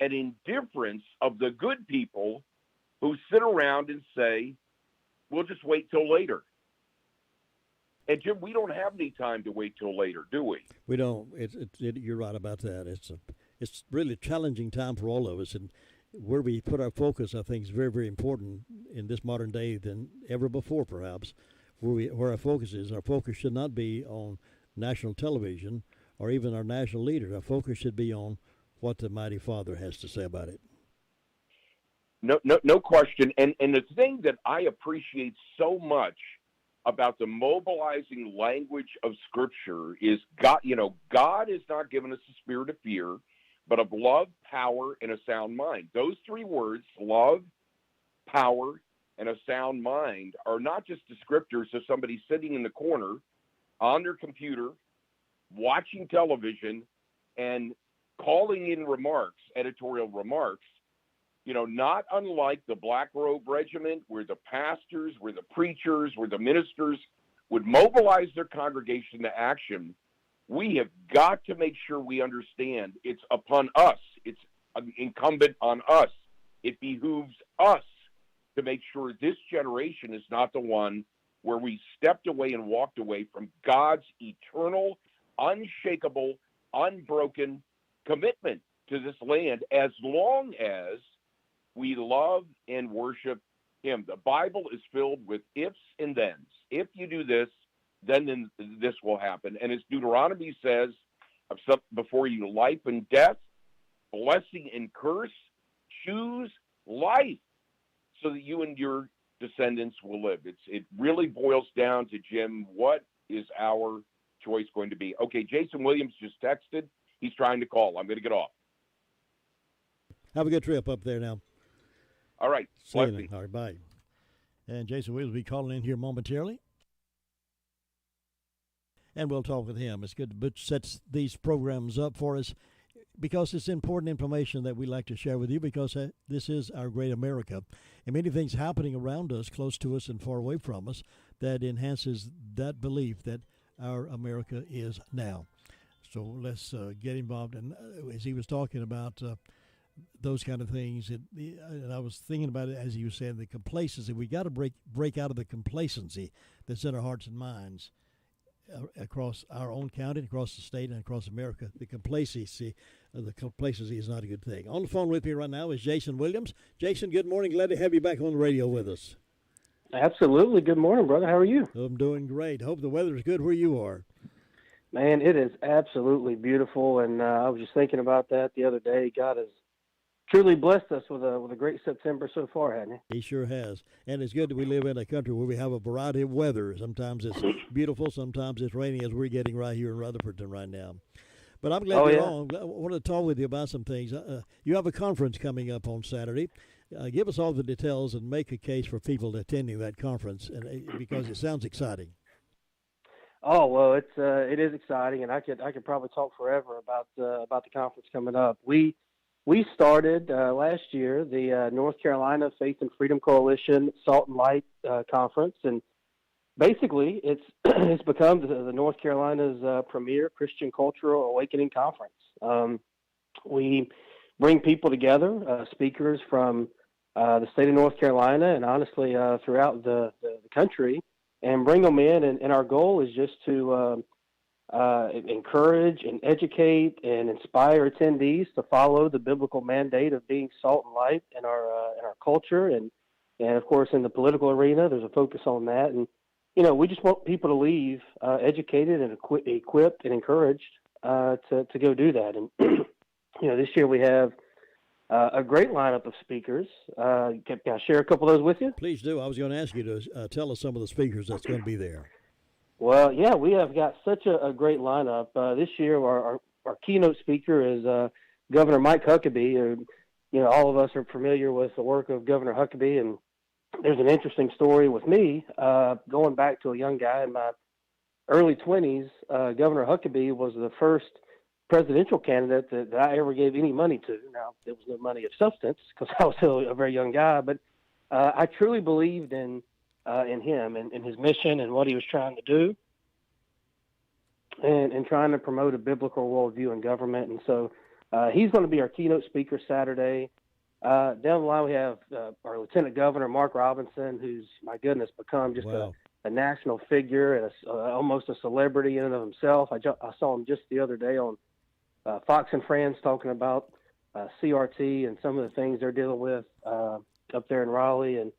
and indifference of the good people who sit around and say, we'll just wait till later." And Jim, we don't have any time to wait till later, do we? We don't. You're right about that. It's really a challenging time for all of us, and where we put our focus, I think, is very, very important in this modern day than ever before, perhaps. Where our focus is, our focus should not be on national television or even our national leaders. Our focus should be on what the Mighty Father has to say about it. No question. And the thing that I appreciate so much about the mobilizing language of Scripture is God has not given us a spirit of fear, but of love, power, and a sound mind. Those three words, love, power, and a sound mind, are not just descriptors of somebody sitting in the corner on their computer, watching television, and calling in remarks, editorial remarks, not unlike the Black Robe Regiment, where the pastors, where the preachers, where the ministers would mobilize their congregation to action. We have got to make sure we understand it's upon us. It's incumbent on us. It behooves us to make sure this generation is not the one where we stepped away and walked away from God's eternal, unshakable, unbroken commitment to this land, as long as we love and worship Him. The Bible is filled with ifs and thens. If you do this, then this will happen. And as Deuteronomy says, before you life and death, blessing and curse, choose life so that you and your descendants will live. It really boils down to, Jim, what is our choice going to be? Okay, Jason Williams just texted. He's trying to call. I'm going to get off. Have a good trip up there now. All right. See you then. All right, bye. And Jason Williams will be calling in here momentarily. And we'll talk with him. It's good to Butch sets these programs up for us because it's important information that we like to share with you, because this is our great America. And many things happening around us, close to us and far away from us, that enhances that belief that our America is now. So let's get involved. And as he was talking about those kind of things, and I was thinking about it as he was saying, the complacency. We got to break out of the complacency that's in our hearts and minds across our own county, across the state, and across America. The complacency is not a good thing. On the phone with me right now is Jason Williams. Jason, good morning. Glad to have you back on the radio with us. Absolutely. Good morning, brother. How are you? I'm doing great. Hope the weather is good where you are. Man, it is absolutely beautiful, and I was just thinking about that the other day. God has truly blessed us with a great September so far, hasn't he? He sure has. And it's good that we live in a country where we have a variety of weather. Sometimes it's beautiful, sometimes it's rainy, as we're getting right here in Rutherfordton right now. But I'm glad you're on. I want to talk with you about some things. You have a conference coming up on Saturday. Give us all the details and make a case for people attending that conference, because it sounds exciting. Oh, well, it is exciting, and I could probably talk forever about the conference coming up. We started last year the North Carolina Faith and Freedom Coalition Salt and Light Conference, and basically it's become the North Carolina's premier Christian cultural awakening conference. We bring people together, speakers from the state of North Carolina and honestly throughout the country, and bring them in, and our goal is just to encourage and educate and inspire attendees to follow the biblical mandate of being salt and light in our culture, and of course in the political arena there's a focus on that, and we just want people to leave educated and equipped and encouraged to go do that. And this year we have a great lineup of speakers. Can I share a couple of those with you? Please do. I was going to ask you to tell us some of the speakers that's going to be there. Well, yeah, we have got such a great lineup. This year, our keynote speaker is Governor Mike Huckabee. All of us are familiar with the work of Governor Huckabee, and there's an interesting story with me. Going back to a young guy in my early 20s, Governor Huckabee was the first presidential candidate that I ever gave any money to. Now, there was no money of substance because I was still a very young guy, but I truly believed in him and his mission and what he was trying to do and trying to promote a biblical worldview in government. And so he's going to be our keynote speaker Saturday. Down the line, we have our Lieutenant Governor, Mark Robinson, who's, my goodness, become just a national figure and almost a celebrity in and of himself. I saw him just the other day on Fox and Friends talking about CRT and some of the things they're dealing with up there in Raleigh and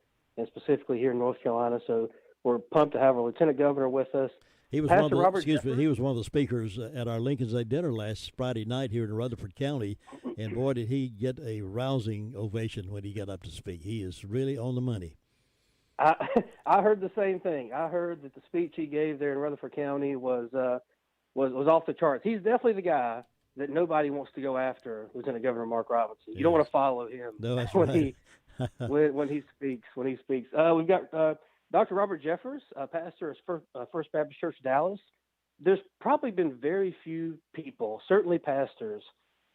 specifically here in North Carolina. So we're pumped to have our Lieutenant Governor with us. He was he was one of the speakers at our Lincoln's Day dinner last Friday night here in Rutherford County, and boy, did he get a rousing ovation when he got up to speak. He is really on the money. I heard the same thing. I heard that the speech he gave there in Rutherford County was off the charts. He's definitely the guy that nobody wants to go after, Lieutenant Governor Mark Robinson. You don't want to follow him when he speaks. We've got Dr. Robert Jeffers, pastor of First Baptist Church, Dallas. There's probably been very few people, certainly pastors,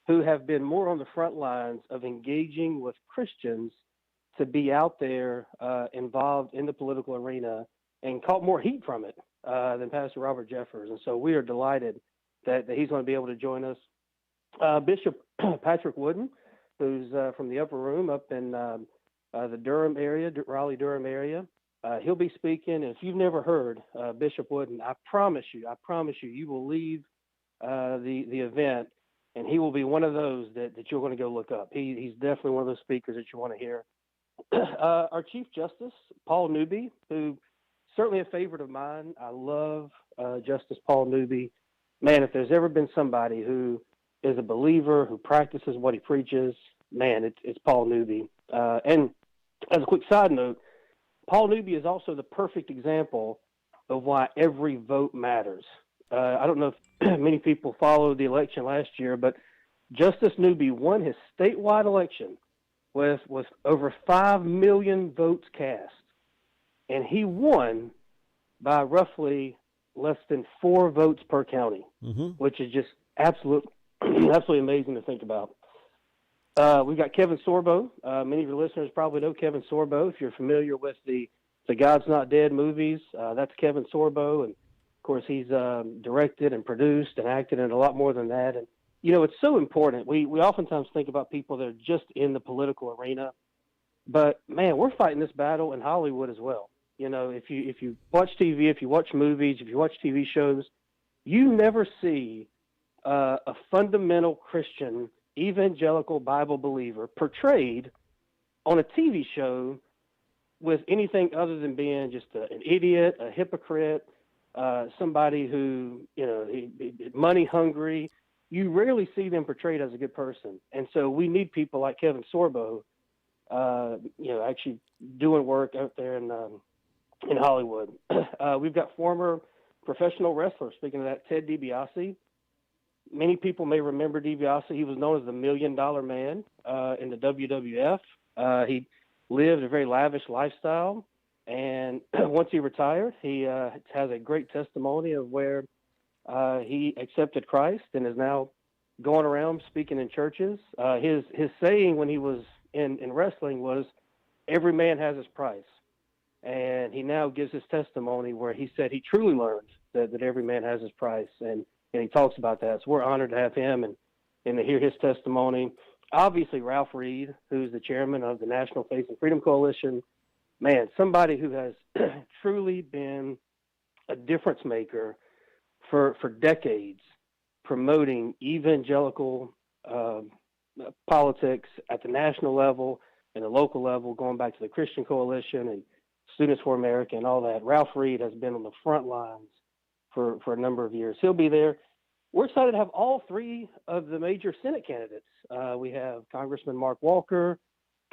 who have been more on the front lines of engaging with Christians to be out there involved in the political arena and caught more heat from it than Pastor Robert Jeffers. And so we are delighted that he's going to be able to join us. Bishop Patrick Wooden, who's from the upper room up in the Durham area, Raleigh-Durham area. He'll be speaking. And if you've never heard Bishop Wooden, I promise you, you will leave the event, and he will be one of those that you're going to go look up. He's definitely one of those speakers that you want to hear. Our Chief Justice, Paul Newby, who certainly a favorite of mine. I love Justice Paul Newby. Man, if there's ever been somebody who is a believer, who practices what he preaches, man, it's Paul Newby. And as a quick side note, Paul Newby is also the perfect example of why every vote matters. I don't know if many people followed the election last year, but Justice Newby won his statewide election with over 5 million votes cast. And he won by roughly less than 4 votes per county, which is just absolutely amazing to think about. We've got Kevin Sorbo. Many of your listeners probably know Kevin Sorbo. If you're familiar with the God's Not Dead movies, that's Kevin Sorbo. And, of course, he's directed and produced and acted in a lot more than that. And, it's so important. We oftentimes think about people that are just in the political arena. But, man, we're fighting this battle in Hollywood as well. If you watch TV, if you watch movies, if you watch TV shows, you never see a fundamental Christian evangelical Bible believer portrayed on a TV show with anything other than being just an idiot, a hypocrite, somebody who, money hungry. You rarely see them portrayed as a good person. And so we need people like Kevin Sorbo, actually doing work out there in Hollywood. We've got former professional wrestler, speaking of that, Ted DiBiase. Many people may remember DiBiase. He was known as the $1 Million Man in the WWF. He lived a very lavish lifestyle, and once he retired, he has a great testimony of where he accepted Christ and is now going around speaking in churches. His saying when he was in wrestling was, "Every man has his price," and he now gives his testimony where he said he truly learned that every man has his price, and he talks about that. So we're honored to have him and to hear his testimony. Obviously, Ralph Reed, who's the chairman of the National Faith and Freedom Coalition, man, somebody who has truly been a difference maker for decades, promoting evangelical politics at the national level and the local level, going back to the Christian Coalition and Students for America and all that. Ralph Reed has been on the front lines for a number of years. He'll be there. we're excited to have all three of the major Senate candidates. We have Congressman Mark Walker,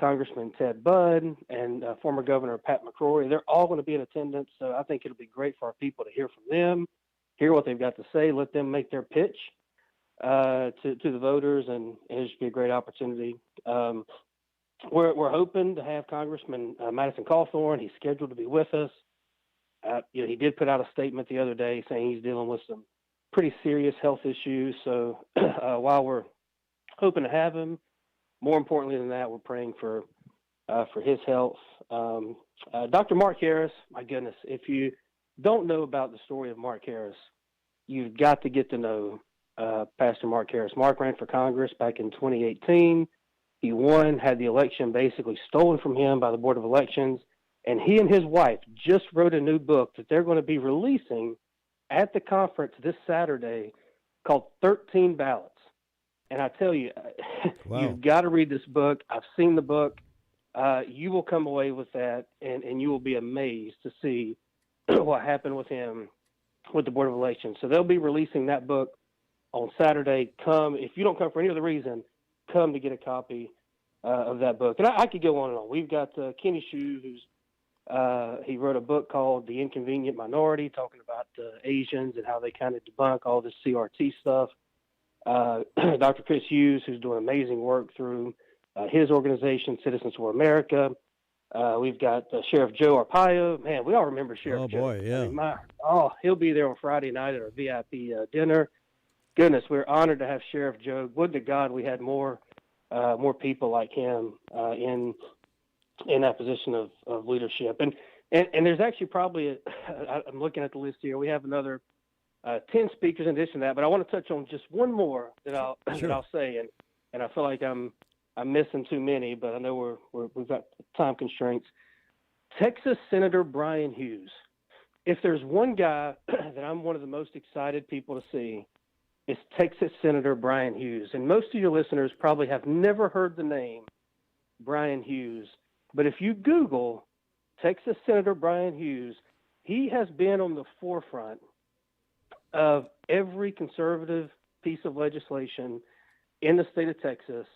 Congressman Ted Budd, and former Governor Pat McCrory. They're all going to be in attendance, so I think it'll be great for our people to hear from them, hear what they've got to say, let them make their pitch to the voters, and it should be a great opportunity. We're hoping to have Congressman Madison Cawthorn. He's scheduled to be with us. He did put out a statement the other day saying he's dealing with some pretty serious health issues. So while we're hoping to have him, more importantly than that, we're praying for his health. Dr. Mark Harris, my goodness, if you don't know about the story of Mark Harris, you've got to get to know Pastor Mark Harris. Mark ran for Congress back in 2018. He won, had the election basically stolen from him by the Board of Elections, and he and his wife just wrote a new book that they're going to be releasing at the conference this Saturday called 13 Ballots. And I tell you, wow. You've got to read this book. I've seen the book. You will come away with that, and you will be amazed to see what happened with him with the Board of Elections. So they'll be releasing that book on Saturday. Come, if you don't come for any other reason, come to get a copy of that book. And I could go on and on. We've got Kenny Shue, who's he wrote a book called The Inconvenient Minority, talking about Asians and how they kind of debunk all this CRT stuff. Dr. Chris Hughes, who's doing amazing work through his organization, Citizens for America. We've got Sheriff Joe Arpaio. Man, we all remember Sheriff Joe. Oh, boy, yeah. I mean, he'll be there on Friday night at our VIP dinner. Goodness, we're honored to have Sheriff Joe. Would to God we had more people like him in that position of leadership. And there's actually probably, I'm looking at the list here, we have another 10 speakers in addition to that, but I want to touch on just one more that I'll say, and I feel like I'm missing too many, but I know we've got time constraints. Texas Senator Brian Hughes. If there's one guy that I'm one of the most excited people to see, it's Texas Senator Brian Hughes. And most of your listeners probably have never heard the name Brian Hughes. But if you Google Texas Senator Brian Hughes, he has been on the forefront of every conservative piece of legislation in the state of Texas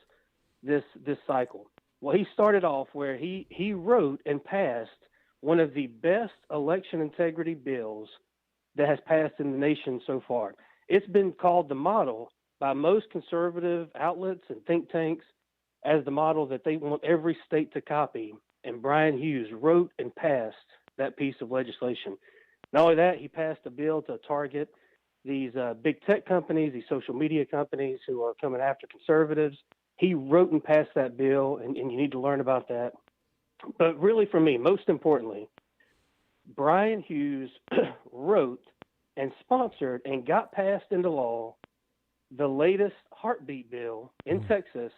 this cycle. Well, he started off where he wrote and passed one of the best election integrity bills that has passed in the nation so far. It's been called the model by most conservative outlets and think tanks as the model that they want every state to copy. And Brian Hughes wrote and passed that piece of legislation. Not only that, he passed a bill to target these big tech companies, these social media companies who are coming after conservatives. He wrote and passed that bill, and you need to learn about that. But really, for me, most importantly, Brian Hughes wrote and sponsored and got passed into law the latest heartbeat bill in Texas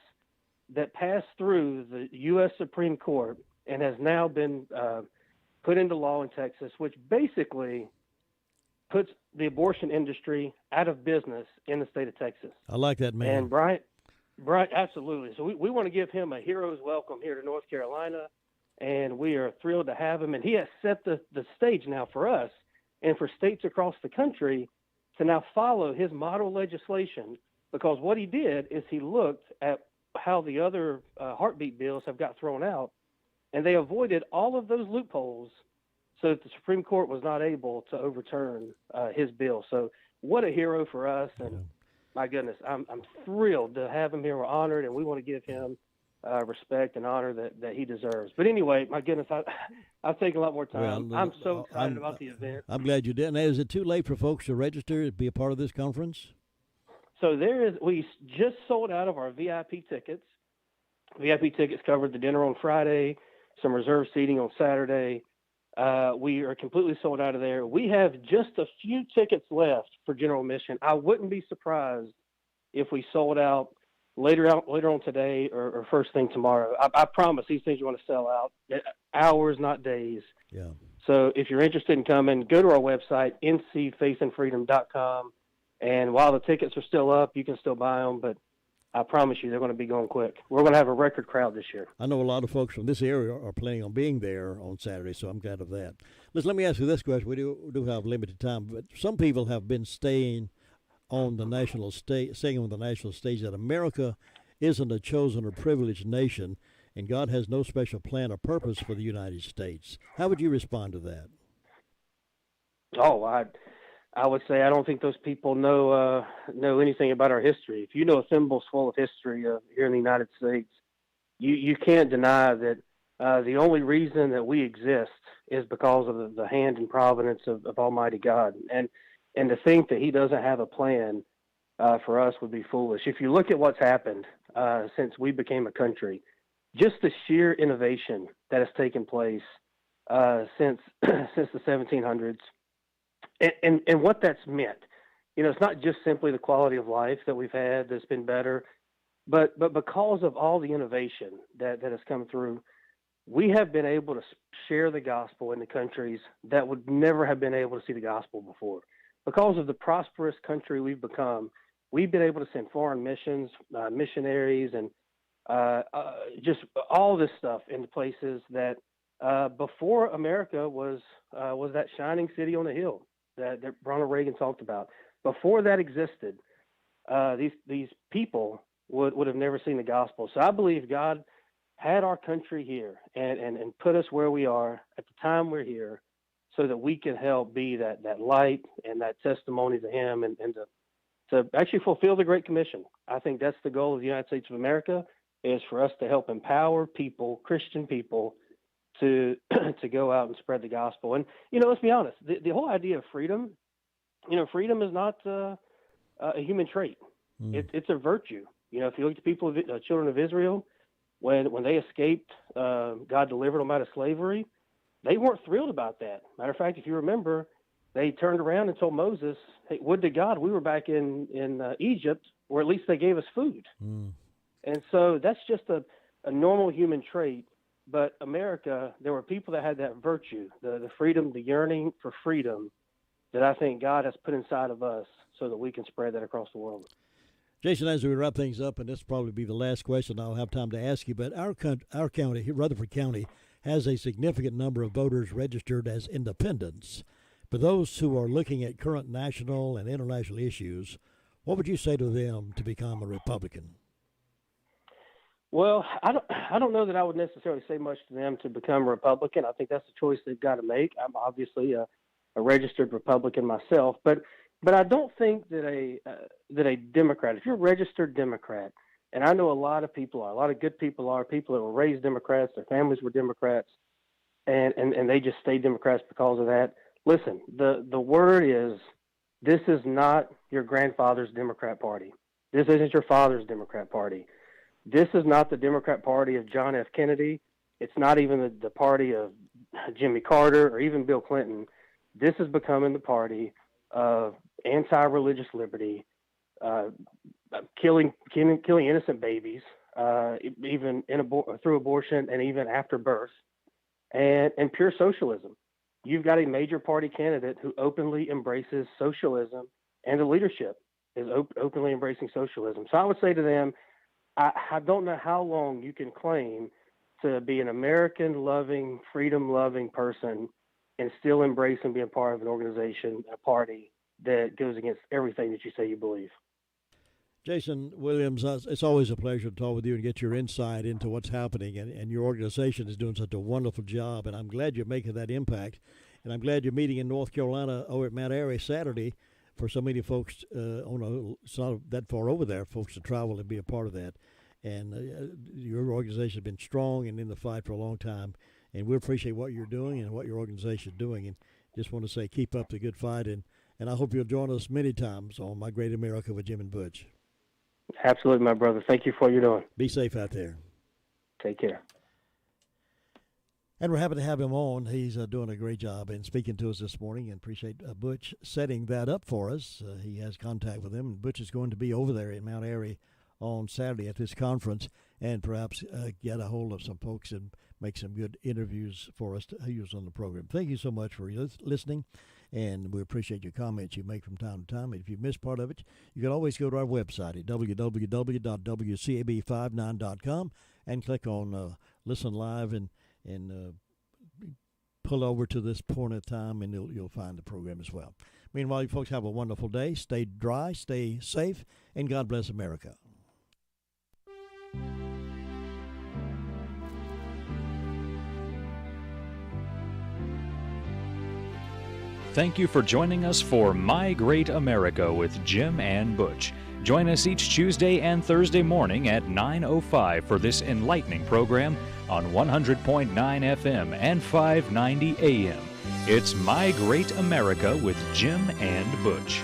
that passed through the U.S. Supreme Court and has now been put into law in Texas, which basically puts the abortion industry out of business in the state of Texas. I like that, man. And Brian, absolutely. So we want to give him a hero's welcome here to North Carolina, and we are thrilled to have him. And he has set the stage now for us and for states across the country to now follow his model legislation, because what he did is he looked at how the other heartbeat bills have got thrown out, and they avoided all of those loopholes so that the Supreme Court was not able to overturn his bill. So what a hero for us. And my goodness, I'm thrilled to have him here. We're honored, and we want to give him respect and honor that he deserves. But anyway, my goodness, I've taken a lot more time. Well, I'm so excited about the event. I'm glad you did. Now, is it too late for folks to register to be a part of this conference? So we just sold out of our VIP tickets. VIP tickets covered the dinner on Friday, some reserved seating on Saturday. We are completely sold out of there. We have just a few tickets left for general admission. I wouldn't be surprised if we sold out later on today or first thing tomorrow. I promise these things you want to sell out hours, not days. Yeah. So if you're interested in coming, go to our website, ncfaithandfreedom.com. And while the tickets are still up, you can still buy them, but I promise you they're going to be going quick. We're going to have a record crowd this year. I know a lot of folks from this area are planning on being there on Saturday, so I'm glad of that. Let me ask you this question. We do have limited time, but some people have been staying on the national stage, saying on the national stage that America isn't a chosen or privileged nation, and God has no special plan or purpose for the United States. How would you respond to that? Oh, I would say I don't think those people know anything about our history. If you know a thimble full of history here in the United States, you can't deny that the only reason that we exist is because of the hand and providence of Almighty God. And to think that He doesn't have a plan for us would be foolish. If you look at what's happened since we became a country, just the sheer innovation that has taken place since the 1700s, and what that's meant. It's not just simply the quality of life that we've had that's been better, but because of all the innovation that has come through, we have been able to share the gospel in the countries that would never have been able to see the gospel before. Because of the prosperous country we've become, we've been able to send foreign missions, missionaries, and just all this stuff into places that before America was that shining city on the hill that Ronald Reagan talked about. Before that existed, these people would have never seen the gospel. So I believe God had our country here and put us where we are at the time we're here so that we can help be that light and that testimony to Him and to actually fulfill the Great Commission. I think that's the goal of the United States of America, is for us to help empower people, Christian people, to go out and spread the gospel. And, let's be honest, the whole idea of freedom, freedom is not a human trait. It's a virtue. If you look at the children of Israel, when they escaped, God delivered them out of slavery, they weren't thrilled about that. Matter of fact, if you remember, they turned around and told Moses, hey, would to God we were back in Egypt, or at least they gave us food. And so that's just a normal human trait. But America, there were people that had that virtue, the freedom, the yearning for freedom, that I think God has put inside of us so that we can spread that across the world. Jason, as we wrap things up, and this will probably be the last question I'll have time to ask you, but our county, Rutherford County, has a significant number of voters registered as independents. For those who are looking at current national and international issues, what would you say to them to become a Republican? Well, I don't know that I would necessarily say much to them to become a Republican. I think that's a choice they've got to make. I'm obviously a registered Republican myself, but I don't think that a Democrat, if you're a registered Democrat, and I know a lot of people are, a lot of good people are, people that were raised Democrats, their families were Democrats, and they just stayed Democrats because of that. Listen, the word is, this is not your grandfather's Democrat Party. This isn't your father's Democrat Party. This is not the Democrat Party of John F. Kennedy. It's not even the party of Jimmy Carter or even Bill Clinton. This is becoming the party of anti-religious liberty, killing innocent babies, even through abortion and even after birth, and pure socialism. You've got a major party candidate who openly embraces socialism, and the leadership is openly embracing socialism. So I would say to them, I don't know how long you can claim to be an American-loving, freedom-loving person and still embrace and be a part of an organization, a party that goes against everything that you say you believe. Jason Williams, it's always a pleasure to talk with you and get your insight into what's happening, and your organization is doing such a wonderful job, and I'm glad you're making that impact, and I'm glad you're meeting in North Carolina over at Mount Airy Saturday for so many folks it's not that far over there, folks to travel and be a part of that. And your organization has been strong and in the fight for a long time, and we appreciate what you're doing and what your organization is doing, and just want to say keep up the good fight, and I hope you'll join us many times on My Great America with Jim and Butch. Absolutely, my brother. Thank you for what you're doing. Be safe out there. Take care. And we're happy to have him on. He's doing a great job in speaking to us this morning, and appreciate Butch setting that up for us. He has contact with him, and Butch is going to be over there in Mount Airy on Saturday at this conference, and perhaps get a hold of some folks and make some good interviews for us to use on the program. Thank you so much for listening, and we appreciate your comments you make from time to time. If you missed part of it, you can always go to our website at www.wcab59.com and click on Listen Live and pull over to this point of time, and you'll find the program as well. Meanwhile, you folks have a wonderful day. Stay dry, stay safe, and God bless America. Thank you for joining us for My Great America with Jim and Butch. Join us each Tuesday and Thursday morning at 9:05 for this enlightening program on 100.9 FM and 590 AM. It's My Great America with Jim and Butch.